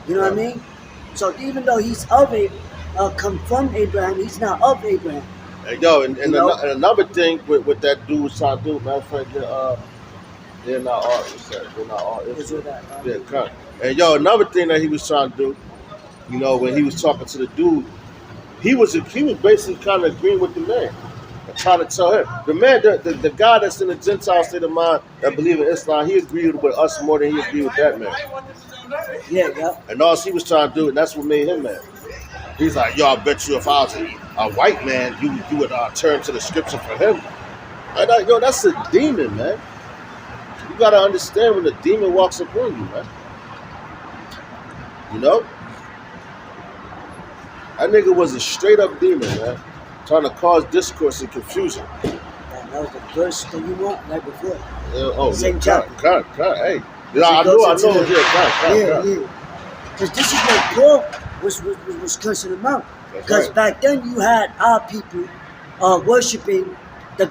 You know what I mean? So even though he's come from Abraham, he's not of Abraham. And yo, and another thing with that dude was trying to do, matter of fact, they're not all. They're not all. Yeah, kind. And yo, another thing that he was trying to do, you know, when he was talking to the dude, he was basically kind of agreeing with the man, and trying to tell him. The man, the guy that's in the Gentile state of mind that believe in Islam, he agreed with us more than he agreed with that man. Yeah. And all he was trying to do, and that's what made him mad. He's like, yo, I bet you if I was a white man, you would turn to the scripture for him. I'm like, yo, that's a demon, man. You gotta understand when the demon walks upon you, man. You know? That nigga was a straight up demon, man. Trying to cause discourse and confusion. That was the verse that you want right before. Same chapter. Hey. Yeah, I know. Yeah. Because this is what Paul was cursing him out. Because back then you had our people worshiping the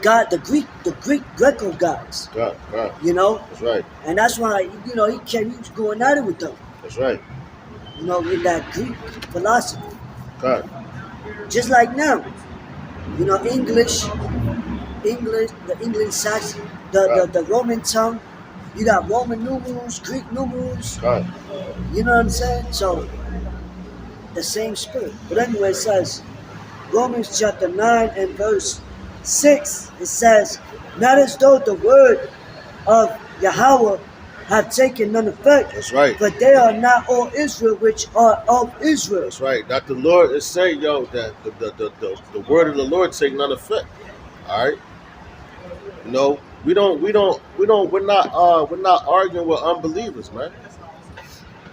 Greek Greco gods. Right. You know? That's right. And that's why, he was going at it with them. That's right. You know, in that Greek philosophy. Right. Just like now. You know, English English, the English Saxon, the Roman tongue. You got Roman numerals, Greek numerals. Right. You know what I'm saying? So the same spirit. But anyway, it says Romans chapter 9 and verse 6. It says, not as though the word of Yahweh have taken none effect. That's right. But they are not all Israel which are of Israel. That's right. That the Lord is saying, yo, that the word of the Lord take none effect. All right. You know, we're not arguing with unbelievers, man.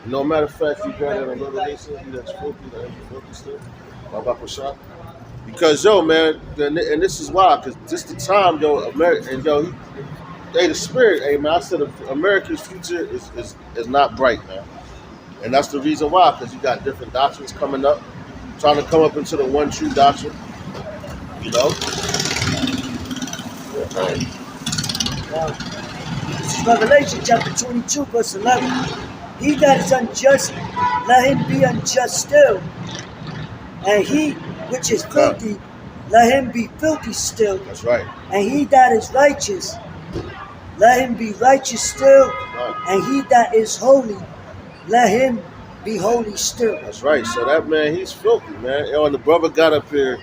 You know, matter of fact, you got it in Revelation, he that's filthy still. Because yo, man, and this is why, because this the time, yo, America, and yo, the spirit, hey man, I said America's future is not bright, man. And that's the reason why, because you got different doctrines coming up, trying to come up into the one true doctrine. You know? This is Revelation chapter 22, verse 11. He that is unjust, let him be unjust still. And he which is filthy, let him be filthy still. That's right. And he that is righteous, let him be righteous still. Right. And he that is holy, let him be holy still. That's right. So that man, he's filthy, man. Yo, and the brother got up here,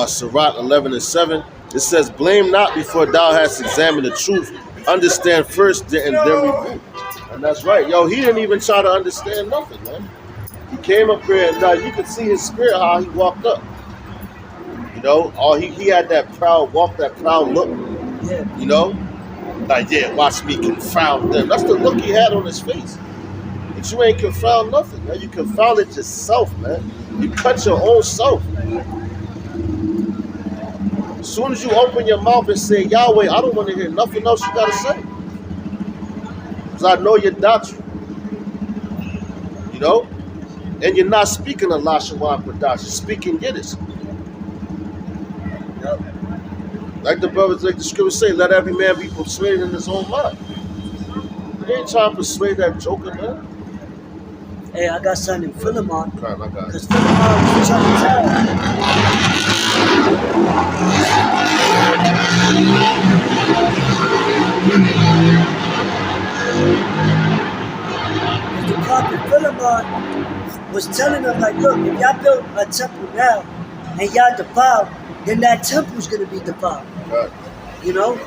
Sirach 11 and 7. It says, blame not before thou hast examined the truth. Understand first and then rebuke. And that's right. Yo, he didn't even try to understand nothing, man. He came up here and you could see his spirit, how he walked up. You know, he had that proud walk, that proud look. Yeah. You know? Like, yeah, watch me confound them. That's the look he had on his face. But you ain't confound nothing, man. You confounded yourself, man. You cut your own self. As soon as you open your mouth and say Yahweh, I don't want to hear nothing else you got to say. Because I know your doctrine. You know? And you're not speaking a Lashawan Kodash. You're speaking Yiddish. Yep. Like the brothers, like the scriptures say, let every man be persuaded in his own mind. You ain't trying to persuade that joker, man. Hey, I got something in Philemon. Okay, I got it. Because Philemon was trying to tell. The prophet Philemon was telling them, like, look, if y'all build a temple now and y'all defile, then that temple's going to be defiled. Right. You know?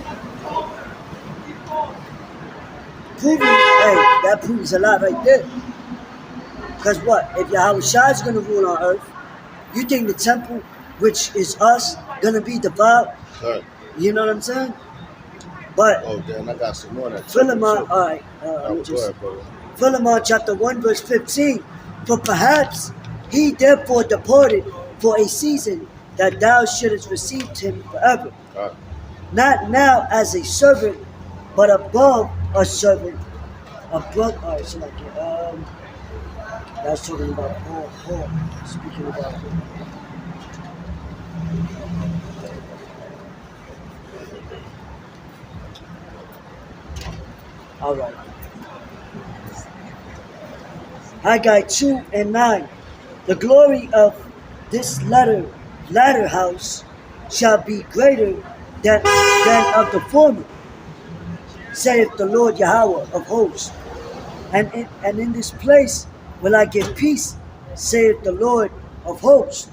Proving, hey, that proves a lot right there. Because what? If Yahweh Shai is going to rule on earth, you think the temple, which is us, going to be defiled? Right. You know what I'm saying? But Oh, damn, I got some more of that. Philemon, all right, Go ahead, brother. Philemon chapter 1 verse 15. For perhaps he therefore departed for a season, that thou shouldest receive him forever. Right. Not now as a servant, but above a servant. Above, all right, so like, that's talking about Paul, speaking about all right. Haggai 2 and 9. The glory of this latter house shall be greater than of the former, saith the Lord Yahweh of hosts. And in this place will I give peace, saith the Lord of hosts.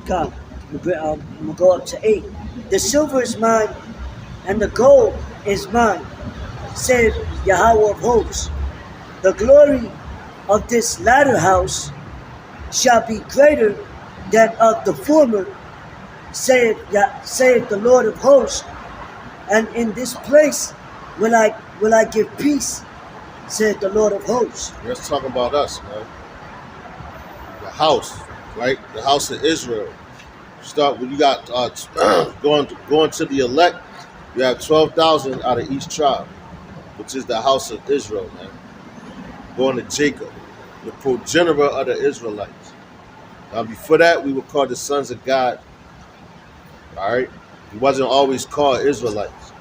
Come, I'm gonna go up to 8. The silver is mine, and the gold is mine, saith Yahweh of hosts. The glory of this latter house shall be greater than of the former, saith the Lord of hosts. And in this place will I give peace, saith the Lord of hosts. Let's talk about us, man. The house, right? The house of Israel. Start when you got going to the elect. You have 12,000 out of each tribe, which is the house of Israel, man. Going to Jacob, the progenitor of the Israelites. Now, before that, we were called the sons of God. All right, he wasn't always called Israelites.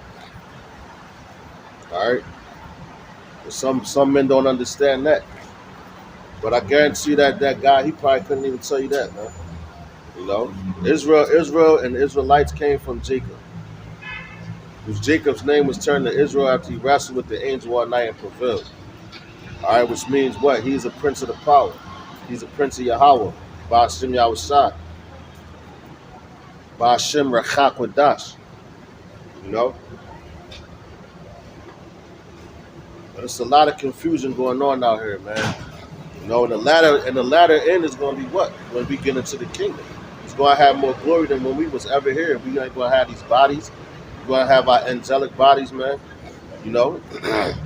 All right. But some men don't understand that. But I guarantee that guy, he probably couldn't even tell you that, man. You know, Israel, and the Israelites came from Jacob, whose Jacob's name was turned to Israel after he wrestled with the angel all night and prevailed. All right, which means what? He's a prince of the power. He's a prince of Yahweh. Ba'ashem Yahushua. Ba'ashem Rachak Wadash. You know? But it's a lot of confusion going on out here, man. You know, and the latter end is going to be what? When we get into the kingdom. It's going to have more glory than when we was ever here. We ain't going to have these bodies. We're going to have our angelic bodies, man. You know?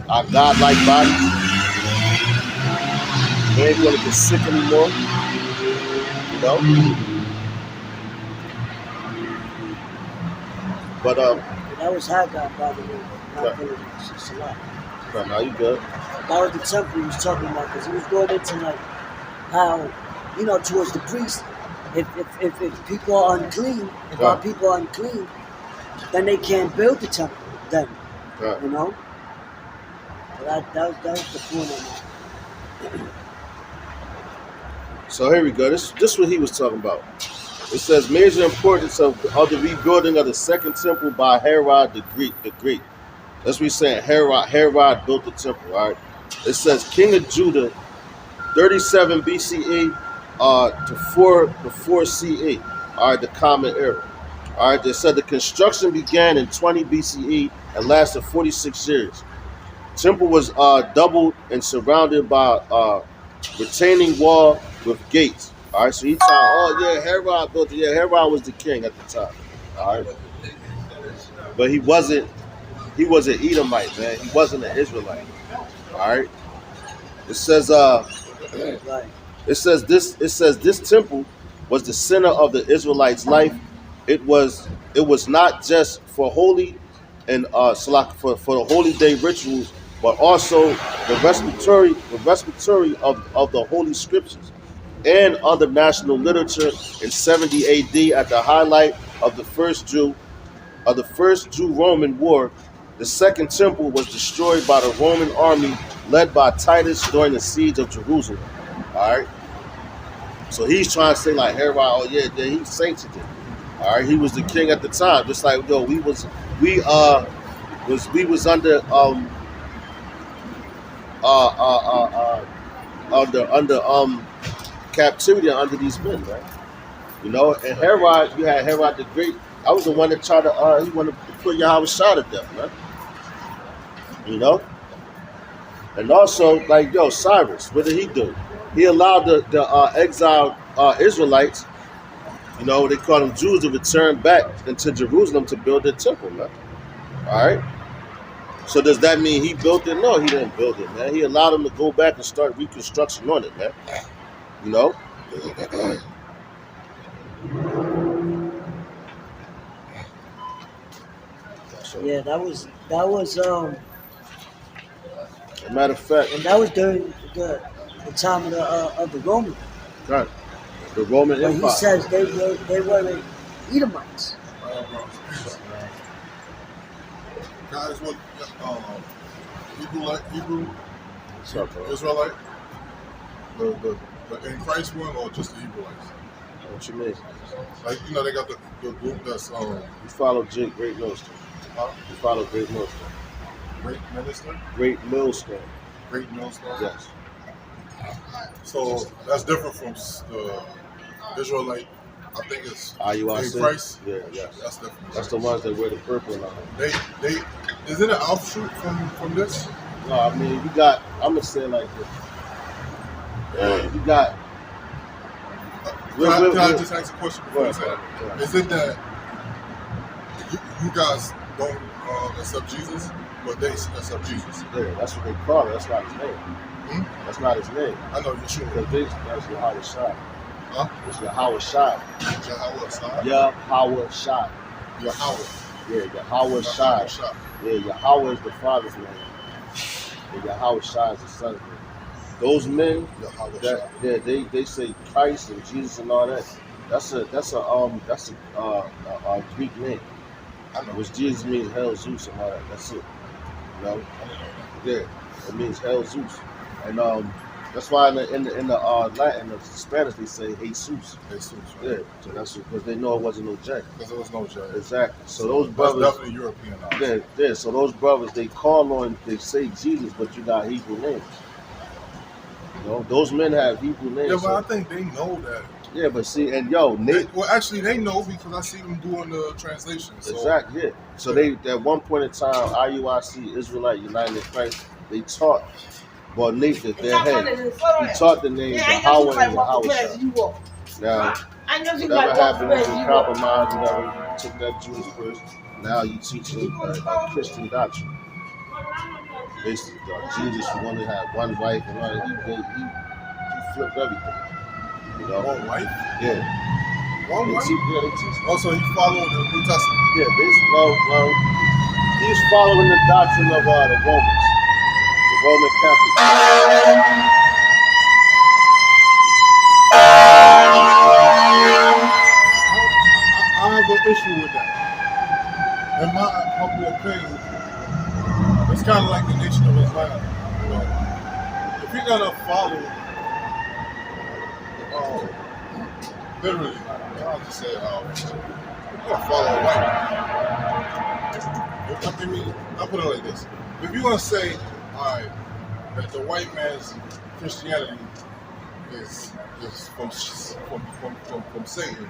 Our godlike bodies. We ain't going to get sick anymore. You know? But, That was Haggai, by the way. Not Right. Philip, it's a lot. now you good. That was the temple he was talking about, because he was going into like how, you know, towards the priest, if people are unclean, if our Right. people are unclean, then they can't build the temple. Then, Right. you know, that was the point of that. So here we go. This is what he was talking about. It says major importance of the rebuilding of the second temple by Herod the Great. That's what he's saying. Herod built the temple. All right. It says King of Judah, 37 BCE to 4 before CE. All right, the Common Era. All right. They said the construction began in 20 BCE and lasted 46 years. Temple was doubled and surrounded by retaining wall with gates. All right, so he tried. Oh yeah, Herod built it. Yeah, Herod was the king at the time. All right, but he wasn't. He was an Edomite, man. He wasn't an Israelite. All right. It says. Right. It says this. It says this temple was the center of the Israelites' life. It was not just for holy and for the holy day rituals, but also the respiratory of the holy scriptures and other national literature. In 70 AD, at the highlight of the first Jew-Roman War, the second temple was destroyed by the Roman army led by Titus during the siege of Jerusalem. All right. So he's trying to say like Herod, oh yeah, he sanctioned it. All right, he was the king at the time, just like we was under under captivity under these men, right? You know, and Herod, you had Herod the Great. I was the one that tried to he wanted to put Yahweh shot at death, man. You know, and also like Cyrus, what did he do? He allowed the exiled Israelites, you know, they call them Jews, to return back into Jerusalem to build their temple, man. All right. So does that mean he built it? No, he didn't build it, man. He allowed them to go back and start reconstruction on it, man. You know. Yeah, that was As a matter of fact, and that was during the time of the Romans. God, the Roman But he Empire. says they were Edomites. Guys, what Hebrew What's up, bro? Israelite, the in Christ one, or just the Hebrewites? What you mean? Like they got the group that's You follow Great Millstone. You follow Great Millstone. Great Minister, Great Millstone. Great Millstone. Yes. So that's different from the Israelite. I think it's IUIC. in Christ. Yeah, yes. That's different. That's the ones that wear the purple on. They is it an offshoot from this? No, I mean you got. I'm gonna say it like this. You got. Can I just ask a question before you say that? Yeah. Is it that you guys don't accept Jesus, but they accept Jesus? Yeah, that's what they call it. That's not his name. Hmm? That's not his name. I know you're sure. Because that's Yahweh Shai. Huh? It's Yahweh Shai. Yahweh Shai. Yahweh Shai. Yahweh. Yeah, Yahweh Shai. Yeah, Yahweh is the father's name. And Yahweh Shai is the son's name. Those men Yahweh that Shai. they say Christ and Jesus and all that. That's a Greek name. I know. Which Jesus means hell, Zeus and all that. That's it. You know, I didn't know yeah, it means hell Zeus, and that's why in the Latin, the Spanish, they say Jesus. that. Jesus, Yeah, right? so that's because they know it wasn't no J. Because there was no J. Exactly. So those That's brothers, definitely European. yeah. So those brothers, they call on, they say Jesus, but you got Hebrew names. You know, those men have Hebrew names. Yeah, but so- I think they know that. yeah, but see, and yo, Nate. Well, actually, they know because I see them doing the translation. So, Exactly. Yeah. So they at one point in time, IUIC, Israelite United in Christ, they taught, well, Nate, their head, he taught the names Yahweh and Yahweh. Now, whatever happened, you compromised, whatever, took that Jewish first. Now you teach a Christian doctrine. Basically, Jesus wanted to have one wife, and all, he flipped everything. You know? one wife, Yeah. one They wife. teach. Also, he followed the New Testament. Yeah, basically, well, he's following the doctrine of the Romans, the Roman Catholic. I have an issue with that. In my humble opinion, it's kind of like the Nation of Islam. You know, if you're gonna follow, literally, I'll just say, you're gonna follow a white man. I mean, I'll put it like this: if you're gonna say, all right, that the white man's Christianity is from Satan,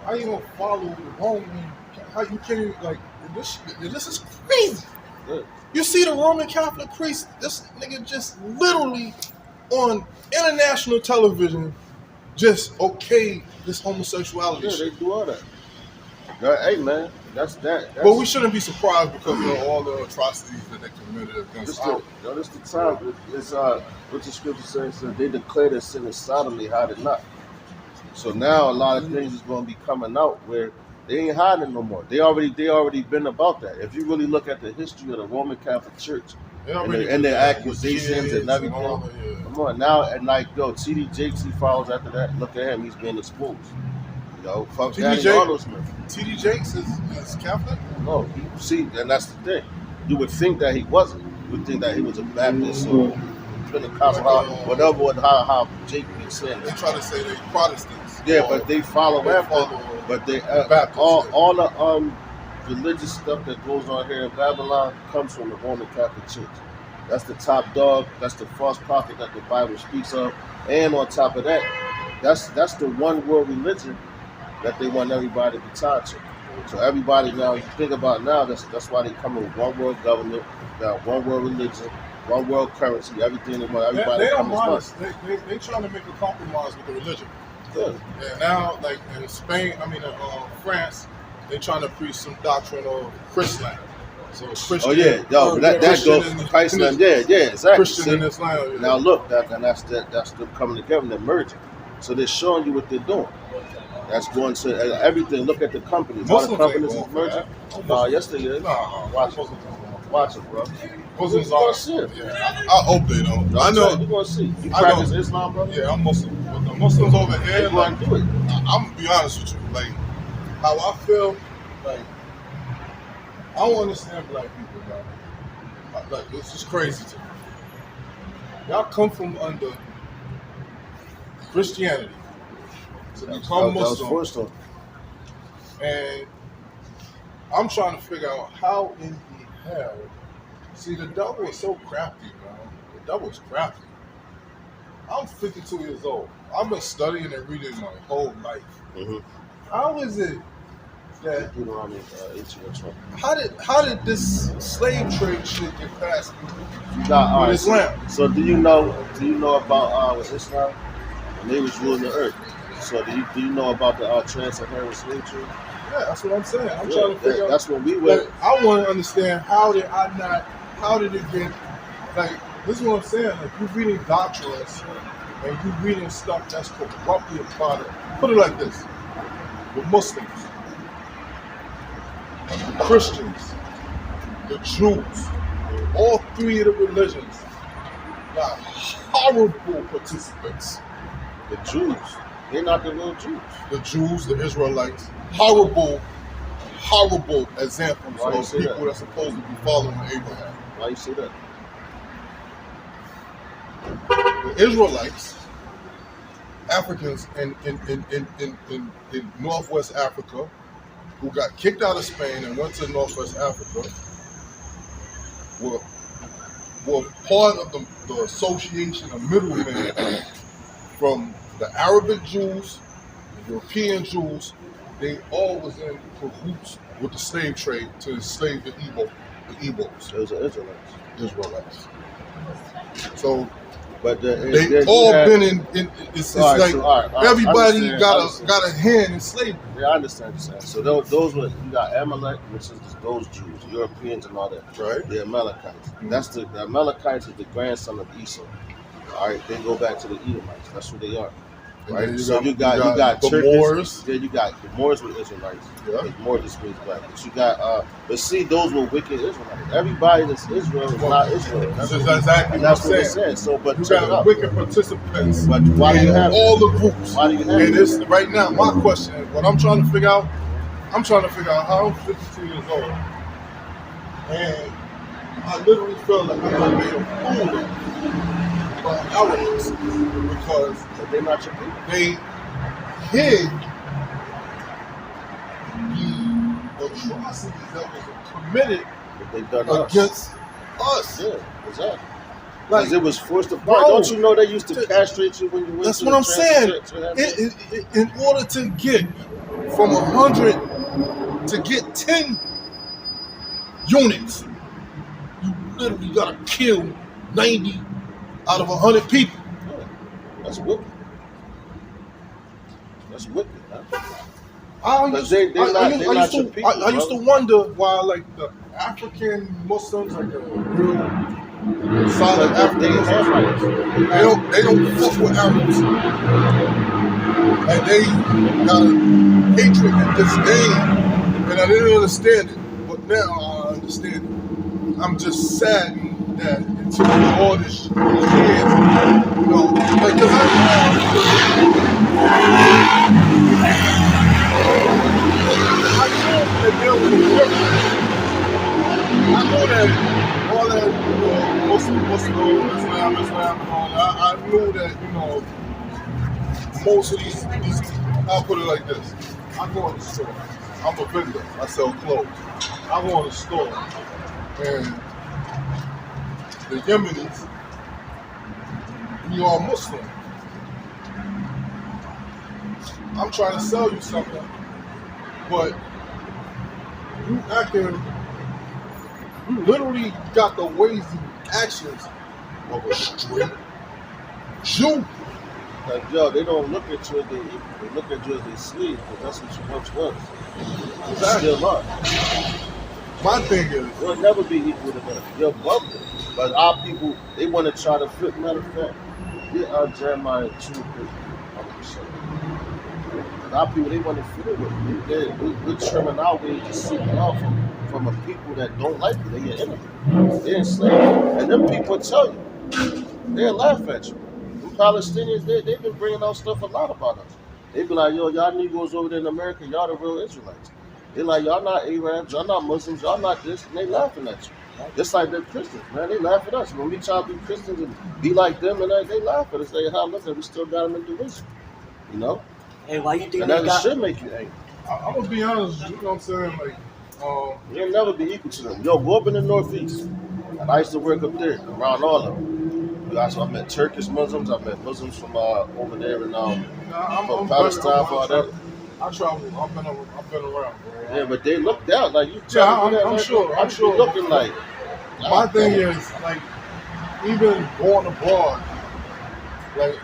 how you gonna follow the Roman? How you can't even, like this? This is crazy. Yeah. You see the Roman Catholic priest, this nigga just literally on international television just okay this homosexuality Yeah, shit. they do all that. Hey, man, that's that. But we shouldn't be surprised because of all the atrocities that they committed This against our. the time. It's what the scripture says. They declare that sin is sodomy, hide it not. So now a lot of things is going to be coming out where they ain't hiding no more. They already been about that. If you really look at the history of the Roman Catholic Church and their accusations and everything, come on now, and like yo, T.D. Jakes, he follows after that. Look at him, he's being exposed. You know, fuck Danny Arnoldson. T.D. Jakes is Catholic? No, see, and that's the thing. You would think that he wasn't. You would think that he was a Baptist or Pentecostal, whatever, how Jake be saying. They try to say they're Protestants. Yeah, but they follow after. But they all the religious stuff that goes on here in Babylon comes from the Roman Catholic Church. That's the top dog. That's the false prophet that the Bible speaks of. And on top of that, that's the one world religion that they want everybody to be tied to. So everybody now, you think about now, that's why they come with one world government, now one world religion, one world currency, everything they want everybody They to don't come mind as us. They trying to make a compromise with the religion. good. And now, like in Spain, France, they trying to preach some doctrine of Christland. So Christian. Oh yeah, yo, that goes to Christland. Yeah, exactly. Christian See? in Islam. Now look, that's them coming together, they're merging. So they're showing you what they're doing. That's going to everything. Look at the companies. All the companies is merging. Yes, they is. Watch it, bro. Muslims You're gonna are. see it. Yeah, I hope they don't. I know. You're gonna see. You I practice know. Islam, bro? Yeah, I'm Muslim. But the Muslims over They're here, going like, to do it. I'm gonna be honest with you. Like, how I feel, like, I don't understand black people, man. Like, it's just crazy to me. Y'all come from under Christianity to become That was Muslim, forced on. and I'm trying to figure out how in the hell. See, the devil is so crafty, man. The devil is crafty. I'm 52 years old. I've been studying and reading my whole life. Mm-hmm. How is it that Deuteronomy 18:20. how did this slave trade shit get past You got all with right. Islam? So do you know about with Islam? And they was ruling the earth. So do you know about the trans-Saharan slave trade? Yeah, that's what I'm saying. I'm Yeah, trying to figure out. that's when we went. Like, I want to understand how did it get, like, this is what I'm saying, like, you reading doctrines and you reading stuff that's corruptly applied. Put it like this, the Muslims, the Christians, the Jews, all three of the religions got horrible participants. The Jews, they're not the real Jews. The Jews, the Israelites, horrible examples Why you of say people that? that's supposed to be following Abraham. Why you say that? The Israelites, Africans in Northwest Africa, who got kicked out of Spain and went to Northwest Africa, were part of the association of middlemen from the Arabic Jews, the European Jews. They all was in cahoots with the slave trade to enslave the Igbos, Those are Israelites. Israelites. So But they all been in it's all right, like so, all right, everybody I got understand. a hand in slavery. Yeah, I understand what you're saying. So those were, you got Amalek, which is those Jews, Europeans and all that. Right. The Amalekites. That's the Amalekites is the grandson of Esau. All right, they go back to the Edomites. That's who they are. And Right. then So you got the Turkish, Moors. Yeah, you got the Moors were Israelites. Yeah. The Moors just means black. But you got but see, those were wicked Israelites. Everybody that's Israel is not Israel. That's exactly And what that's I'm what we're saying. saying. So, but You check it got out. wicked participants But why do in you have all the groups. Why do you have And that? this right now, my question is, what I'm trying to figure out, how I'm 52 years old, and I literally feel like I'm made a fool of by Arabs because But they're not your people. they hid the atrocities that was committed But they've done us. against us. Yeah, exactly. Like, Because it was forced apart. bro, Don't you know they used to castrate you when you went that's to what the I'm saying. transit? In order to get from 100 to get 10 units, you literally gotta kill 90 out of 100 people. Yeah, that's wicked. That's wicked, man. I But used they're not your people, I used to wonder why, like, the African Muslims, like the real solid But they African Muslims, Hamites. they don't fuck with Arabs, and they got a hatred and disdain, and I didn't understand it, but now I understand it. I'm just saddened that it took me all this years, you know, like, cause I know that there was a difference. I know that all that, you know, Muslim, Islam, and all that. I knew that, you know, most of these, I'll put it like this. I go in the store. I'm a vendor. I sell clothes. I go in the store, and the Yemenis, we are Muslim. I'm trying to sell you something, but you literally got the ways and actions of a straight Jew. Like, yo, they don't look at you as they equal. They look at you as they slave, because that's what you once was. You Exactly. still are. My thing is, You'll never be equal to them. You're above them. But our people, they want to try to flip. Matter of fact, get Jeremiah 2. Our people, they want to fit it with you. We're trimming our ways to seek out from a people that don't like you. They're your enemy. They're enslaved. And them people tell you. They'll laugh at you. Them Palestinians, they've been bringing out stuff a lot about us. They be like, yo, y'all Negroes over there in America, y'all the real Israelites. They're like, y'all not Arabs, y'all not Muslims, y'all not this, and they laughing at you. Just like they're Christians, man. They laugh at us. When we try to be Christians and be like them, and they laugh at us. They how look at we still got them in derision. You know? Hey, why you think And they that got? should make you angry. I'm gonna be honest, you know what I'm saying? Like, You'll never be equal to them. Yo, go up in the Northeast. And I used to work up there, around all of them. I met Turkish Muslims. I met Muslims from over there in from Palestine, for all that. I travel. I've been around. Bro. Yeah, but they look down like you. Yeah, tell me that, I'm like, sure. I'm I sure. be looking like. My thing is, like, even going abroad, like,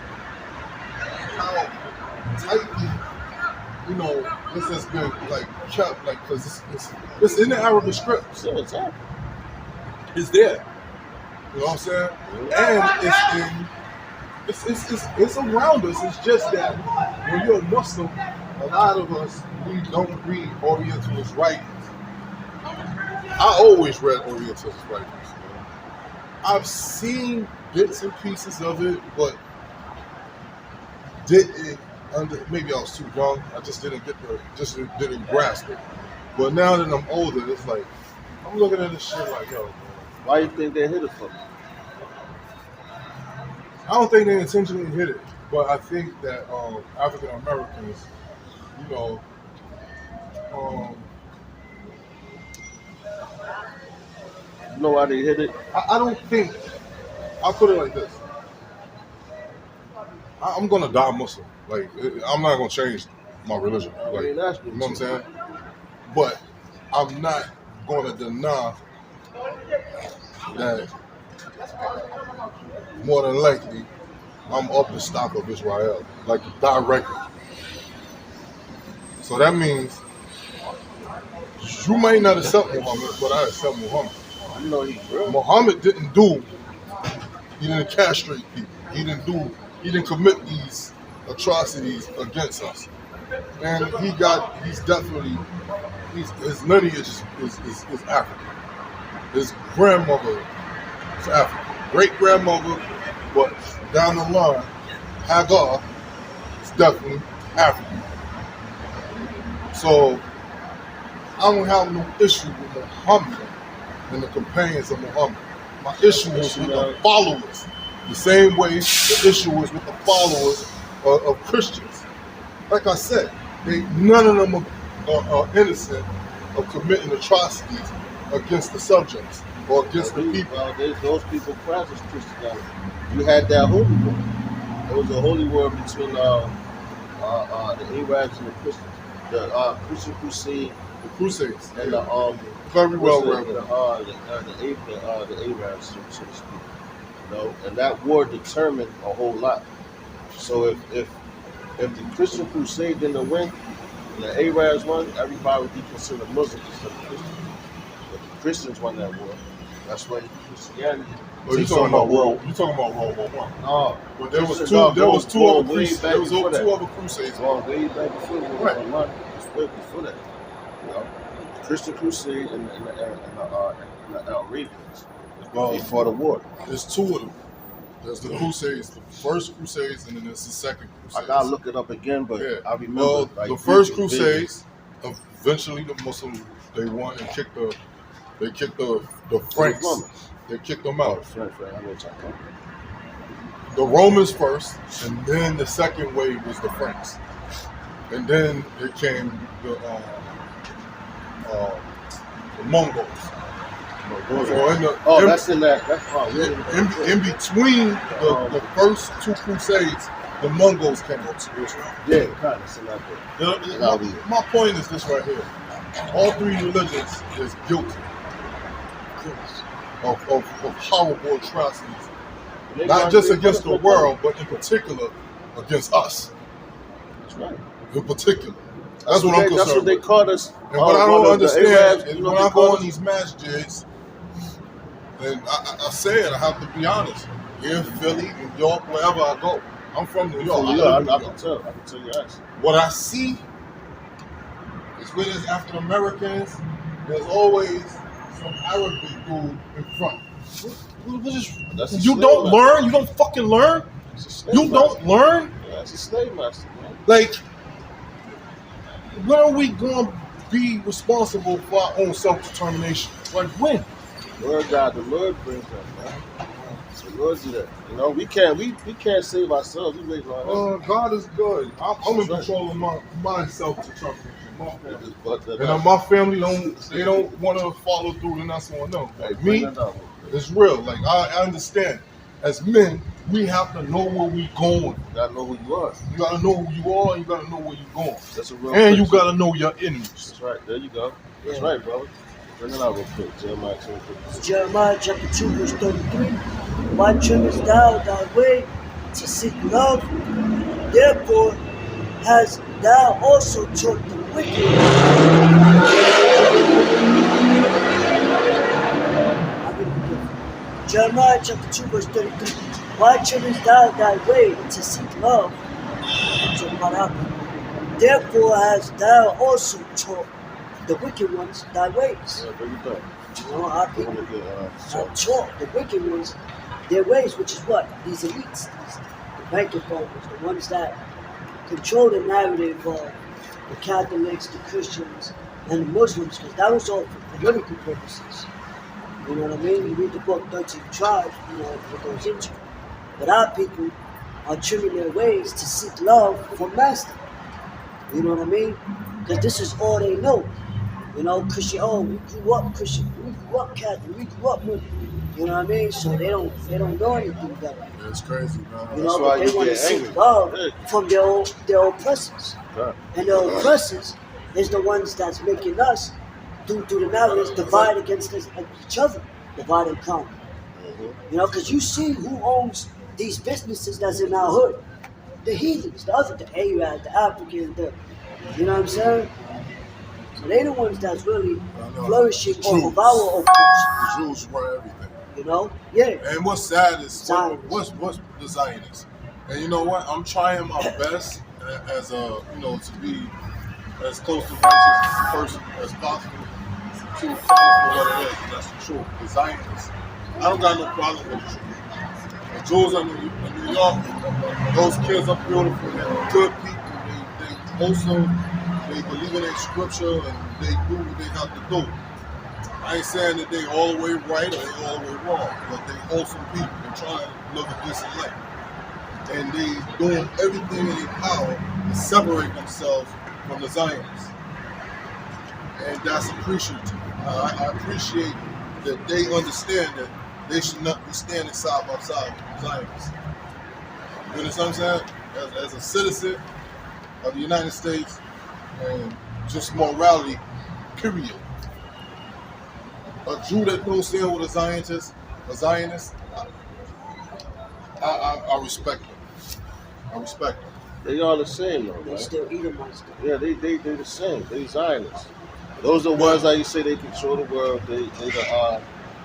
how tightly, you know, this has been, like, kept, like, because it's in the Arabic script. So it's happening. It's there. You know what I'm saying? And it's around us. It's just that when you're a Muslim, a lot of us, we don't read Orientalist writings. I always read Orientalist writings. I've seen bits and pieces of it, but maybe I was too young. I just didn't didn't grasp it. But now that I'm older, it's like I'm looking at this shit like, yo, man, Why you think they hid it from you? I don't think they intentionally hit it, but I think that African Americans, you know, You know why they hid it? I don't think. I'll put it like this: I'm gonna die Muslim. Like I'm not gonna change my religion. Like you know what I'm saying? But I'm not gonna deny that more than likely I'm of the stock of Israel, like directly. So that means you might not accept Muhammad, but I accept Muhammad. You know he's real. Muhammad didn't castrate people. He didn't commit these atrocities against us. And his lineage is African. His grandmother is African. Great grandmother, but down the line, Hagar is definitely African. So I don't have no issue with Muhammad and the companions of Muhammad. My issue is with the followers. The same way the issue is with the followers of Christians. Like I said, none of them are innocent of committing atrocities against the subjects or against the people. Well, those people practice Christianity. You had that holy war. There was a holy war between the Arabs and the Christians. The Christian Crusade, The Crusades, and the very well the read. Arabs, so to speak. You know, and that war determined a whole lot. So if the Christian Crusade didn't win, and the Arabs won, everybody would be considered Muslims instead of Christians. But the Christians won that war. That's why Christianity. Oh, you talking about World War One? No, But there was Christians two other way crusades. back There was before that. two other crusades. Well, way back before World War Right. One, it's way before that. You know, the Christian Crusade and the Arabians. Well, They fought a war. there's two of them. There's the Crusades, the first Crusades, and then there's the second I Crusades. gotta look it up again, but Yeah. I remember. Well, like, the first vivid. Crusades, eventually the Muslims they won and kicked the Franks. Romans. They kicked them Oh, out. Frank, I know what you're talking about. The Romans first, and then the second wave was the Franks, and then it came the Mongols. So in the, Oh, in, that's in that. That's in between the first two Crusades, the Mongols came up. yeah, kind of. In that book. My point is this right here: all three religions is guilty of horrible atrocities, not just against the world, but in particular against us. That's right. In particular, that's what I'm concerned That's what they with. called us. And what I don't understand Arabs, is you know when what I they go call on us? these masjids, and I say it, I have to be honest. Here in Philly, New York, wherever I go, I'm from New York. Oh, I yeah, live in I New York. can tell you actually. What I see is where there's African Americans, there's always some Arabic dude in front. That's a You slave don't master. learn? You don't fucking learn? That's a slave You master. don't learn? Yeah, that's a slave master, man. Like, when are we going to be responsible for our own self-determination? Like, when? Lord God, the Lord brings that, man. The Lord do that. You know, we can't save ourselves. We wait on Him. God is good. I'm in That's right. control of my self-determination. My family. But And my family don't want to follow through, and that's on them. Like me, bring that down. it's real. Like I understand. As men, we have to know where we going. You gotta know who you are. You gotta know who you are, and you gotta know where you're going. That's a real. And you principle. gotta know your enemies. That's right. There you go. That's right, brother. Bring it out real quick. Jeremiah 23. Jeremiah chapter 2, verse 33. Why trimmest thou thy way to seek love? Therefore hast thou also taught the wicked. Jeremiah chapter 2, verse 33. Why trimmest thou thy way to seek love? So what happened? Therefore hast thou also taught the wicked ones thy ways. Yeah, there you go. You know, our I people wanna get, have taught the wicked ones their ways, which is what? These elites, the banking folks, the ones that control the narrative of the Catholics, the Christians, and the Muslims, because that was all for political purposes. You know what I mean? You read the book 13 Tribes, you know what goes into it. But our people are trimming their ways to seek love from Master. You know what I mean? Because this is all they know. You know, Christian, oh, we grew up Christian, we grew up Catholic, we grew up with, you know what I mean? So they don't know anything better. Yeah, it's crazy, man. You That's know, why but they you want to get seek angry. love Yeah. from their oppressors. Right. And the oppressors is the ones that's making us, through the narratives, divide against each other, divide and conquer. Mhm. You know, because you see who owns these businesses that's in our hood. The heathens, the Arab, the Africans, you know what I'm saying? So they the ones that's really I know. flourishing Jews. off of our oppression. The Jews run everything. You know? Yeah. And what's sad is Zionists. what's the Zionists. And you know what? I'm trying my best as a to be as close to righteous as a person as possible to account for what it is. And that's the truth. The Zionists. I don't got no problem with the truth. The Jews in New York, those kids are beautiful. They're good people. They also believe in their scripture and they do what they have to do. I ain't saying that they all the way right or they all the way wrong, but they wholesome people. They're trying to look at this light. And they doing everything in their power to separate themselves from the Zionists. And that's appreciative. I appreciate that they understand that they should not be standing side by side with the Zionists. You understand what I'm saying? As a citizen of the United States, and just morality, period. A Jew that don't stand with a Zionist, I respect them. I respect them. They all the same though, They man. still Edomites. Yeah, they the same. They Zionists. Those are the ones that you say they control the world. They the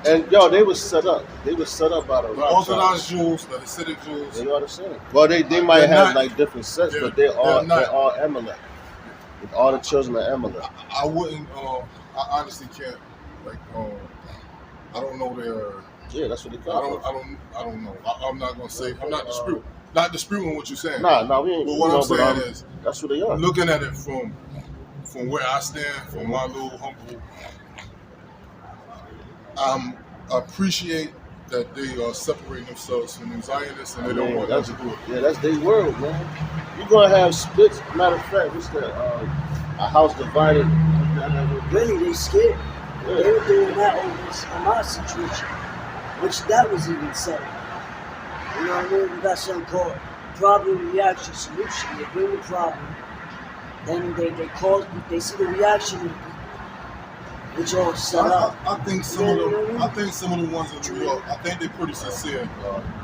and yo, they was set up. They was set up by the The Rothschilds. Orthodox Jews, the Hasidic Jews, They are the same. Well, they might They're have not- like different sets, they're- but they're they're not. all Amalek. All the children of Amalek. I wouldn't. I honestly can't. Like, I don't know their. Yeah, that's what they I call don't know. I'm not gonna say. I'm not disputing. Not disputing what you're saying. Nah, we ain't. But what I'm saying but, is, that's what they are. looking at it from where I stand, from my little humble, I appreciate that they are separating themselves from the Zionists and they don't want that to do it. Yeah, that's their world, man. You're gonna have splits. Matter of fact, what's that? A house divided. Really, they scared. Yeah. They were doing that over in my situation, which that was even said. You know what I mean? We got something called problem, reaction, solution. They bring the problem, then they see the reaction, which all set up. I think some of them. I think some of the ones in New York. I think they're pretty sincere.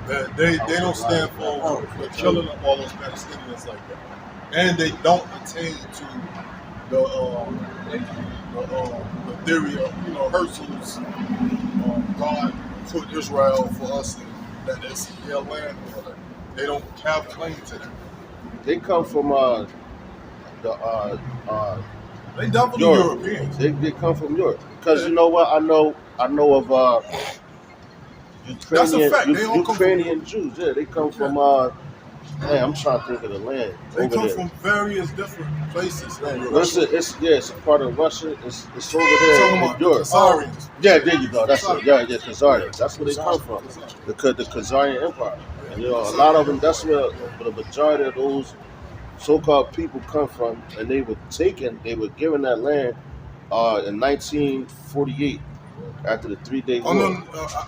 That they don't stand for the killing of all those Palestinians like that, and they don't attain to the theory of Herzl's God put Israel for us and that it's their land. They don't have claim to that. They come from They definitely Europe. Europeans. They come from Europe because you know what? I know of That's a Ukrainian fact. They all come from Ukrainian Jews. Yeah, they come from man, I'm trying to think of the land. They over come there. from various different places. It's a part of Russia. It's over Talking there in about Europe. Khazarians. Yeah, there you go. That's it. Yeah, Khazarians. That's where they come from. Khazarians. The Khazarian Empire. And, a lot of them. That's where the majority of those so-called people come from, and they were given that land in 1948 after the 3-day war. No,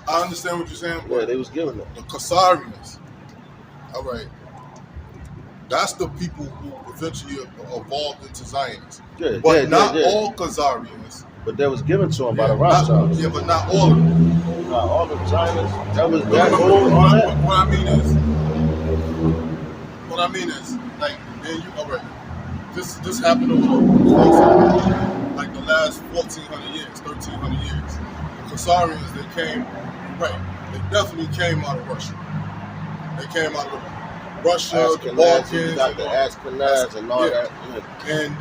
I understand what you're saying. Yeah, they was given it. The Khazarians. All right. That's the people who eventually evolved into Zionists. Yeah, But not yeah. all Khazarians. But that was given to them by the Rothschilds. Yeah, but not all of them. Nah, all the Zionists. That was No, that no, whole no, all that. What I mean is, like, man, all right, this happened over like the last 1,400 years, 1,300 years. The Khazarians, they came, right, they definitely came out of Russia. They came out of Russia, the Ashkenaz, Balkans, you got the Ashkenaz and all yeah. that. Yeah. And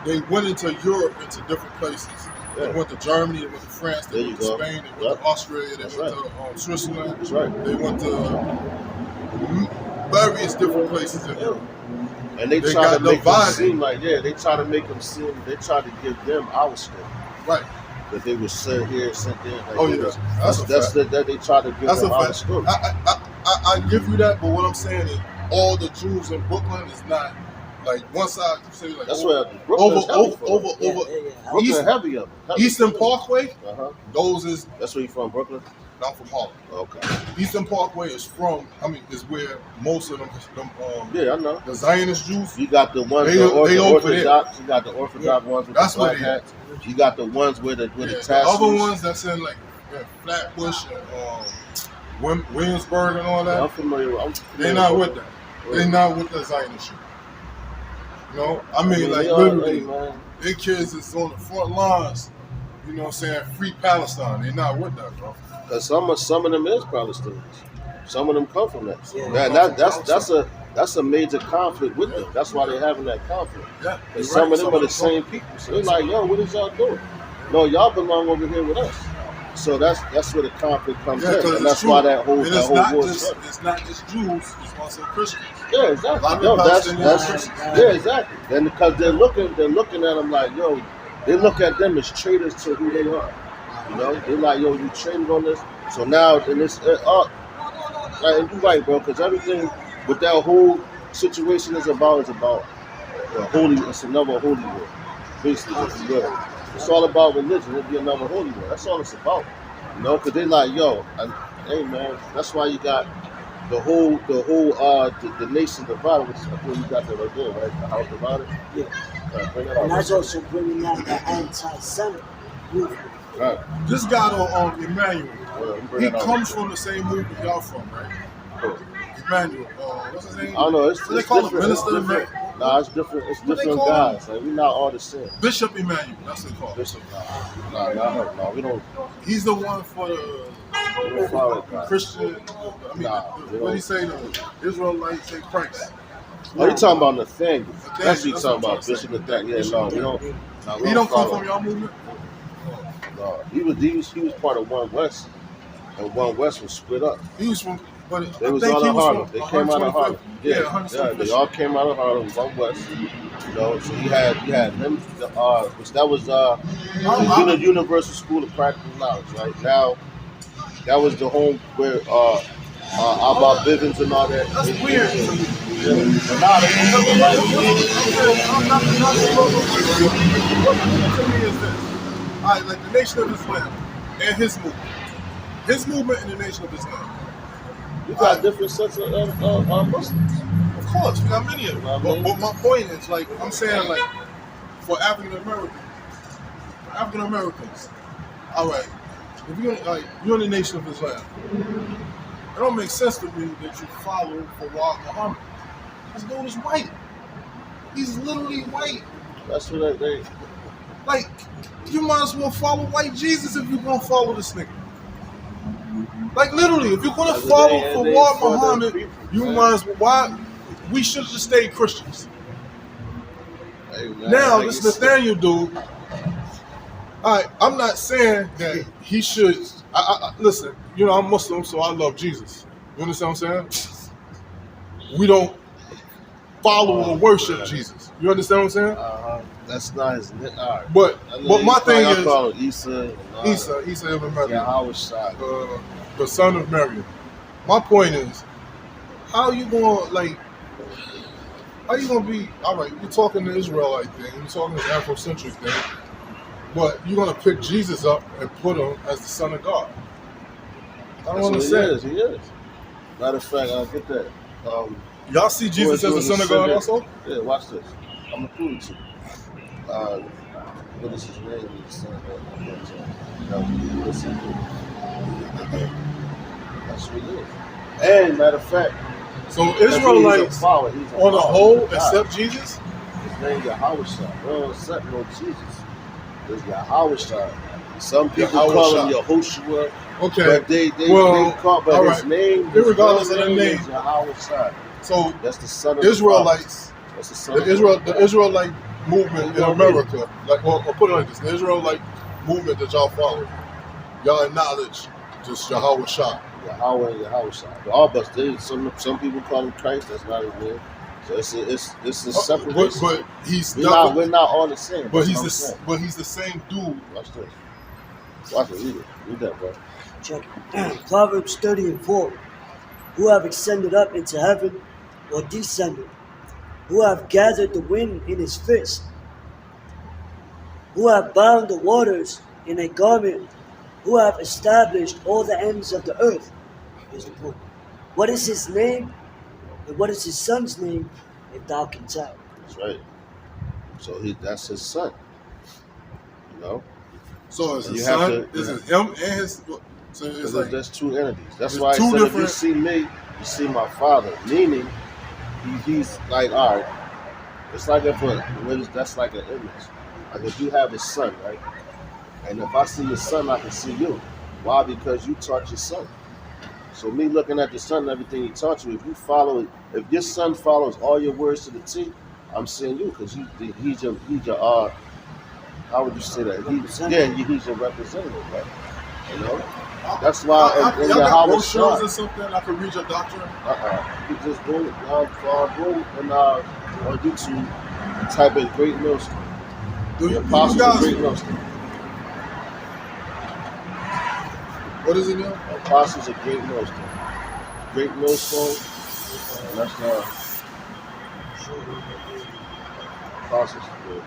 they went into Europe, into different places. They Yeah. went to Germany, they went to France, they There went you to go. Spain, they went Yep. to Australia, they That's went to Switzerland, That's right. they went to various different places in Europe. And they They try got to make them divided. seem like, they try to make them seem, they try to give them our skin. Right. that they were sent here, sent there. Like, Oh, yeah. That's a that's fact. that they try to give That's them a out of fact. story. I give you that, but what I'm saying is all the Jews in Brooklyn is not like one side. You say like That's over, where Brooklyn's heavy over, from. over, Yeah, over. yeah, yeah. Brooklyn East- heavy of it. Eastern Parkway. Uh-huh. Those is That's where you from, Brooklyn? not from Harlem. Okay. Eastern Parkway is is where most of them Yeah, I know. the Zionist Jews. You got the ones They the over there. Orthodox. You got the Orthodox ones with That's the where black they at. hats. You got the ones with the Yeah, the tassels. other ones that's in like Flatbush and Williamsburg and all Yeah, that. I'm familiar with. They're not with that. They're not with the Zionist shit. You know, I mean, like they are, literally, hey, man. their kids is on the front lines. You know what I'm saying? Free Palestine. They're not with that, bro. Cause some of them is Palestinians. Some of them come from that. Yeah. Man, that's a major conflict with them. That's why they're having that conflict. Yeah. And some of them are the same people. So they're like, yo, what is y'all doing? No, y'all belong over here with us. So that's where the conflict comes Yeah, in, 'cause and that's it's why true. that whole And it's not war just started. it's not just Jews. It's also Christians. Yeah, A lot exactly. of No, Palestinians- yeah, exactly. And because they're looking at them like, yo, they look at them as traitors to who they are. You know, they're like, yo, you traded on this. So now, and it's like, and you're right, bro, because everything with that whole situation is about it's another holy war, basically, if you will. It's all about religion. It'd be another holy war. That's all it's about. You know, because they like, yo, hey man, that's why you got the nation divided, which I think you got that right there, right? The house divided. Yeah. Bring that And out. that's also bringing out the anti-Semitic movement. Right. This guy on Emmanuel, Well, bring he that out. comes from the same movement y'all from, right? Cool. Emmanuel, what's his name? I don't know. It's What they call him? different. It's Minister different. Nah, it's different. It's What they different call him? guys. Like, we're not all the same. Bishop Emmanuel, that's what they call him. Bishop, no, we don't He's the one for follow that guy. Christian, I mean, Nah, what do you say, the Israelites in Christ? Oh, you talking about Nathaniel? That's what you That's talking what I'm about, saying. Bishop Nathaniel. Yeah, no, we don't. No, we He don't come follow. from y'all movement? No, he was part of One West, and One West was split up. He was from, but They I was think all he in was Harlem. from They came out of Harlem. 125th. Yeah, Yeah, they 125th. all came out of Harlem. One West, you know. So you had him, which that was the Universal School of Practical Knowledge, right? Now, that was the home where Abba Bivens and all that. That's weird to me. Yeah. But now they What's weird to me is this. All right, like the Nation of Islam and his movement. His movement and the Nation of Islam. you got different sets of Muslims. Of course, we got many of them. You know what I mean? But my point is, like, I'm saying, like, for African Americans, all right, if you're in the Nation of Islam, it don't make sense to me that you follow Fawad Muhammad. This dude is white. He's literally white. That's what they. Like, you might as well follow white Jesus if you're gonna follow this nigga. Like, literally, if you're gonna That's follow what they Fawad for the Muhammad, people, you man. might as well. Why? We should have just stayed Christians. Hey, man, Now, like this you said. Nathaniel dude, all right, I'm not saying that he should. I listen, you know, I'm Muslim, so I love Jesus. You understand what I'm saying? We don't follow or worship Jesus. You understand what I'm saying? That's not his name. All right. But my thing I is call him Isa. Isa Ibn Maryam, Yeah, I was shot. the son of Maryam. My point is, how you gonna be? All right, you're talking the Israelite thing, you're talking the Afrocentric thing, but you're gonna pick Jesus up and put him as the Son of God. I don't understand. He is. Matter of fact, I'll get that. Y'all see Jesus as the Son of God also? Yeah, watch this. I'm gonna prove it to you. What is his name? He's the son of God. Listen. That's what he is. And matter of fact, So he's Israelites a follower. He's on the follower whole of God. accept Jesus? His name Yahushua. We don't accept no Jesus. It's Yahushua. Some people call him Yehoshua, Okay. but they call, but all his right. name, Irregardless of the name. is Yahushua. So That's the son of Israelites, the That's the son the Israelite movement in America, like, or put it like this, the Israelite movement that y'all follow, y'all acknowledge just Yahweh Shah. Yahweh and Yahushua. But all of us, some people call him Christ. That's not his name. So it's a separate. But he's we're not all the same. But That's what I'm saying. he's the same dude Watch this. Watch it, read it. Read that, bro. Check it. Proverbs 30:4. Who have ascended up into heaven or descended? Who have gathered the wind in his fist? Who have bound the waters in a garment? Who have established all the ends of the earth? Is the point. What is his name? And what is his son's name, if thou can tell? That's right. So that's his son. You know? So it's And his you have son, to- this is him and his. So it's Because like there's two entities. That's there's why I two said if you different- see me, you see my father. Meaning, he's like, all right, it's like that's like an image. Like if you have a son, right? And if I see your son, I can see you. Why? Because you taught your son. So me looking at the son and everything he taught you, if you follow it, if your son follows all your words to the T, I'm seeing you because he's your how would you say that? He's your representative, right? You know? That's why in y'all the got Howard brochures Shah, or something. I can read your doctrine. you just go and on YouTube, type in Great Millstone. Do The you Apostles of guys? Great Millstone. What is it now? Apostles of Great Millstone. Great Millstone. And that's Apostles of Great.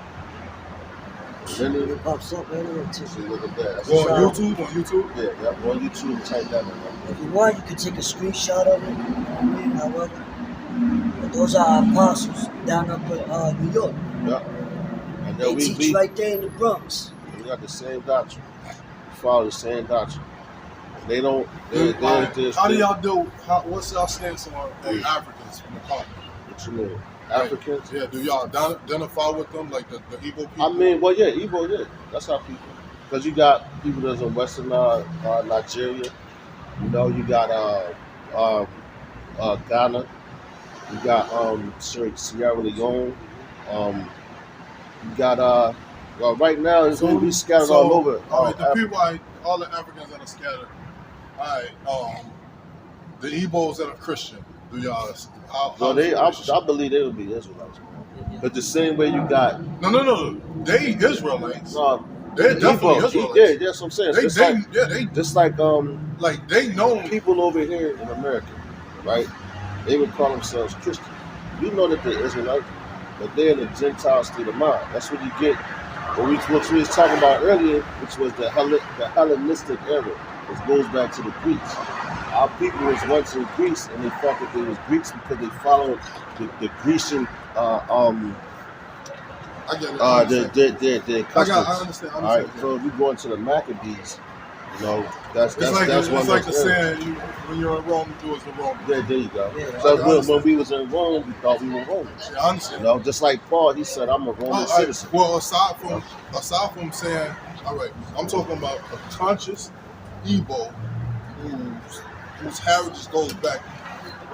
And then It pops up right here too. see, look at that. That's Go a on sign. YouTube. On YouTube. Yeah, on YouTube, type that in. If you want, you can take a screenshot of it. You know what I mean? However, but those are our apostles down up in New York. Yeah. And They then teach right there in the Bronx. we got the same doctrine. We follow the same doctrine. They don't. How do y'all do? What's y'all stance on Africans from the continent? What you mean? Africans? Yeah, do y'all identify with them like the Igbo people? I mean, well, yeah, Igbo, yeah. That's how people. Because you got people that's in Western Nigeria. You know, you got Ghana. You got Sierra Leone. You got well, right now it's going to be scattered all over. All right, the people, all the Africans that are scattered. All right, the Igbos that are Christian. Do y'all? Well, I believe they would be Israelites. But the same way you got No. They Israelites. They're definitely Igbo, Israelites. yeah, that's what I'm saying. They Just like like they know. people over here in America, right? They would call themselves Christian. You know that they're Israelites, but they're in a Gentile state of mind. That's what you get. What we was talking about earlier, which was the Hellenistic era, which goes back to the Greeks. Our people was once in Greece, and they thought that they was Greeks because they followed the Grecian I get it. their customs. I understand. All right, so if you go into the Maccabees, you know that's It's like one of the those areas. saying, when you're in Rome, do as the Romans. There you go. Yeah, So when we was in Rome, we thought we were Romans. Yeah, I understand. You know, just like Paul, he said, "I'm a Roman citizen." Well, aside from saying, all right, I'm talking about a conscious Igbo whose heritage goes back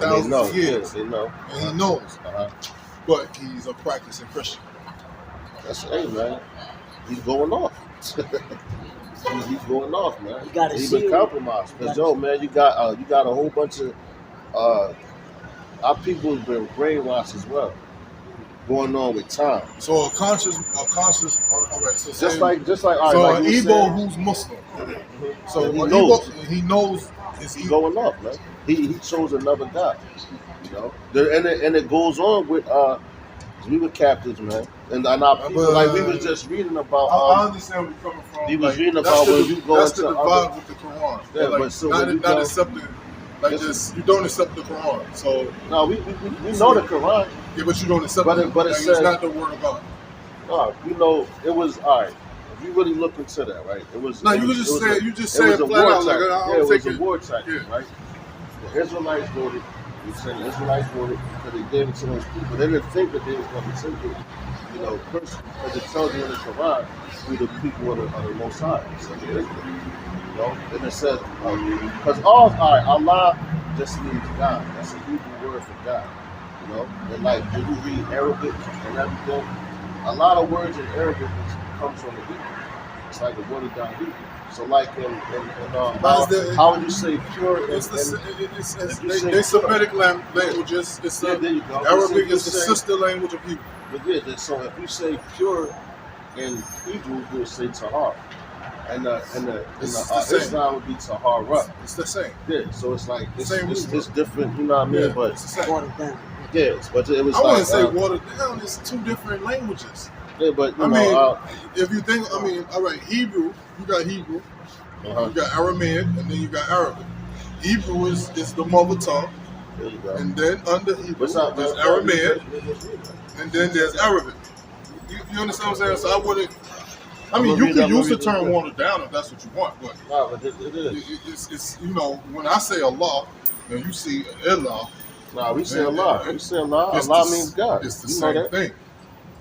And they thousands know, of years, they know. and he knows, Uh-huh. but he's a practicing Christian. That's hey man, he's going off. he's going off, man. You gotta He's see been it. compromised. Cause yo, man, you got a whole bunch of our people have been brainwashed as well. Going on with time. So a conscious. All right. So Just like all right, so like an you Igbo said, who's Muslim. So And he an knows. Igbo, he knows his he's Igbo. going off, man. He chose another God. You know, and it goes on with we were captives, man, and our people, like we was just reading about. I understand where you're coming from. he was reading that's about the- when you go that's into the divide other- with the Quran. Yeah, Like, but so not, when you not go- accepting, like Listen. this, you don't accept the Quran. So No, we know the Quran. yeah, but you don't accept But it. it Like, says- it's not the word of God. No, you know it was all right. If you really look into that, right? It was. No, it you was- just it was say a- you just it say was it a flat war out. Like tactic. I Yeah, don't it was take a it. war tactic, Yeah. right? The Israelites voted. We said the Israelites voted because they gave it to those people. They didn't think that they was going to take it, you know, personally, because it tells you in the Quran who the people of the Most High. So the Israel, you know, and it says because all right, Allah just means God. That's a Hebrew word for God. You know, and like when you read Arabic and everything, a lot of words in Arabic comes from the Hebrew. It's like a watered down Hebrew. So like how would you say pure? It's if you say they Semitic languages. It's Yeah, there you go. Arabic You is the say- sister language of Hebrew. But yeah, so if you say pure in Hebrew, you'll say tahar. It's the same. Islam would be Tahara. It's the same. Yeah, so it's like Same it's root. different. You know what I mean? Yeah, But it's the same. Watered down. yes, but it was I like wouldn't say watered down. It's two different languages. yeah, but you I know, mean, if you think, I mean, all right, Hebrew, you got Hebrew, uh-huh. you got Aramaic, and then you got Arabic. Hebrew is the mother tongue, There you go. and then under Hebrew What's up, there's man? Aramaic, and then there's Arabic. You understand what I'm saying? So I wouldn't. I mean, you can use the term watered down if that's what you want, but No, but it is. it's you know, when I say Allah, and you see Allah, No, we say Allah. We say Allah. it's Allah the- means God. It's the You know same that? thing.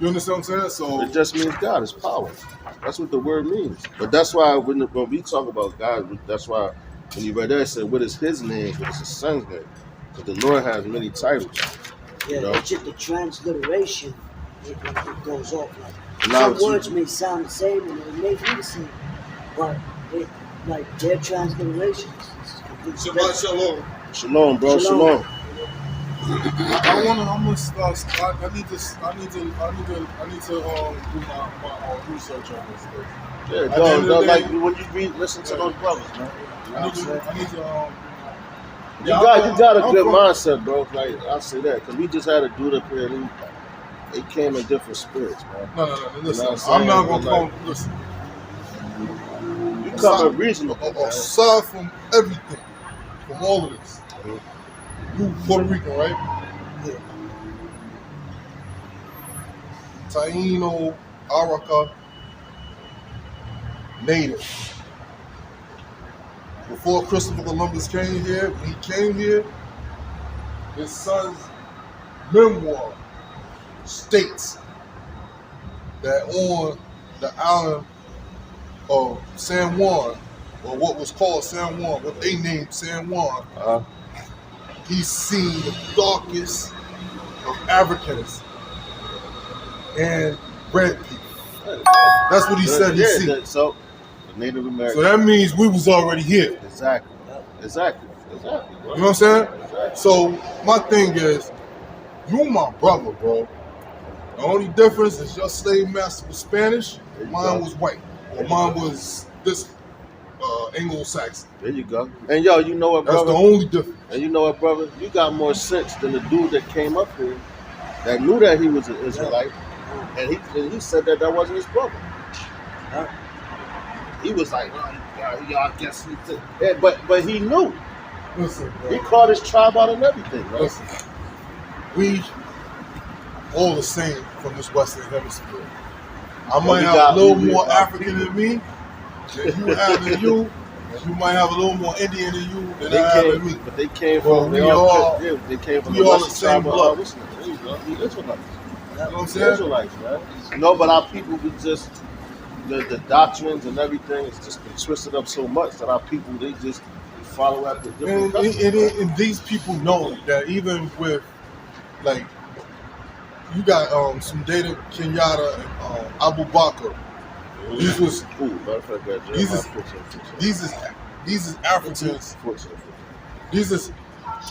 You understand what I'm saying? So It just means God. It's power. That's what the word means. But that's why when we talk about God, that's why when you read that, it said, "What is His name? What is His Son's name?" Because the Lord has many titles. Yeah, No. it's just the transliteration. It goes off like Now some it's- words may sound the same and they may be the same, but it, like their transliteration is completely Shabbat different. Shalom. Shalom, bro. Shalom. Shalom. I'm gonna start. I need to do my research on this thing. Yeah, At the go, end of go, the like day- when you read, listen to those brothers, man. You know I what I'm need to. saying? I need to. You got a I'm good from- mindset, bro. Like I say that because we just had a dude up here. And they came in different spirits, man. No. Listen, You know what I'm not saying? gonna come. Listen. You come in reasonable, man. Aside from everything, from all of this, you Puerto Rican, right? Yeah. Taino, Araka, native. Before Christopher Columbus came here, when he came here, his son's memoir states that on the island of San Juan, or what was called San Juan, what they named San Juan, he's seen the darkest of Africans and red people. That's what he said he seen. So the Native So American. that means we was already here. Exactly. Bro. You know what I'm saying? So my thing is, you my brother, bro. The only difference is your slave master was Spanish, mine was white. Or mine was this Anglo-Saxon. There you go. And yo, you know what, That's brother? the only difference. And you know what, brother? You got more sense than the dude that came up here that knew that he was an Israelite, and he said that wasn't his brother. Yeah. He was like, I guess he did. Yeah, but he knew. Listen, bro. He called his tribe out and everything, right? Listen. We all the same from this Western Hemisphere. I might have a little more African in me than you have in you, and you might have a little more Indian in you than I have in me. But they came Well, from we all- they came from we the all the Western same tribe blood. of There you go. We Israelites. You know what I'm We saying? Israelites, man. No, but our people we just the doctrines and everything is just been twisted up so much that our people they just follow after different customs. And these people know that even with, like, you got some data Kenyatta and Abu Bakr. These was Ooh, matter of fact, that these is- Jeremiah 14. these is Africans. 14. These is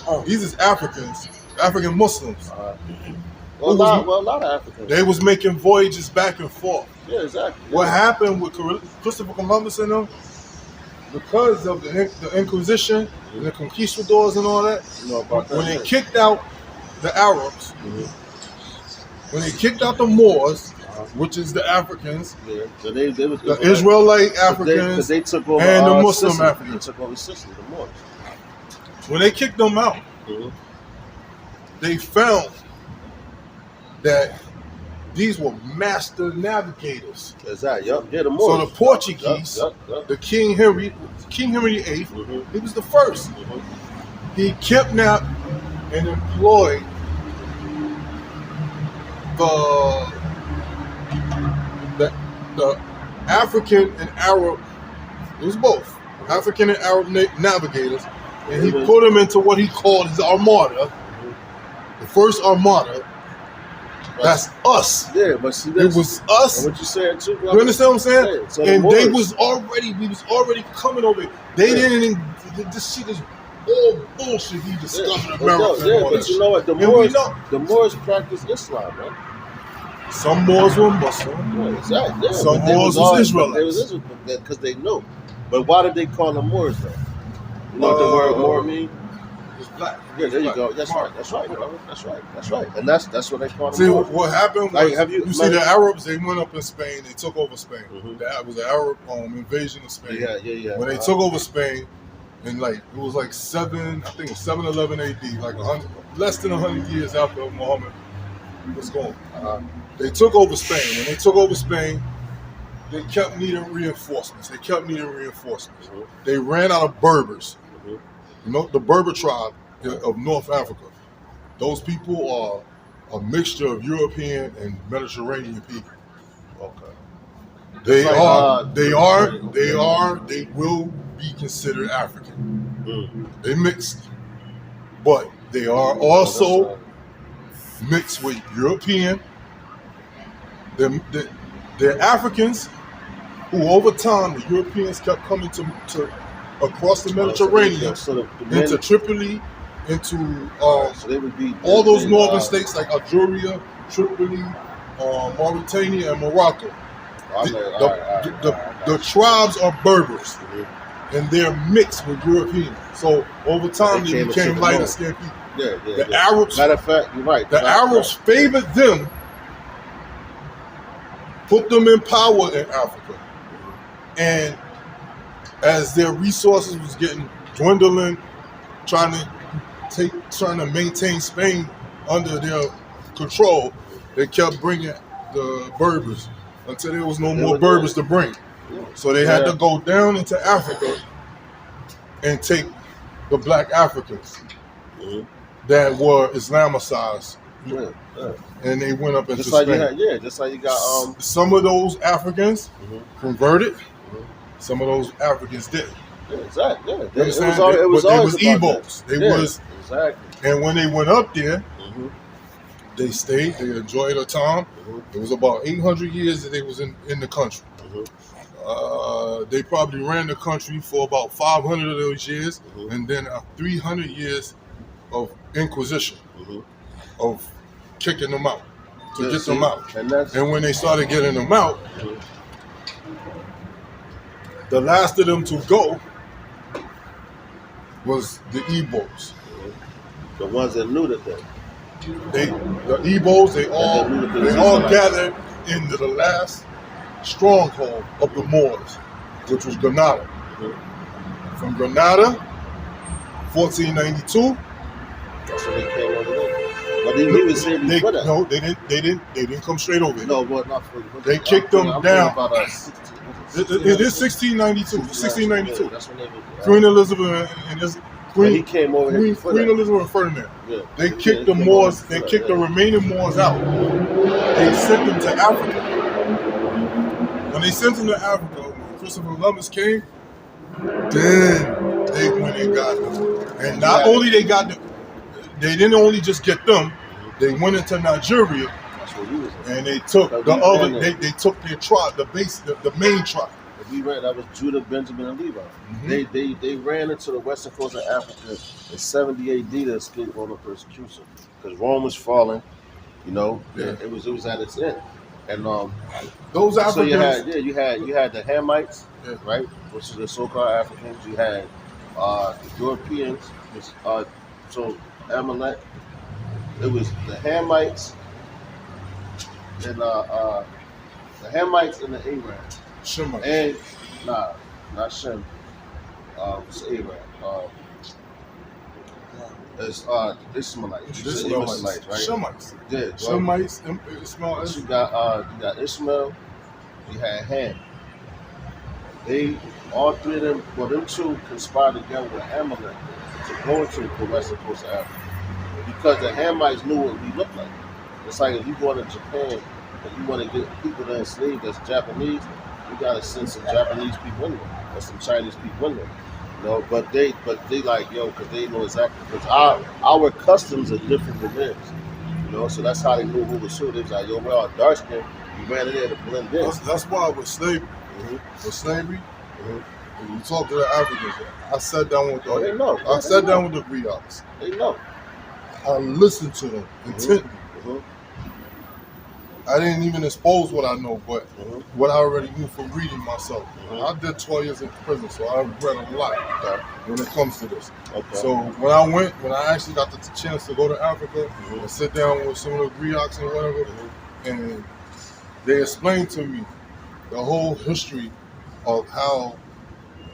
Oh, Africans, African Muslims. Well, a lot of Africans. They was making voyages back and forth. Yeah, exactly. What happened with Christopher Columbus and them, because of the Inquisition and the conquistadors and all that, You know about that? when they kicked out the Arabs, Mhm. when they kicked out the Moors, which is the Africans, Yeah. So they was the Israelite because Africans, they took over and the Muslim Sicily. Africans. They took over Sicily, the Moors. when they kicked them out, Mhm. they found that these were master navigators. Exactly. Yup. Yeah, the So Moors. the Portuguese, Yup. the King Henry VIII, Mhm. he was the first. Mhm. He kidnapped and employed the African and Arab, it was both, African and Arab navigators, and he put them into what he called his armada, the first armada. That's us. Yeah, but see, It that's, was us. and what you said too, brother. You understand what I'm saying? Yeah, so the And Moors- we was already coming over. They Yeah. didn't even, this shit is all bullshit he discovered in Yeah, America. yeah, and all but that you shit. know what? And we know. The Moors practice Islam, man. Some Moors were Muslim. Yeah, exactly. Yeah, Some but they Moors was all- Israelites. They was Israel because they knew. But why did they call them Moors though? You know what the word Moor mean? It's black. Yeah, there you Black. go. That's right. That's right, brother. That's right. That's right. And that's what they call them See, Moors. what happened was, Like, have you- you see the Arabs, they went up in Spain, they took over Spain. Mhm. That was an Arab invasion of Spain. Yeah. When they took over Spain, and like it was like 711 AD, like 100, less than 100 years after Muhammad was gone. They took over Spain. When they took over Spain, they kept needing reinforcements. Mhm. They ran out of Berbers. Mhm. You know, the Berber tribe of North Africa. Those people are a mixture of European and Mediterranean people. Okay. They It's like, they will be considered African. Mm. They mixed, but they are also mixed with European. They're Africans who, over time, the Europeans kept coming to across the Mediterranean into Tripoli, into so they would be all those northern states like Algeria, Tripoli, Mauritania, and Morocco. The tribes are Berbers, and they're mixed with Europeans. So over time, they became lighter skinned people. The Arabs, matter of fact, you're right. the Arabs favored them, put them in power in Africa, and as their resources was getting dwindling, trying to maintain Spain under their control, they kept bringing the Berbers until there was no more Berbers to bring. So they had to go down into Africa and take the black Africans that were Islamicized, and they went up into Spain. Just like you got Some of those Africans converted. Some of those Africans did. Yeah, exactly. Yeah. You understand? It was they always was about Igbos. that. They was, exactly. and when they went up there, they stayed. They enjoyed their time. It was about 800 years that they was in the country. They probably ran the country for about 500 of those years, and then 300 years of Inquisition, of kicking them out to get them out. And when they started getting them out, the last of them to go was the Igbos. The ones that knew the thing. The Igbos, they all gathered into the last stronghold of the Moors, which was Granada. From Granada, 1492. That's when they came over there. But he was here before that. No, they didn't come straight over here. No, but not for They kicked them down. About It is 1692. 1692. That's when they were, Queen Elizabeth and his he came over here before Queen that. Elizabeth and Ferdinand. Yeah. They kicked the Moors. They kicked the remaining Moors out. They sent them to Africa. When they sent them to Africa, when Christopher Columbus came, then they went and got them. And not only they got them, they didn't only just get them. They went into Nigeria. That's what he was in. And they took the other. They took their tribe, the main tribe. We ran. That was Judah, Benjamin, and Levi. They ran into the western coast of Africa in 70 AD to escape Roman persecution because Rome was falling. You know, it was at its end. And those Africans. So you had the Hamites, right, which is the so-called Africans. You had the Europeans. So Amalek. It was the Hamites and the Hamites and the Arabs. Shemites. And not Shem. It's Arab. It's Ishmaelites, right? Shemites. Yeah, Shemites, Ishmaelites. You got Ishmael. You had Ham. All three of them. Well, them two conspired together with Amalek to go into the western coast of Africa because the Hamites knew what we looked like. It's like if you go to Japan and you want to get people to enslave that's Japanese, you gotta send some Japanese people in there or some Chinese people in there. You know, but they like because they know exactly because our customs are different than theirs. You know, so that's how they knew who was who. They was like, we're all dark skinned. We ran in there to blend in. That's why with slavery, when you talk to the Africans, I sat down with the Griots. They know. I listened to them intently. I didn't even expose what I know, but Mhm. what I already knew from reading myself. Mhm. I did 12 years in prison, so I've read a lot Okay. when it comes to this. Okay. So when I actually got the chance to go to Africa Mhm. and sit down with some of the griots and whatever, Mhm. and they explained to me the whole history of how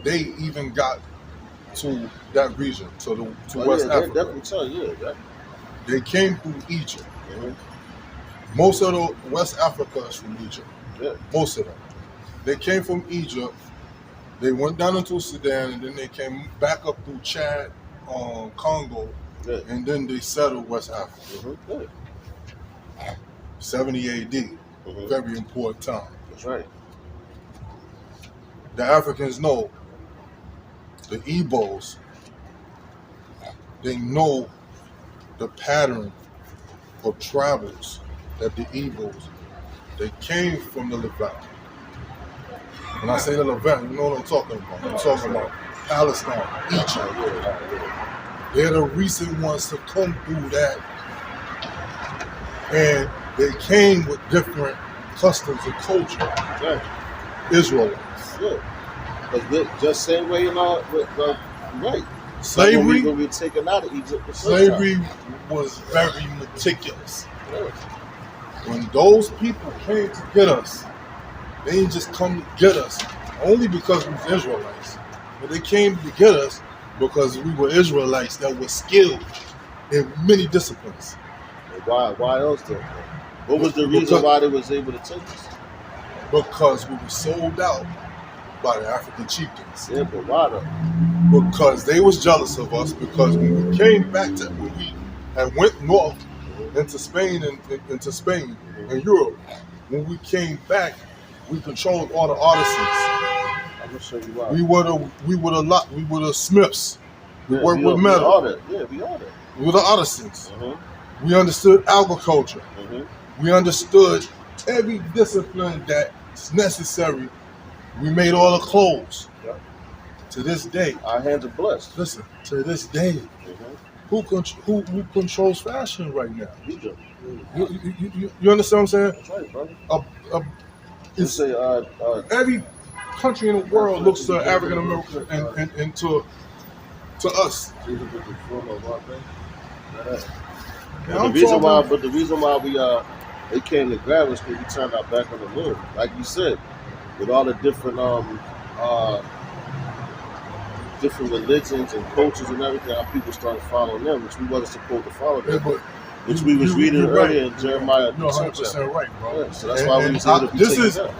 they even got to that region, to Oh, West yeah, they Africa. definitely tell you. Yeah. They came through Egypt. Mhm. Most of the West Africa is from Egypt. Yeah. Most of them. They came from Egypt. They went down into Sudan, and then they came back up through Chad, Congo, Yeah. and then they settled West Africa. Mhm. Yeah. 70 AD. Mhm. Very important time. That's right. The Africans know, the Igbos, they know the pattern of travels that the Igbos, they came from the Levant. When I say the Levant, you know what I'm talking about. I'm talking about Palestine, Egypt. Yeah. They're the recent ones to come through that. And they came with different customs and culture. Yeah. Israelites. Yeah. But just same way, right. Slavery, When we were taken out of Egypt the first time. slavery was very meticulous. Yeah. When those people came to get us, they didn't just come to get us only because we were Israelites, but they came to get us because we were Israelites that were skilled in many disciplines. Why else then? What was the reason why they was able to take us? Because we were sold out by the African chieftains. Yeah, but why though? Because they was jealous of us, because when we came back to, when we had went north into Spain and Europe, when we came back, we controlled all the artisans. I'm gonna show you why. We were the smiths. We worked with We metal. all that. Yeah, we all that. We were the artisans. Mm-hmm. We understood agriculture. Mm-hmm. We understood every discipline that's necessary. We made all the clothes. Yep. To this day, Our hands are blessed. listen, to this day, Mm-hmm. who controls fashion right now? Egypt. You understand what I'm saying? That's right, brother. It's, Say, every country in the world looks to African America and to us. But the reason why we they came to grab us because we turned our back on the Lord, like you said, with all the different different religions and cultures and everything. How people started following them, which we wasn't supposed to follow them, which we was reading earlier in Jeremiah. You're 100% right, bro. Yeah, so that's why we was able to be taken down.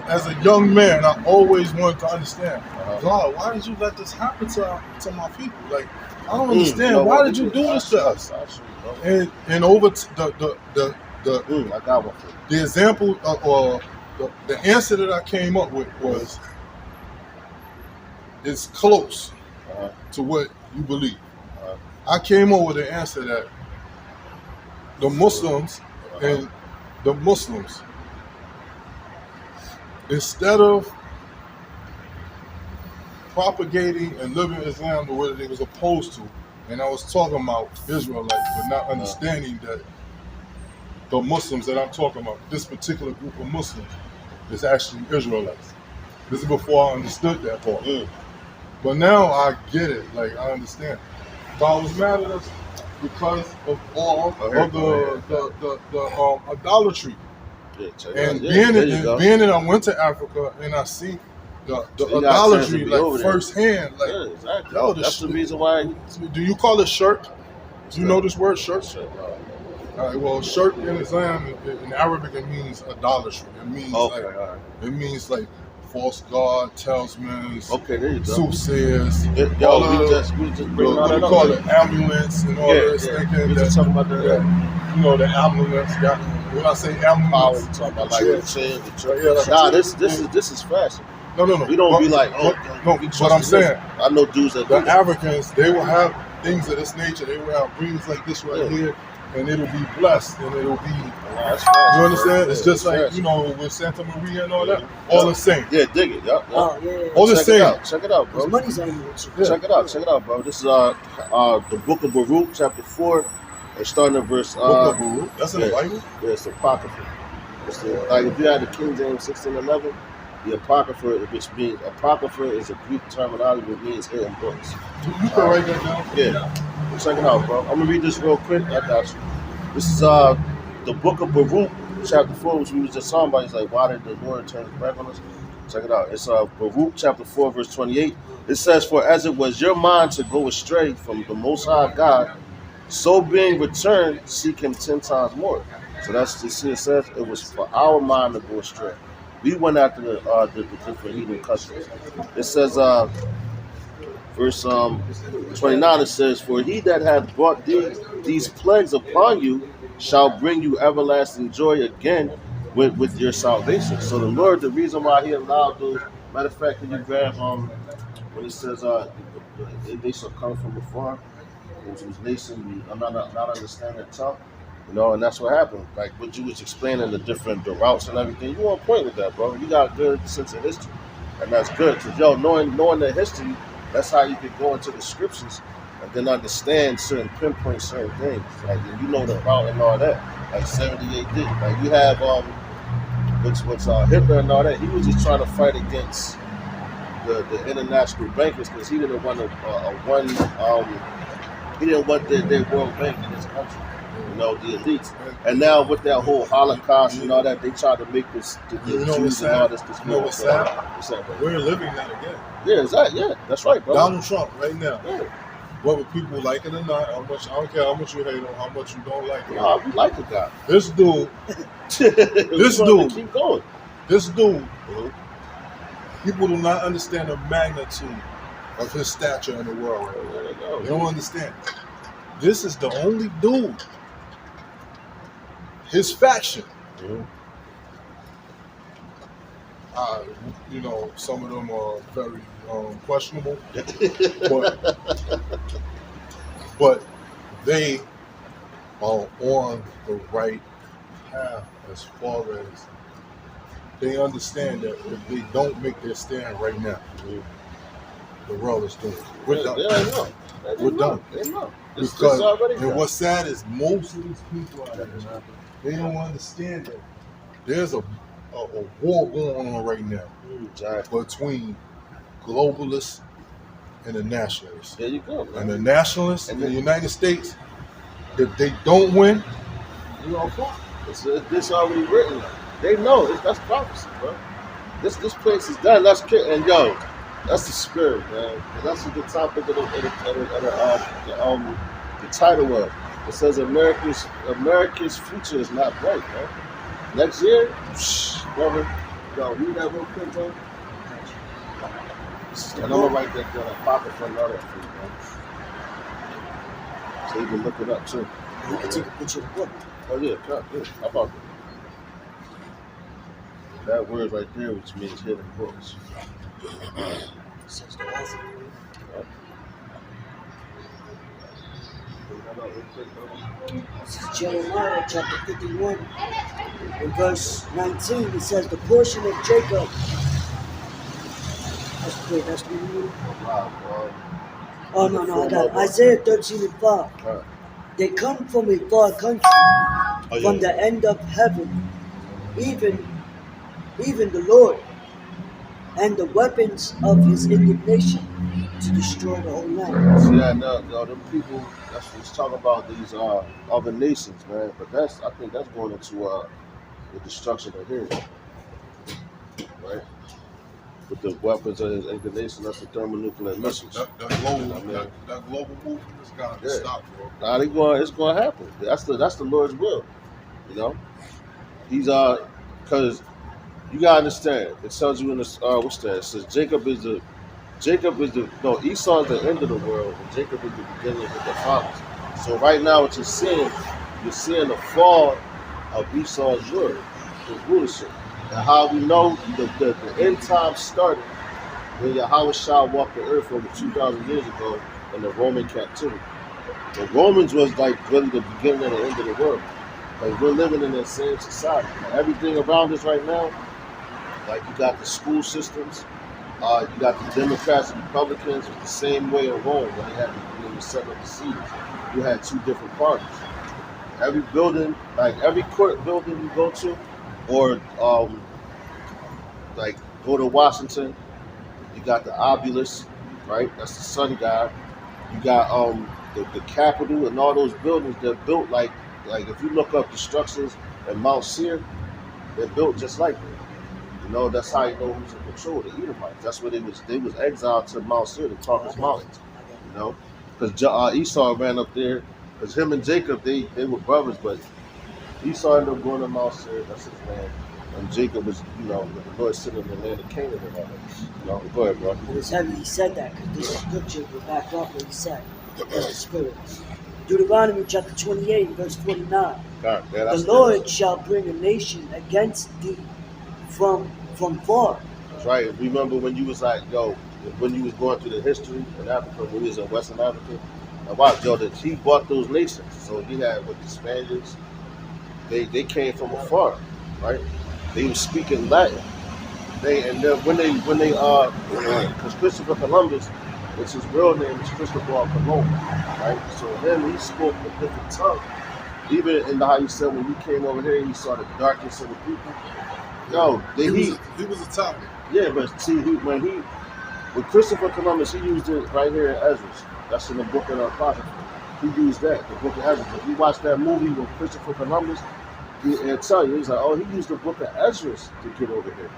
As a young man, I always wanted to understand, God, why did you let this happen to my people? Like, I don't understand. Why did you do this to us? And over I got one for you. the example or the answer that I came up with was, it's close to what you believe. I came up with the answer that the Muslims and the Muslims, instead of propagating and living Islam the way that they was opposed to, and I was talking about Israelites, but not understanding that the Muslims that I'm talking about, this particular group of Muslims, is actually Israelites. This is before I understood that part. But now I get it. Like, I understand. God was mad at us because of all of the idolatry. And being that I went to Africa and I see the idolatry like firsthand. Like, yeah, exactly. Yo, that's the reason why. Do you call it shirk? Do you know this word, shirk? All right. Well, shirk in Islam, in Arabic, it means idolatry. It means it means like false god, talismans, there you go. soothsayers. We just bring what do you call it? Amulets and all this. Thinking we just talking about the the amulets. When I say amulets, talking about like the chain. This is fashion. No. We don't be like, what I'm saying. I know dudes that the Africans, they will have things of this nature. They will have rings like this right here, and it'll be blessed, and it'll be. You understand? It's just like with Santa Maria and all that. All the same. Yeah, dig it. Yep. Oh yeah. All the same. Check it out, bro. Money's on you. Check it out, bro. This is the Book of Baruch, chapter 4, and starting at verse. Book of Baruch. That's in the Bible. Yeah, it's apocryphal. Like if you had the King James 1611, the Apocrypha, which means Apocrypha is a Greek terminology that means hidden books. You can write that down. Yeah. Check it out, bro. I'm gonna read this real quick. I got you. This is the book of Baruch, chapter 4, which we was just talking about. He's like, why did the Lord turn his back on us? Check it out. It's Baruch chapter 4, verse 28. It says, for as it was your mind to go astray from the Most High God, so being returned, seek him 10 times more. So that's just it says it was for our mind to go astray. We went after the different heathen customs. It says verse 29, it says, for he that hath brought these plagues upon you shall bring you everlasting joy again with your salvation. So the Lord, the reason why he allowed those, matter of fact, can you grab when it says they shall come from afar, whose nation I'm not understand their tongue, you know, and that's what happened. Like what you was explaining, the routes and everything. You on point with that, bro. You got a good sense of history, and that's good because knowing the history, that's how you could go into the scriptures and then understand pinpoint certain things. Like you know the route and all that. Like 70 AD. Like you have what's Hitler and all that. He was just trying to fight against the international bankers because he didn't want he didn't want their World Bank in his country. You know, the elites. And now with that whole Holocaust and all that, they try to make this the Jews and all this. You know what's sad? What's that, bro? We're living that again. Yeah, exactly. Yeah, that's right, bro. Donald Trump right now. Yeah. Whether people like it or not, I don't care how much you hate him, how much you don't like him. Nah, we like the guy. This dude, keep going. This dude, people do not understand the magnitude of his stature in the world right now. They don't understand. This is the only dude. His faction. You know, some of them are very questionable, but they are on the right path as far as they understand that if they don't make their stand right now, the world is doomed. We're done. We're done. Because and what's sad is most of these people out there, they don't understand that there's a war going on right now between globalists and the nationalists. There you go, man. And the nationalists in the United States, if they don't win, you're all fucked. It's already written. They know that's prophecy, bro. This place is done. That's and yo, that's the spirit, man. And that's the topic of the title of. It says America's future is not bright, man. Next year, brother, yo, read that real quick, bro. And I'm gonna write that down, pop it for another for you, man. So you can look it up too. You can take a picture of the book. Oh yeah, yeah. How about that? That word right there, which means hidden books. Says the author. This is Jeremiah chapter 51. In verse 19, it says, the portion of Jacob. That's what you mean? Oh, no, I got it. Isaiah 13 and 5. Right. They come from a far country, from the end of heaven, even the Lord, and the weapons of his indignation to destroy the whole land. See that now, them people, that's what's talking about these other nations, man. But I think that's going into the destruction of his, right? With the weapons of his indignation, that's the thermonuclear missiles. That global movement has got to stop, bro. Nah, it's going to happen. That's the Lord's will, you know. He's because you gotta understand. It tells you in the what's that? It says Esau is the end of the world, and Jacob is the beginning of the fathers. So right now, what you're seeing the fall of Esau's rule, his rulership, and how we know the end time started when Yahushua walked the earth over 2,000 years ago in the Roman captivity. The Romans was like really the beginning and the end of the world. Like we're living in that same society. Everything around us right now, like you got the school systems, you got the Democrats and Republicans, was the same way in Rome when they were setting up the siege. You had two different parties. Every building, like every court building you go to, Or like go to Washington, you got the obelisk, right? That's the sun god. You got the Capitol and all those buildings. They're built like if you look up the structures in Mount Seir, they're built just like that. You know, that's how you know who's in control. The Edomites. That's where they was exiled to Mount Seir, the Caucasus Mountains. You know, because Esau ran up there. Because him and Jacob, they were brothers, but Esau ended up going to Mount Seir. That's his land. And Jacob was, you know, the Lord sent him in the land of Canaan and all that. You know, go ahead, bro. And it's heavy he said that because this scripture will back up what he said. That's the spirit. Deuteronomy chapter 28, verse 49. God, yeah, The Lord shall bring a nation against thee from far. That's right. And remember when you was like, yo, when you was going through the history in Africa, when you was in Western Africa, and watch, yo, that he bought those nations. So he had with the Spaniards, they came from afar, right? They were speaking Latin. Because Christopher Columbus, which his real name is Cristobal Colon, right? So him, he spoke a different tongue. Even in how you said when he came over here, he saw the darkness of the people. Yo, he was Italian. Yeah, but see, with Christopher Columbus, he used it right here in Esdras. That's in the book of the Apocrypha. He used that, the book of Esdras. If you watch that movie with Christopher Columbus, he'll tell you, he's like, oh, he used the book of Esdras to get over here,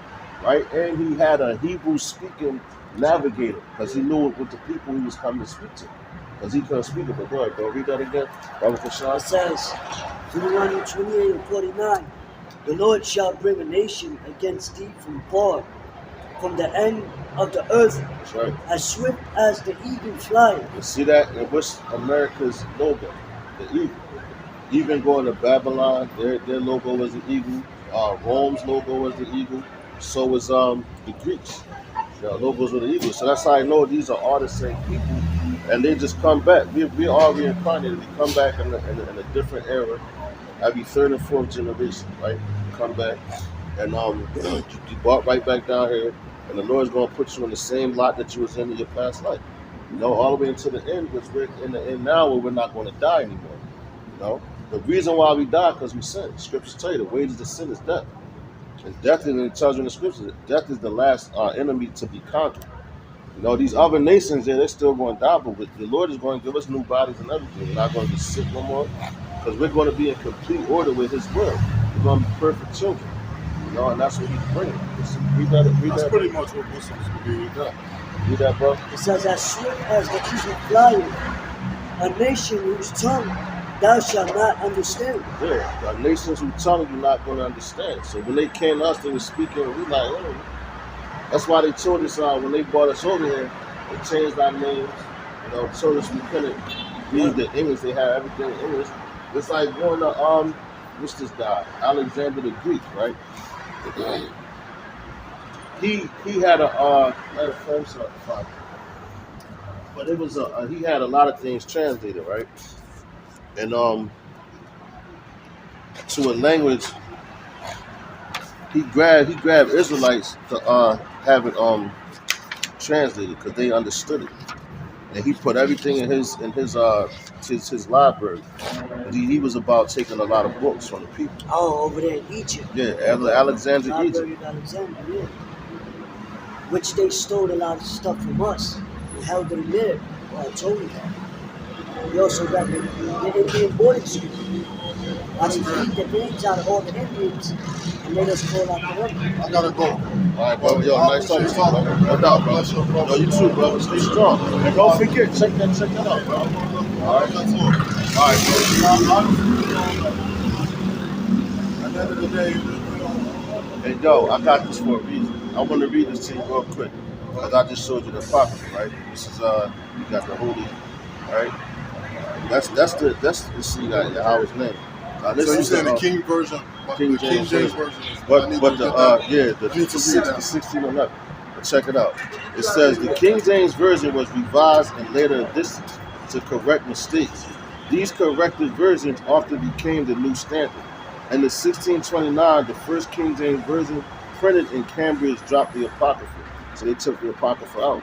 right? And he had a Hebrew-speaking navigator because he knew what the people he was coming to speak to. Because he couldn't speak it, but go ahead, bro. Read that again. It says, Deuteronomy 28 and 49, the Lord shall bring a nation against thee from far, from the end of the earth, That's right. as swift as the eagle flyeth. You see that? And what's America's logo? The eagle. Even going to Babylon, their logo was the eagle. Rome's logo was the eagle. So was the Greeks. Their logos were the eagle. So that's how I know these are all the same people. And they just come back. We all reincarnated. We come back in a different era. Every third and fourth generation, right? You come back. And you brought right back down here. And the Lord's going to put you in the same lot that you was in your past life. You know, all the way into the end, which we're in the end now where we're not going to die anymore. You know? The reason why we die because we sin. The scriptures tell you the wages of sin is death. And death, and it tells you in the scriptures, death is the last enemy to be conquered. You know, these other nations, they're still going to die, but the Lord is going to give us new bodies and everything. We're not going to be sick no more because we're going to be in complete order with His will. We're going to be perfect children. You know, and that's what He's bringing. Read that. Pretty much what Muslims believe. Read that, bro. It says, as swift as the eagle flyeth, a nation whose tongue thou shalt not understand. Yeah, the nations who tongue you're not going to understand. So when they came to us, they were speaking, we like, oh. That's why they told us when they brought us over here, they changed our names. You know, told us we couldn't read the English. They had everything in English. It's like going to what's this guy? Alexander the Greek, right? He had a but it was he had a lot of things translated, right? And to a language, he grabbed Israelites to have it translated because they understood it, and he put everything in his library. He was about taking a lot of books from the people. Oh, over there in Egypt. Yeah, Alexander, Library Egypt. of Alexander, yeah. Which they stole a lot of stuff from us and held them there. Well, I told you that. We also got the Indian boarding school. I just beat the names out of all the Indians and made us call out the number. I gotta go. All right, bro. Yo, nice talking to you, bro. No doubt, bro. Yo, you too, bro. Stay strong. And don't forget, check that out, bro. All right, that's all. All right, bro. At the end of the day, Hey, yo, I got this for a reason. I want to read this to you real quick because I just showed you the Apocrypha, right? This is you got the Holy, right? That's the see, you got Yahweh's name. so you saying the King version, King James version is but the 1611. But check it out. It says the King James version was revised in later editions to correct mistakes. These corrected versions often became the new standard. In the 1629, the first King James version printed in Cambridge dropped the Apocrypha. So they took the Apocrypha out.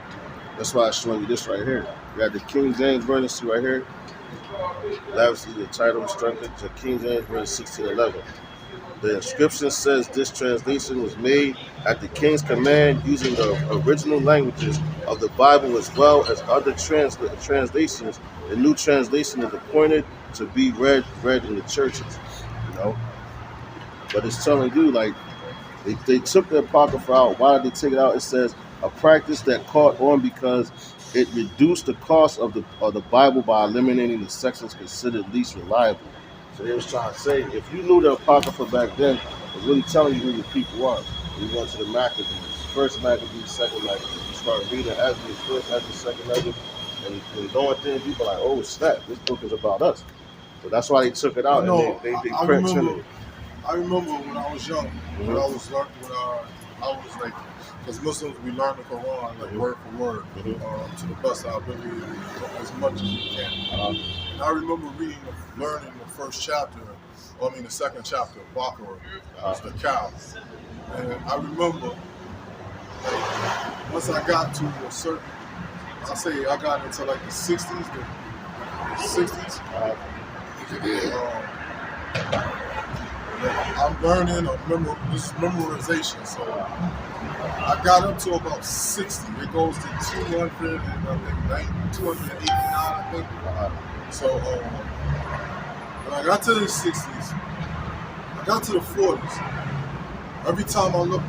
That's why I'm showing you this right here. You got the King James version, see right here. Lavishly the title strengthened to King James version 1611. The inscription says this translation was made at the king's command using the original languages of the Bible as well as other translations. The new translation is appointed to be read in the churches. You know, but it's telling you like they took the Apocrypha out. Why did they take it out? It says a practice that caught on because it reduced the cost of the Bible by eliminating the sections considered least reliable. So they was trying to say, if you knew the Apocrypha back then, it was really telling you who your people are. You went to the Maccabees, first Maccabees, second Maccabees. You start reading Ezra, first Ezra, second Ezra, and going things, people are like, oh snap, this book is about us. So that's why they took it out. No, and they I print remember. it. I remember when I was young, when I was like, because Muslims we learn the Quran like word for word to the best of our ability, as much as we can. And I remember learning the first chapter, the second chapter of Baqarah, was the cow. And I remember, like, once I got to a certain, I got into like the 60s, I'm learning this memorization, so I got up to about 60. It goes to 200 and I think 289, I think. So when I got to the 60s, I got to the 40s. Every time I look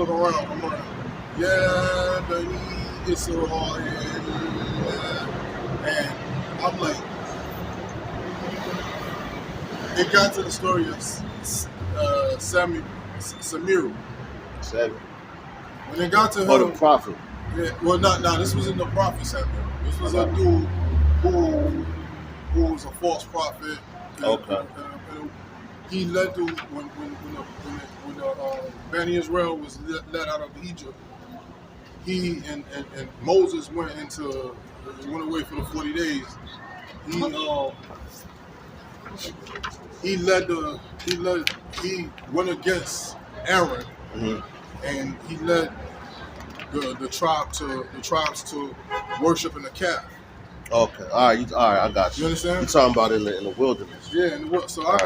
around, I'm like, yeah, baby, it's so hard, yeah. And I'm like, it got to the story of Samiru. When it got to him, the prophet. Yeah, well, this wasn't the prophet Samuel. This was a dude who was a false prophet. Okay. He led to when the Bani Israel was led out of Egypt. He and Moses went away for the 40 days. He went against Aaron, and he led the tribes to worship in the calf. Okay, all right, I got you. You understand? You're talking about in the wilderness. Yeah, so I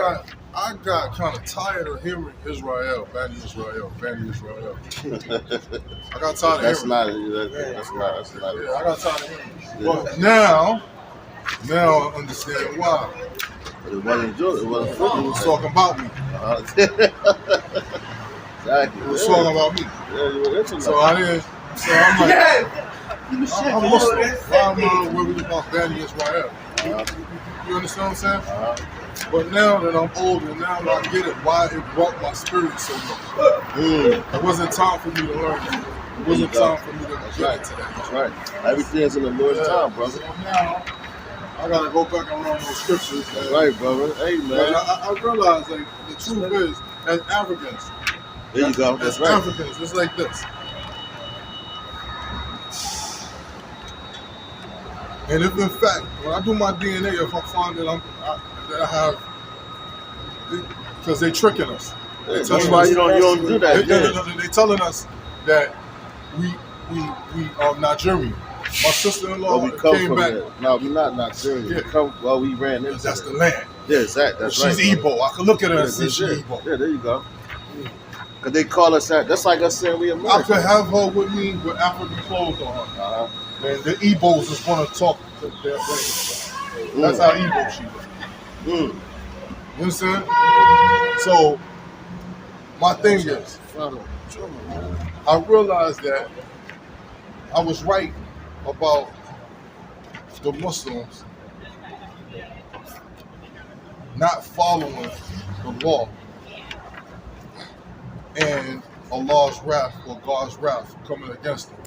got kind of tired of hearing Israel, Bani Israel. I got tired of hearing. That's not. Yeah, I got tired of hearing. But now I understand why. But it wasn't good. It wasn't It good. was talking about me. Exactly. It was talking about me. Yeah, you were into So that. I'm like, I'm Muslim. Why am I worried about Bani Israel? You understand what I'm saying? But now that I'm older, now that I get it, why it brought my spirit so much. It wasn't time for me to learn it. It wasn't time for me to get to that. That's right. Everything's in the Lord's time, brother. So now, I gotta go back and learn those scriptures. That's right, brother. Hey, man. But I realize, like, the truth is, as Africans, There you go. That's right. Africans, it's like this. And if in fact, when I do my DNA, if I find that I have, because they tricking us. That's why you don't do that. They're telling us that we are Nigerian. My sister-in-law We come came from back. there. No, we're not Nigerian. Yeah. We ran into That's that. the land. Yeah, exactly. That's right. She's brother. Igbo. I can look at her and see Yeah, she's Igbo. yeah, there you go. Because they call us that. That's like us saying we I American. could have her with me with African clothes on. And the Igbos just want to talk to their language. That's how Igbo she is. You understand? So, my thing is, I realized that I was right about the Muslims not following the law and Allah's wrath or God's wrath coming against them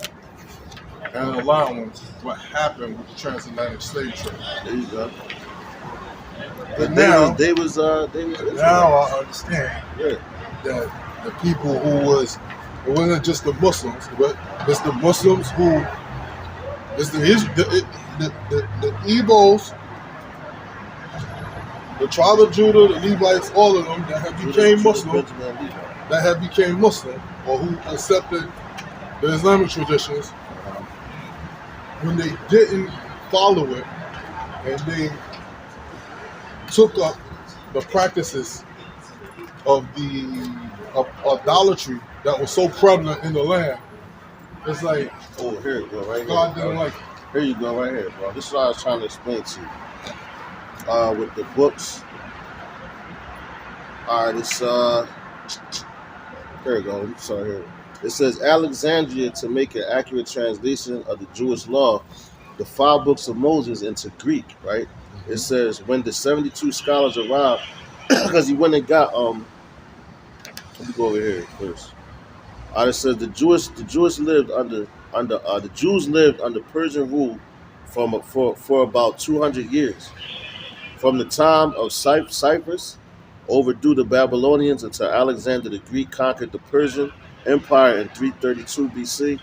and allowing what happened with the transatlantic slave trade. There you go. But now I I understand that the people it wasn't just the Muslims, but it's the Muslims who, it's the Igbos, the tribe of Judah, the Levites, all of them that have became Muslim, or who accepted the Islamic traditions, when they didn't follow it and they took up the practices of the of idolatry that was so prevalent in the land. It's like Oh, here you go, right here. God didn't like it. Here you go, right here, bro. This is what I was trying to explain to you. With the books. All right, it's here we go. Sorry, here. It says Alexandria to make an accurate translation of the Jewish law, the 5 books of Moses into Greek, right? It says when the 72 scholars arrived, because he went and got let me go over here first. It says the Jews lived under the Jews lived under Persian rule for about 200 years, from the time of Cyprus overdue the Babylonians until Alexander the Greek conquered the Persian Empire in 332 BC.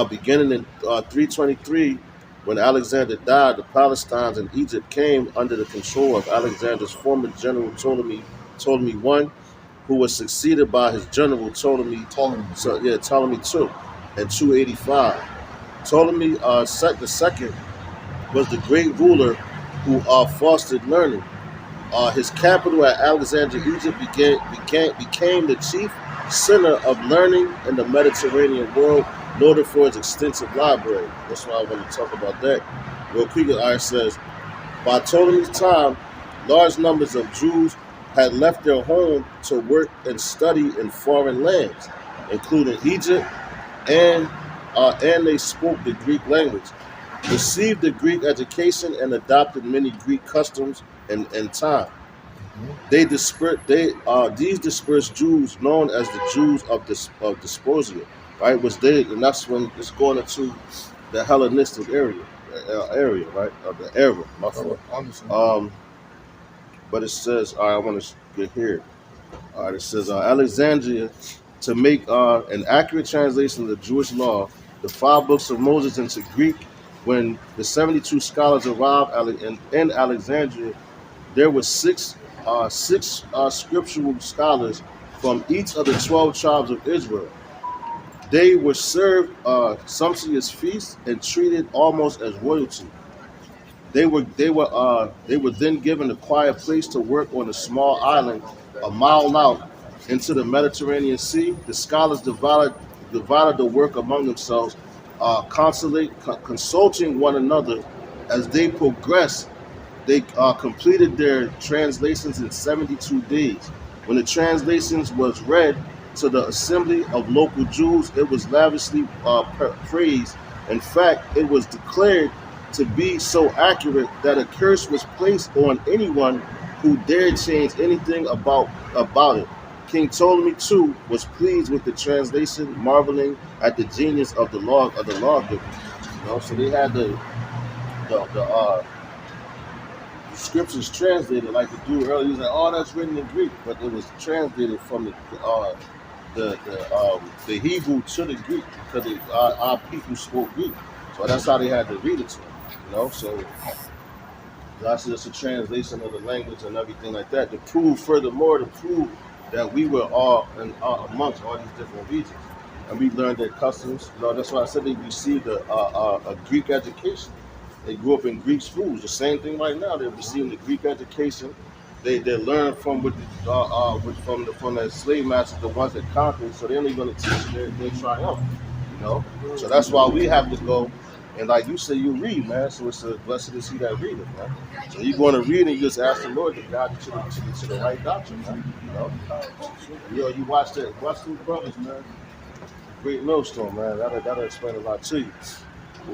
Beginning in 323, when Alexander died, the Palestinians and Egypt came under the control of Alexander's former general Ptolemy I, who was succeeded by his general Ptolemy II in 285. Ptolemy II was the great ruler who fostered learning. His capital at Alexandria, Egypt, became the chief center of learning in the Mediterranean world, noted for its extensive library. That's why I want to talk about that real quick. It says, by Ptolemy's time, large numbers of Jews had left their home to work and study in foreign lands, including Egypt, and they spoke the Greek language, received the Greek education, and adopted many Greek customs and time. These dispersed Jews, known as the Jews of Diaspora, right? And that's when it's going into the Hellenistic area, right? Of the era, my fault. But it says, all right, I want to get here. All right, it says Alexandria to make an accurate translation of the Jewish law, the 5 books of Moses into Greek. When the 72 scholars arrived in Alexandria, there were six scriptural scholars from each of the 12 tribes of Israel. They were served sumptuous feasts and treated almost as royalty. They were then given a quiet place to work on a small island a mile out into the Mediterranean Sea. The scholars divided the work among themselves, consulting one another as they progressed. They completed their translations in 72 days. When the translations was read to the assembly of local Jews, it was lavishly praised. In fact, it was declared to be so accurate that a curse was placed on anyone who dared change anything about it. King Ptolemy II was pleased with the translation, marveling at the genius of the lawgiver. So they had the scriptures translated like the dude earlier. He was like, "Oh, that's written in Greek," but it was translated from the Hebrew to the Greek because our people spoke Greek, so that's how they had to read it to them. So that's just a translation of the language and everything like that to prove that we were all amongst all these different regions, and we learned their customs. That's why I said they received a Greek education. They grew up in Greek schools. The same thing right now. They're receiving the Greek education. They learn from from the slave masters, the ones that conquered. So they're only going to teach their triumph. So that's why we have to go. And like you say, you read, man. So it's a blessed to see that reading, man. So you're going to read and you just ask the Lord to guide you to the right doctrine, man. You watch these brothers, man. Great millstone, man. That'll explain a lot to you.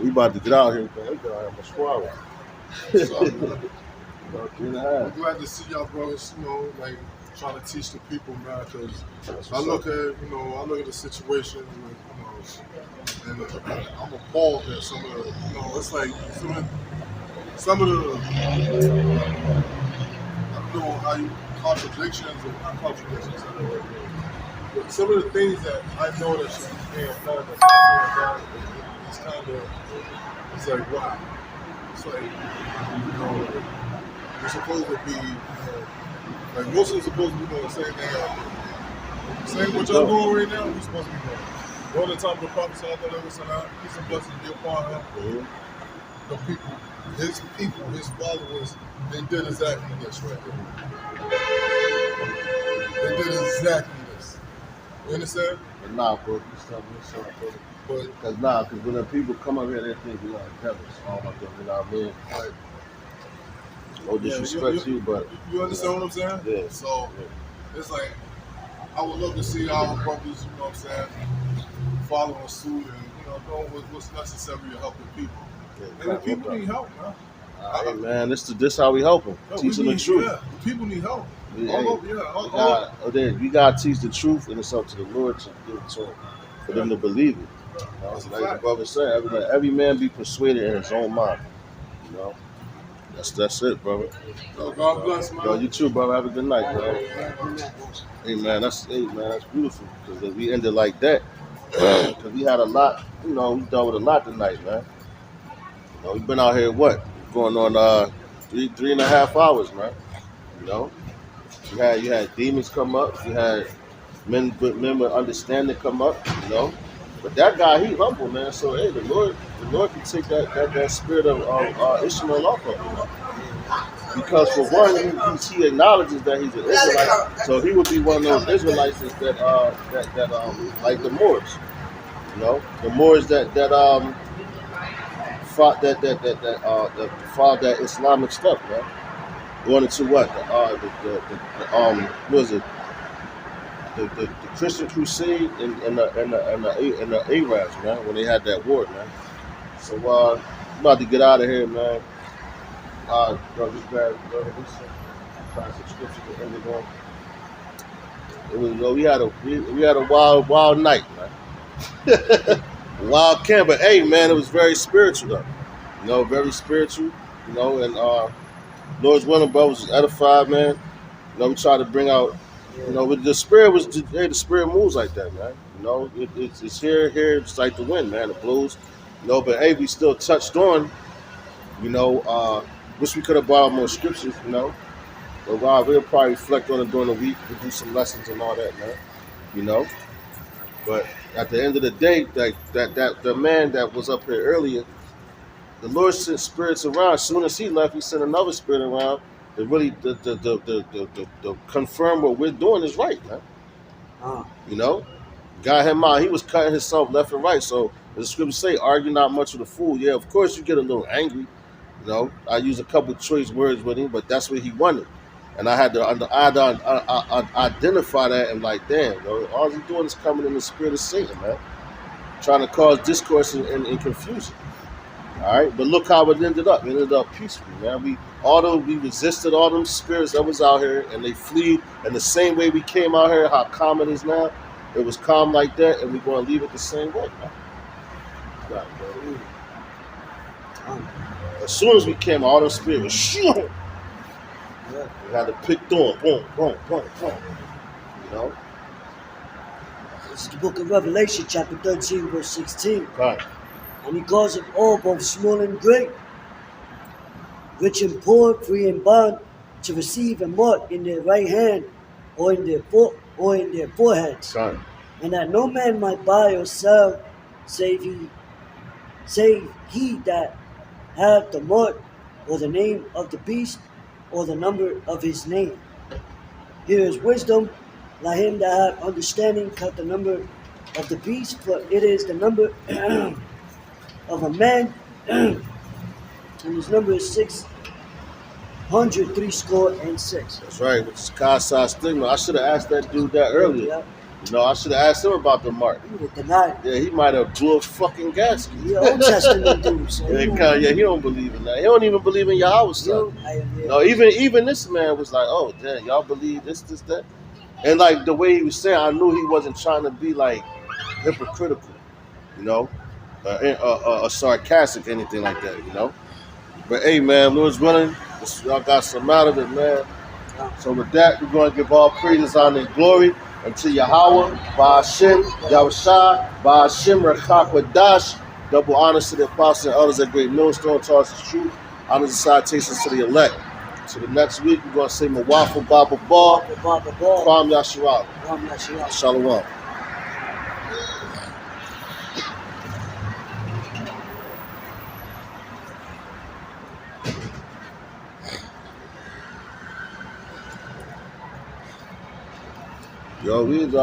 We about to get out here, man. We got out here much farther. I'm glad to see y'all brothers, like trying to teach the people, man. Because I look at the situation, and I'm appalled at some of the, it's like some of the, I don't know how you contradictions or not contradictions. But some of the things that I know that should be being done that's not being done. It's kind of, it's like, wow. It's like, you're supposed to be, like Muslims supposed to be doing the same thing. Same what y'all doing right now, we're supposed to be doing. All the time the Prophet sallallahu peace and blessings be upon him. The people, his followers, they did exactly this right here. They did exactly this. You understand? But nah, bro, you stop me, son, bro. But Because when the people come up here, they think we are devils. Oh my God, you know what I mean? like, No disrespect to you, but you understand what I'm saying? yeah. So it's like I would love to see our brothers, you know what I'm saying, following suit and doing what's necessary to help the people. And the people need help, man. Hey man, this how we help them. No, Teach we them the need- truth. Yeah, the people need help. We- All hey, over, yeah, all over. you gotta teach the truth, and it's up to the Lord to give it to them, for them to believe it. You know, That's a like the fact. brother said, every man be persuaded in his own mind. You know, that's it, brother. Yo, God bless, man. Yo, you too, brother. Have a good night, bro. Hey man, that's beautiful because we ended like that. Because we had a lot, we dealt with a lot tonight, man. We've been out here going on 3.5 hours, man. You had demons come up, you had men with understanding come up, But that guy, he humble, man. So hey, the Lord can take that spirit of Ishmael off of him. Because for one, he acknowledges that he's an Israelite, so he would be one of those Israelites that like the Moors, the Moors that fought that fought that Islamic stuff, man. Going into what what was it? The Christian Crusade and the Arabs, man, when they had that war, man. So I'm about to get out of here, man. Bro, just grab this. Find some scripture to end it on. It was we had a wild night, man. Wild camp, but hey, man, it was very spiritual though. Very spiritual. And Lord's willing, brothers was edified, man. We try to bring out. With the spirit the spirit moves like that, man. It's here, it's like the wind, man. It blows. But hey, we still touched on. Wish we could have brought more scriptures, But we'll probably reflect on it during the week. We'll do some lessons and all that, man. But at the end of the day, that the man that was up here earlier, the Lord sent spirits around. As soon as he left, he sent another spirit around to really the confirm what we're doing is right, man. Got him out. He was cutting himself left and right. So as the scriptures say, argue not much with a fool. Yeah, of course you get a little angry. I used a couple of choice words with him, but that's what he wanted. And I had to identify that and like, damn, all he's doing is coming in the spirit of Satan, man. Trying to cause discourse and confusion. All right, but look how it ended up. It ended up peacefully, man. We resisted all them spirits that was out here, and they flee. And the same way we came out here, how calm it is now, it was calm like that, and we're going to leave it the same way, man. Right, bro. As soon as we came out, all them spirits, shoo! We had to pick on, boom. This is the book of Revelation, chapter 13, verse 16. Right. And he calls it all, both small and great, rich and poor, free and bond, to receive a mark in their right hand or in their foreheads. Right. And that no man might buy or sell, save he that hath the mark or the name of the beast or the number of his name. Here is wisdom. Let him that hath understanding cut the number of the beast, for it is the number of a man, and his number is 666. That's right, which is Kasai stigma. I should have asked that dude that earlier. I should have asked him about the mark. He would have denied. Yeah, he might have blew a fucking gasket. He Old Testament dude. So he don't believe in that. He don't even believe in Yahweh's son. No, even this man was like, oh, damn, y'all believe this, that. And like the way he was saying, I knew he wasn't trying to be like hypocritical, or sarcastic, anything like that, But hey, man, Lord's willing, y'all got some out of it, man. So with that, we're going to give all praises, honor, and glory unto Yahweh, Ba'ashem, Yahushua, Ba'ashem, Rakakwadash. Double honors to the apostles and others at Great Millstone, taught us the truth. Honors and salutations to the elect. So the next week, we're going to say Mawafu Baba Ba, Kwam Yashua, Shalom. Yo, we was